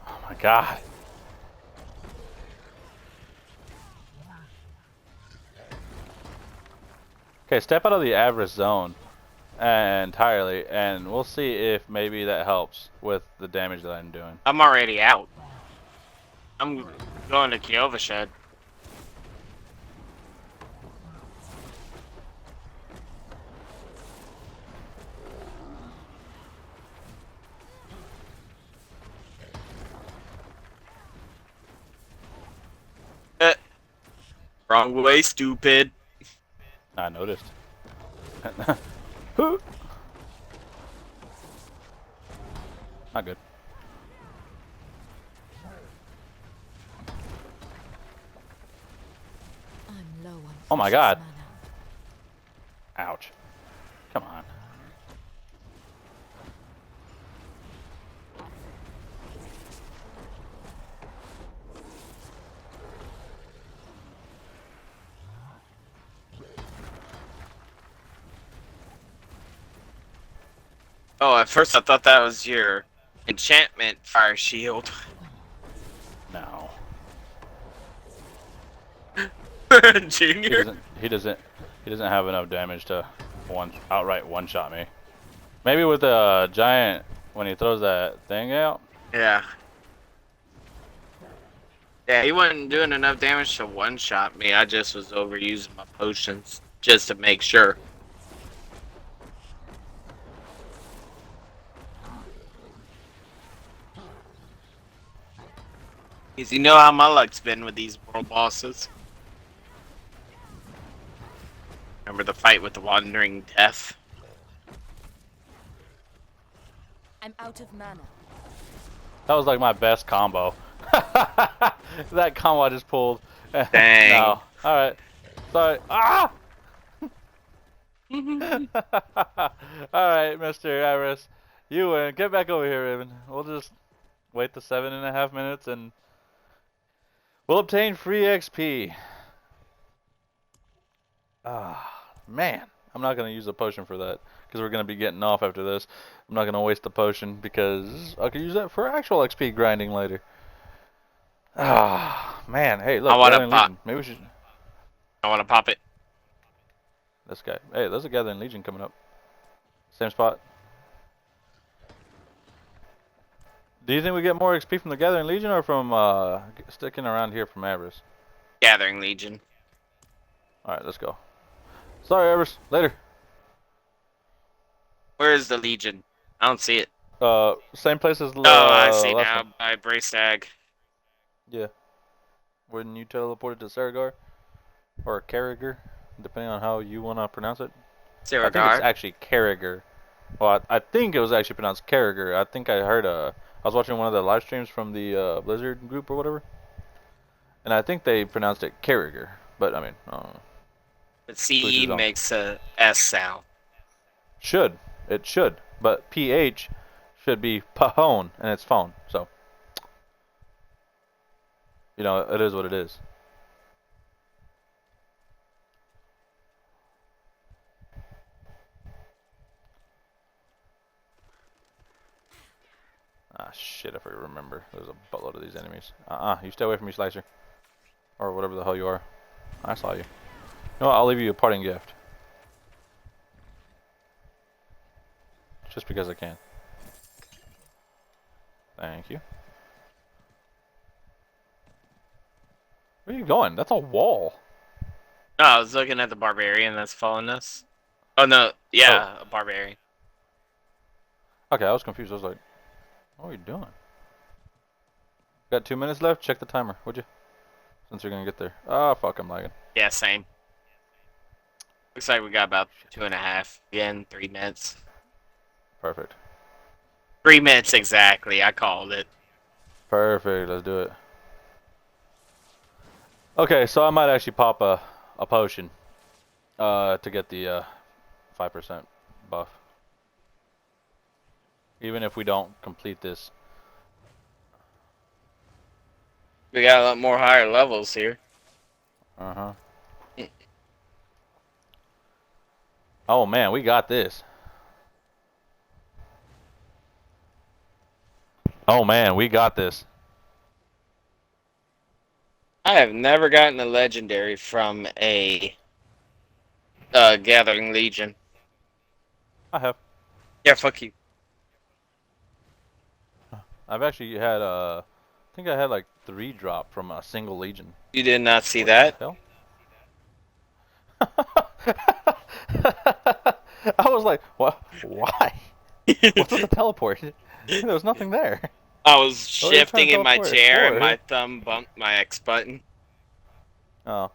Oh my god. Okay, step out of the average zone entirely, and we'll see if maybe that helps with the damage that I'm doing. I'm already out. I'm going to Kiova Shed. Wrong way, stupid. I noticed. Not good. I'm low on Oh my precious god. mana. Ouch. Come on. Oh, at first I thought that was your enchantment fire shield. No. Junior? He doesn't have enough damage to outright one-shot me. Maybe with a giant when he throws that thing out. Yeah. Yeah, he wasn't doing enough damage to one-shot me. I just was overusing my potions just to make sure. Because you know how my luck's been with these world bosses. Remember the fight with the Wandering Death? I'm out of mana. That was like my best combo. That combo I just pulled. Dang. No. Alright. Sorry. Ah! Alright, Mr. Iris. You win. Get back over here, Raven. We'll just wait the 7.5 minutes and we'll obtain free XP. Ah, man. I'm not going to use a potion for that because we're going to be getting off after this. I'm not going to waste the potion because I could use that for actual XP grinding later. Ah, man. Hey, look. I want to Gathering pop. Legion. Maybe we should... I want to pop it. This guy. Hey, there's a Gathering Legion coming up. Same spot. Do you think we get more XP from the Gathering Legion or from sticking around here from Avarice? Gathering Legion. Alright, let's go. Sorry, Avarice. Later. Where is the Legion? I don't see it. Same place as Oh, I see last now. one. By Bracestag. Yeah. When you teleported to Saragar or Carragher, depending on how you want to pronounce it. I think it's Saragar. actually Carragher. Well, I think it was actually pronounced Carragher. I think I heard I was watching one of the live streams from the Blizzard group or whatever, and I think they pronounced it Carragher. But I mean, I don't know. But To each CE his own. makes a S sound. Should. It should. But PH should be pahone, and it's phone. So, you know, it is what it is. Ah, shit, if I remember. There's a buttload of these enemies. You stay away from me, Slicer. Or whatever the hell you are. I saw you. You know what, I'll leave you a parting gift. Just because I can. Thank you. Where are you going? That's a wall. No, I was looking at the barbarian that's following us. Oh no, yeah, a barbarian. Okay, I was confused. I was like, what are you doing? Got 2 minutes left? Check the timer, would you? Since you're gonna get there. Ah, fuck, I'm lagging. Yeah, same. Looks like we got about 2.5. Again, 3 minutes. Perfect. 3 minutes exactly. I called it. Perfect, let's do it. Okay, so I might actually pop a potion to get the 5% buff. Even if we don't complete this. We got a lot more higher levels here. Uh-huh. Oh man, we got this. Oh man, we got this. I have never gotten a legendary from a Gathering Legion. I have. Yeah, fuck you. I've actually had I think I had like 3 drop from a single legion. You did not see what that? The hell? I was like, what? Why? What's with the teleport? There was nothing there. I was shifting in my chair and my forward? thumb bumped my X button. Oh.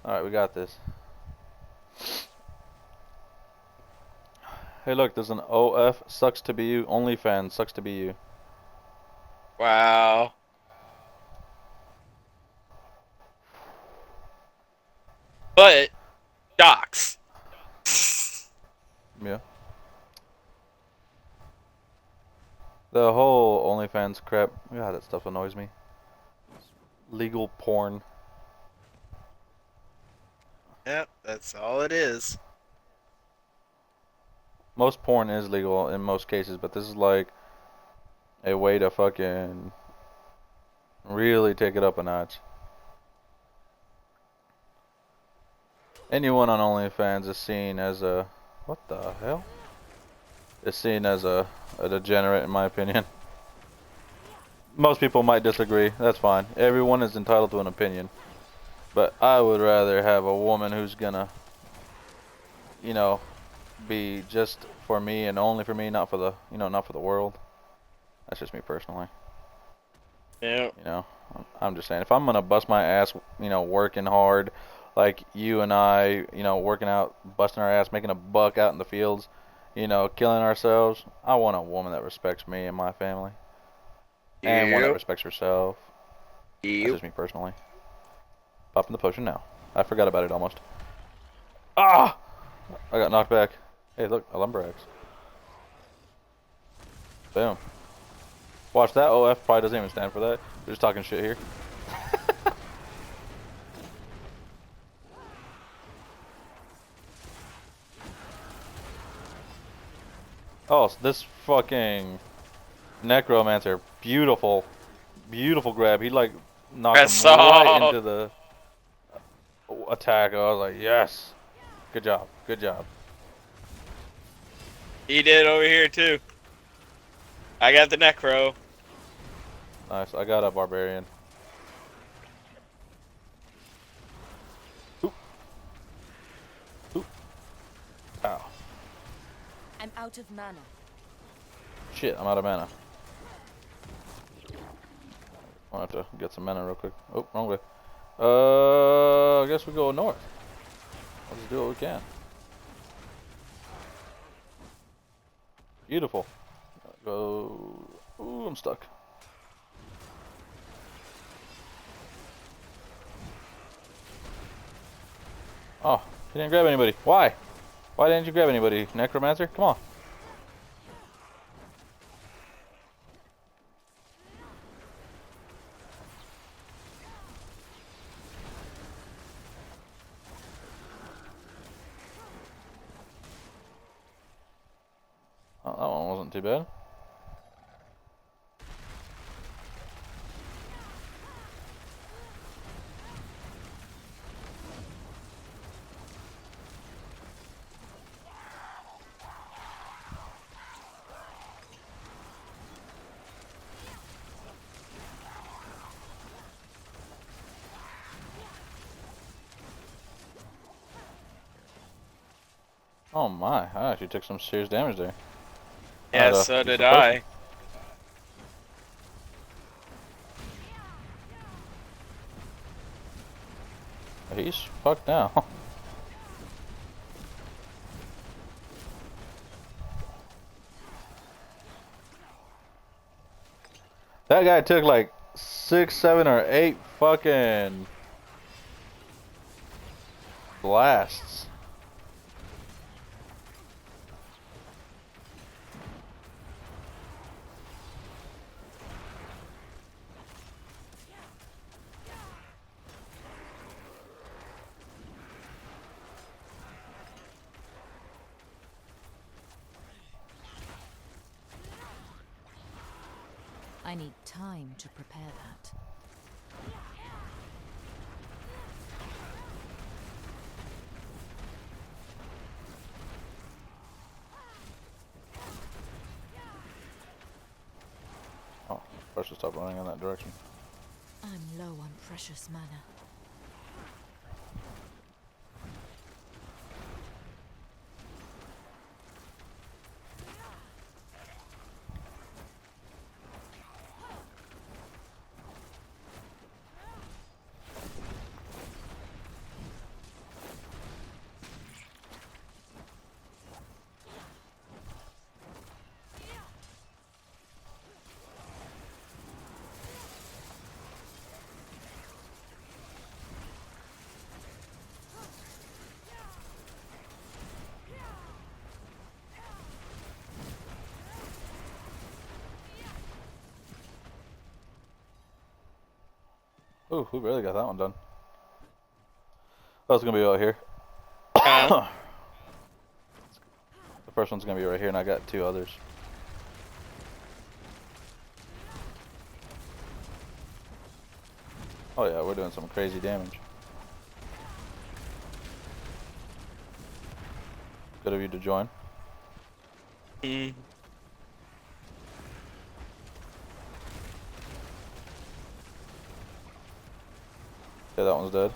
Alright, we got this. Hey look, there's an OF sucks to be you. OnlyFans sucks to be you. Wow. But docs. Yeah. The whole OnlyFans crap, God, that stuff annoys me. Legal porn. Yep, that's all it is. Most porn is legal in most cases, but this is like a way to fucking really take it up a notch. Anyone on OnlyFans is seen as a... What the hell? Is seen as a degenerate, in my opinion. Most people might disagree. That's fine. Everyone is entitled to an opinion. But I would rather have a woman who's gonna, you know, be just for me and only for me, not for the, you know, not for the world. That's just me personally. Yeah. You know, I'm just saying, if I'm gonna bust my ass, you know, working hard, like you and I, you know, working out, busting our ass, making a buck out in the fields, you know, killing ourselves, I want a woman that respects me and my family. And one that respects herself. That's just me personally. Popping the potion now. I forgot about it almost. Ah! I got knocked back. Hey, look, a lumber axe. Boom. Watch that. OF probably doesn't even stand for that. They're just talking shit here. Oh, so this fucking necromancer, beautiful, beautiful grab. He like knocked him right into the attack. I was like, yes, good job, good job. He did over here too. I got the necro. Nice. I got a barbarian. Oop. Oop. Ow. I'm out of mana. Shit, I'm out of mana. I'll have to get some mana real quick. Oh, wrong way. I guess we go north. Let's do what we can. Beautiful. Go. Ooh, I'm stuck. Oh, he didn't grab anybody. Why? Why didn't you grab anybody, Necromancer? Come on. Oh, that one wasn't too bad. Oh my, I actually took some serious damage there. Yeah, so did I. He's fucked now. That guy took like 6, 7, or 8 fucking blasts. I need time to prepare that. Oh, I should stop running in that direction. I'm low on precious mana. Ooh, we barely got that one done. Oh, it's gonna be out here. The first one's gonna be right here, and I got 2 others. Oh yeah, we're doing some crazy damage. Good of you to join. Mm. Okay, that one's dead.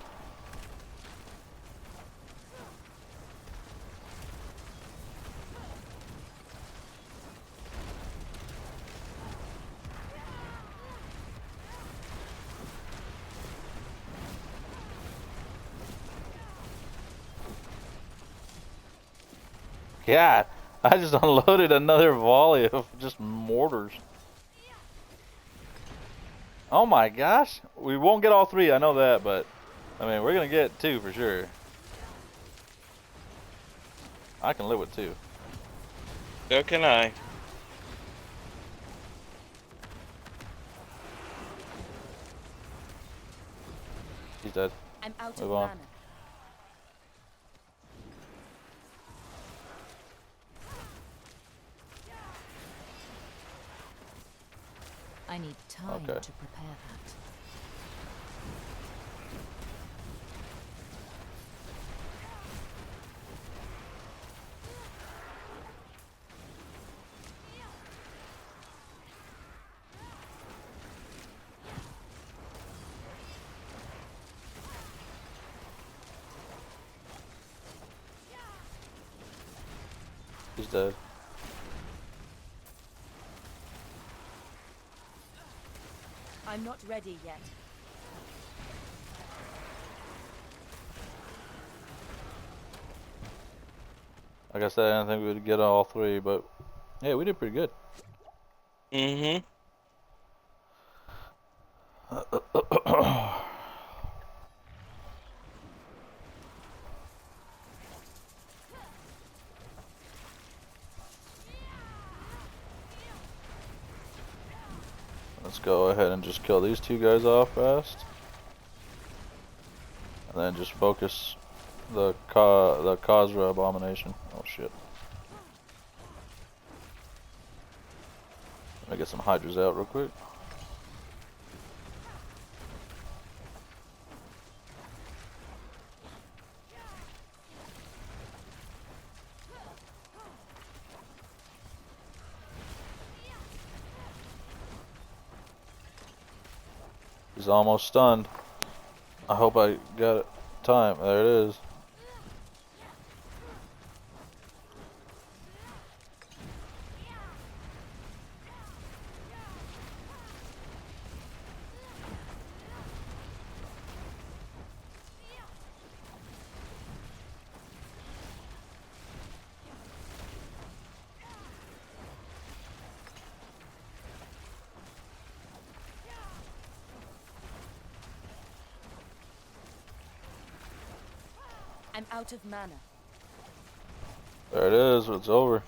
God, I just unloaded another volley of just mortars. Oh my gosh. We won't get all 3, I know that, but I mean, we're gonna get 2 for sure. I can live with 2. So can I. He's dead. I'm out Move of on. mana. I need time Okay. to prepare that. He's dead. I'm not ready yet. Like I said, I didn't think we would get all 3, but yeah, we did pretty good. Mm-hmm. Let's go ahead and just kill these 2 guys off fast. And then just focus the Khazra abomination. Oh shit. Let me get some hydras out real quick. He's almost stunned. I hope I got it. Time. There it is. I'm out of mana. There it is. It's over.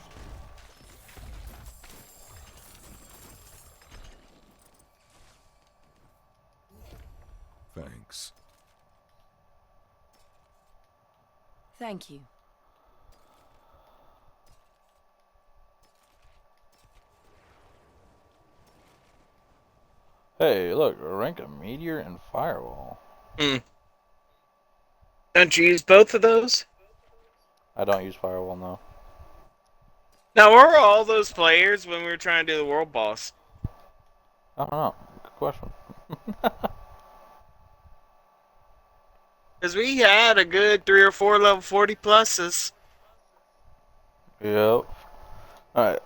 Thanks. Thank you. Hey, look. Rank a meteor and firewall. Hmm. Don't you use both of those? I don't use firewall now. Now, where were all those players when we were trying to do the world boss? I don't know. Good question. Because we had a good 3 or 4 level 40 pluses. Yep. Alright.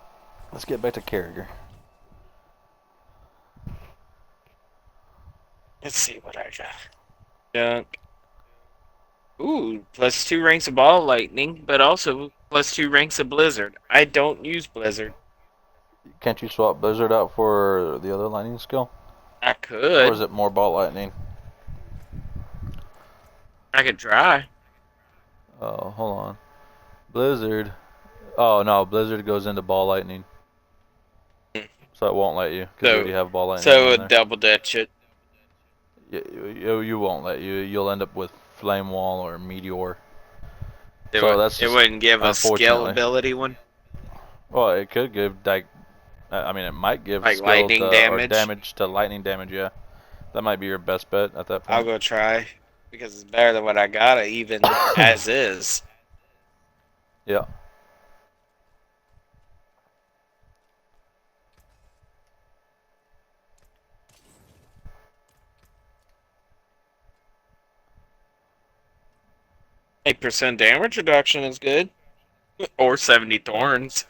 Let's get back to character. Let's see what I got. Junk. Ooh, +2 ranks of ball lightning, but also +2 ranks of blizzard. I don't use blizzard. Can't you swap blizzard out for the other lightning skill? I Or is could. it more ball lightning? I could try. Oh, hold on. Blizzard. Oh, no. Blizzard goes into ball lightning. So it won't let you, because you already have ball lightning So on it there. double ditch it. You won't let you. You'll end up with flame wall or meteor. It, So that's it just wouldn't give a skill unfortunately. ability one. Well, it could give like, I mean, it might give Like skill lightning to, or damage. damage to lightning damage. Yeah, that might be your best bet at that I'll point. go try. Because it's better than what I got, even as is. Yeah. %8 damage reduction is good. Or 70 Yeah. thorns.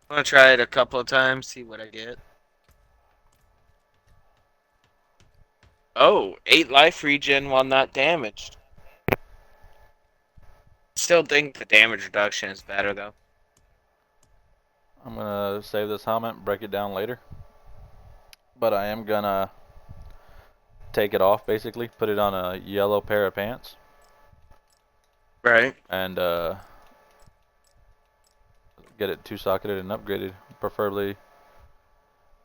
I'm gonna try it a couple of times, see what I get. Oh, 8 life regen while not damaged. Still think the damage reduction is better though. I'm gonna save this helmet and break it down later. But I am gonna take it off basically, put it on a yellow pair of pants. Right. And get it 2-socketed and upgraded, preferably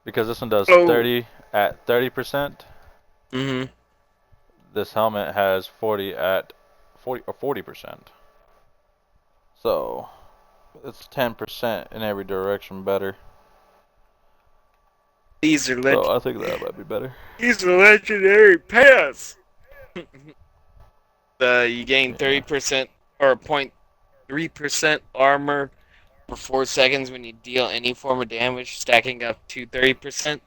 because this one does 30 at 30%. Mm-hmm. This helmet has 40 at 40%. So it's 10% in every direction better. These are So I think that might be better. These are legendary pants. You gain 30% or 0.3% armor for 4 seconds when you deal any form of damage, stacking up to 30%.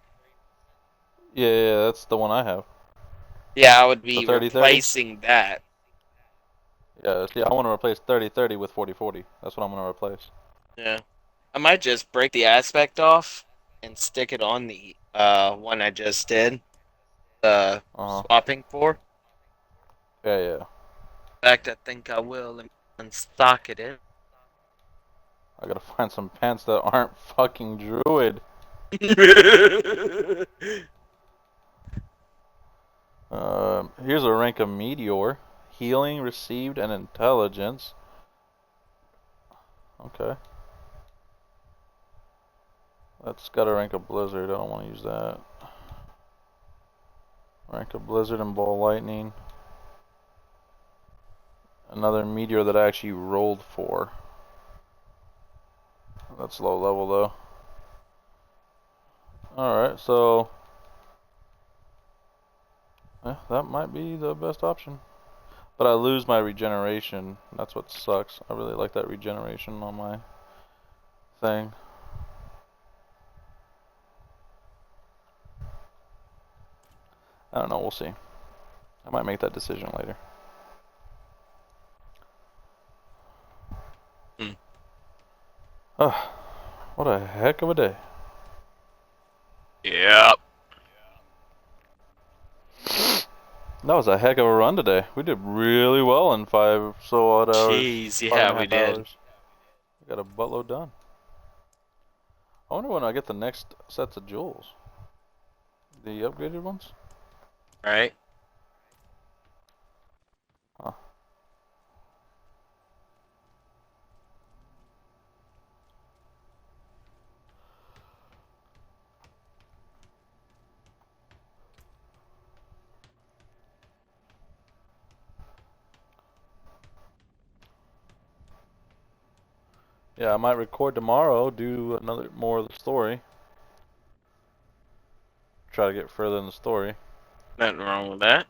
Yeah, that's the one I have. Yeah, I would The be 30-30? replacing that. Yeah, I want to replace 30-30 with 40-40. That's what I'm going to replace. Yeah. I might just break the aspect off and stick it on the one I just did. The swapping for. Yeah, yeah. In fact, I think I will unstock it in. I gotta find some pants that aren't fucking druid. Here's a rank of meteor. Healing received and intelligence. Okay. That's got a rank of blizzard. I don't want to use that. Rank of blizzard and ball lightning. Another meteor that I actually rolled for. That's low level though. Alright, so that might be the best option. But I lose my regeneration. That's what sucks. I really like that regeneration on my thing. I don't know, we'll see. I might make that decision later. Oh, what a heck of a day. Yep. That was a heck of a run today. We did really well in 5 so odd hours. Jeez, yeah, 5.5 we did. hours. We got a buttload done. I wonder when I get the next sets of jewels. The upgraded ones? Right. Huh. Yeah, I might record tomorrow, do another more of the story. Try to get further in the story. Nothing wrong with that.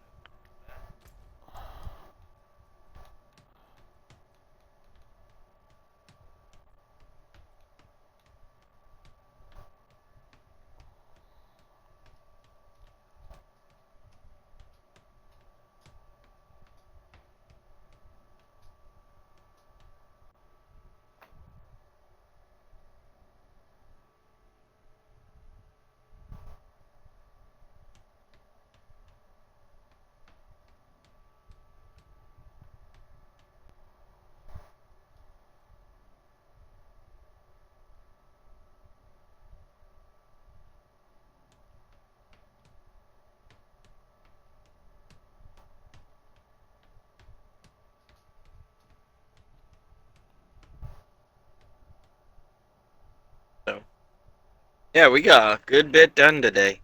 So, yeah, we got a good bit done today.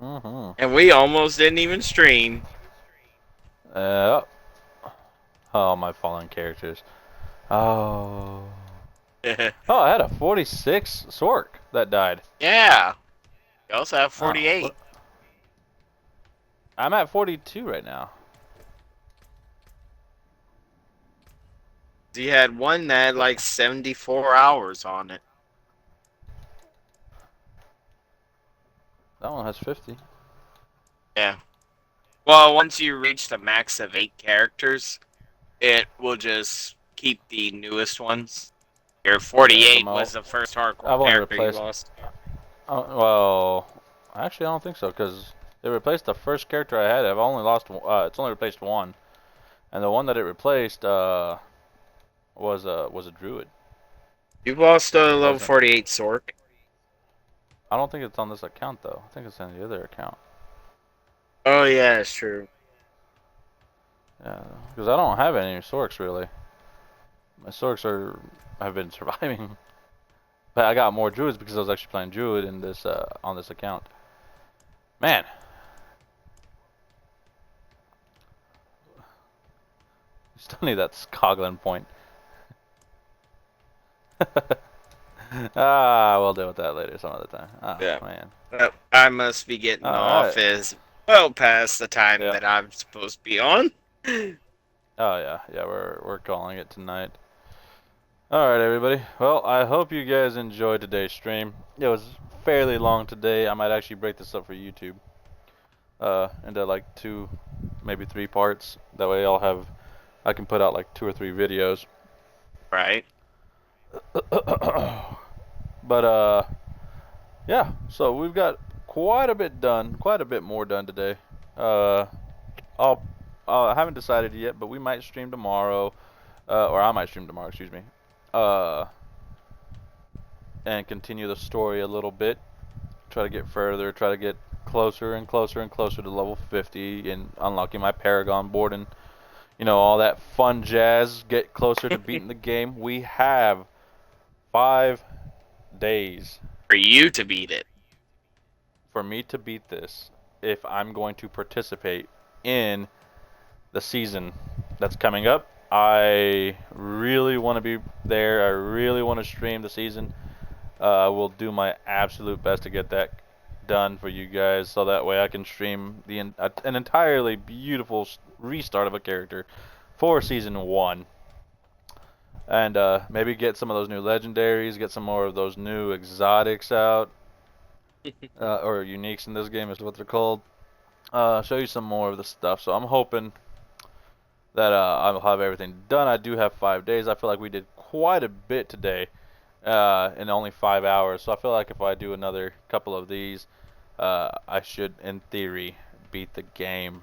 And we almost didn't even stream. Oh, my fallen characters. Oh. Oh, I had a 46 sorc that died. Yeah. You also have 48. Oh, I'm at 42 right now. You had one that had like 74 hours on it. That one has 50. Yeah. Well, once you reach the max of 8 characters, it will just keep the newest ones. Your 48 was the first hardcore I've only character you replaced. lost. Well, actually, I don't think so because it replaced the first character I had. I've only lost. It's only replaced one, and the one that it replaced was a druid. You've lost a level 48 sorc. I don't think it's on this account though. I think it's on the other account. Oh yeah, it's true. Yeah, because I don't have any sorcs really. My sorcs have been surviving, but I got more druids because I was actually playing druid in this on this account. Man. You still need that Skoglin point. We'll deal with that later some other time. Oh, yeah. Man. I must be getting off as well past the time that I'm supposed to be on. Oh yeah, we're calling it tonight. Alright everybody, well I hope you guys enjoyed today's stream. It was fairly long today. I might actually break this up for YouTube. Into like 2, maybe 3 parts. That way I can put out like 2 or 3 videos. Right. But yeah. So we've got quite a bit done, quite a bit more done today. Uh, I'll I haven't decided yet, but we might stream tomorrow, or I might stream tomorrow. Excuse me. Uh, and continue the story a little bit. Try to get further. Try to get closer and closer and closer to level 50 and unlocking my Paragon board and all that fun jazz. Get closer to beating the game. We have 5 days For you to beat it. for me to beat this if I'm going to participate in the season that's coming up. I really want to be there. I really want to stream the season. I will do my absolute best to get that done for you guys, so that way I can stream an entirely beautiful restart of a character for season 1, and maybe get some of those new legendaries, get some more of those new exotics out, or uniques in this game is what they're called. Show you some more of the stuff. So I'm hoping that I'll have everything done. I do have 5 days. I feel like we did quite a bit today in only 5 hours. So I feel like if I do another couple of these, I should, in theory, beat the game.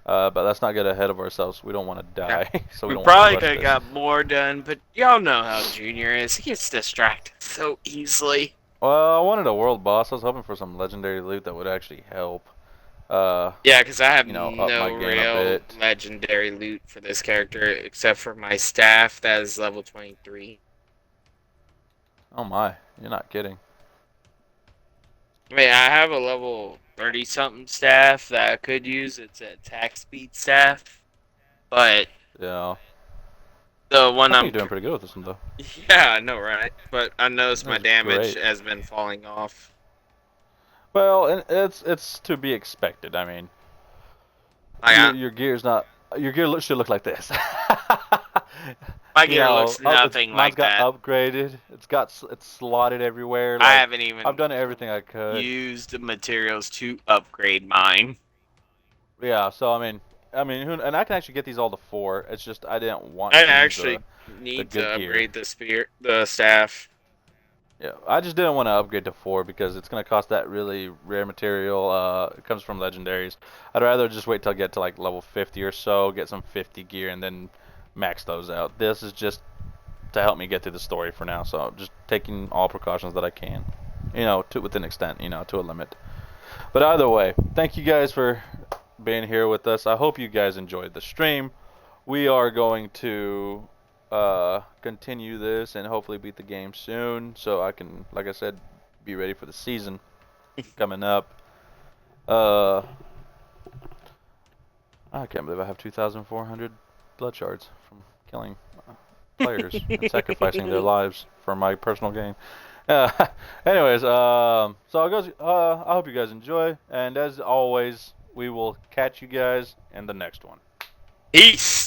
But let's not get ahead of ourselves. We don't want to Yeah. die, so we We don't want to probably rush could have this. got more done, but y'all know how Junior is. He gets distracted so easily. Well, I wanted a world boss. I was hoping for some legendary loot that would actually help. Yeah, because I have Up my no game a real bit. legendary loot for this character except for my staff that is level 23. Oh my, you're not kidding. I mean, I have a level 30 something staff that I could use. It's a attack speed staff, but Yeah. the one I think you're doing pretty good with this one, though. yeah, I know, right? But I noticed my That's damage great. has been falling off. Well, and it's to be expected. I mean, your gear's not. Your gear should look like this. My gear looks nothing Mine's like got that. upgraded. It's slotted everywhere. I Like haven't even I've done everything I could. used the materials to upgrade mine. Yeah. So and I can actually get these all to 4. It's just I didn't want I to use actually the need good to gear. upgrade the staff. Yeah, I just didn't want to upgrade to 4 because it's going to cost that really rare material. It comes from legendaries. I'd rather just wait till I get to like level 50 or so, get some 50 gear, and then max those out. This is just to help me get through the story for now, so I'm just taking all precautions that I can. To within extent, to a limit. But either way, thank you guys for being here with us. I hope you guys enjoyed the stream. We are going to continue this and hopefully beat the game soon, so I can, like I said, be ready for the season coming up. I can't believe I have 2,400 blood shards from killing players and sacrificing their lives for my personal gain. Anyways, so I hope you guys enjoy, and as always, we will catch you guys in the next one. Peace.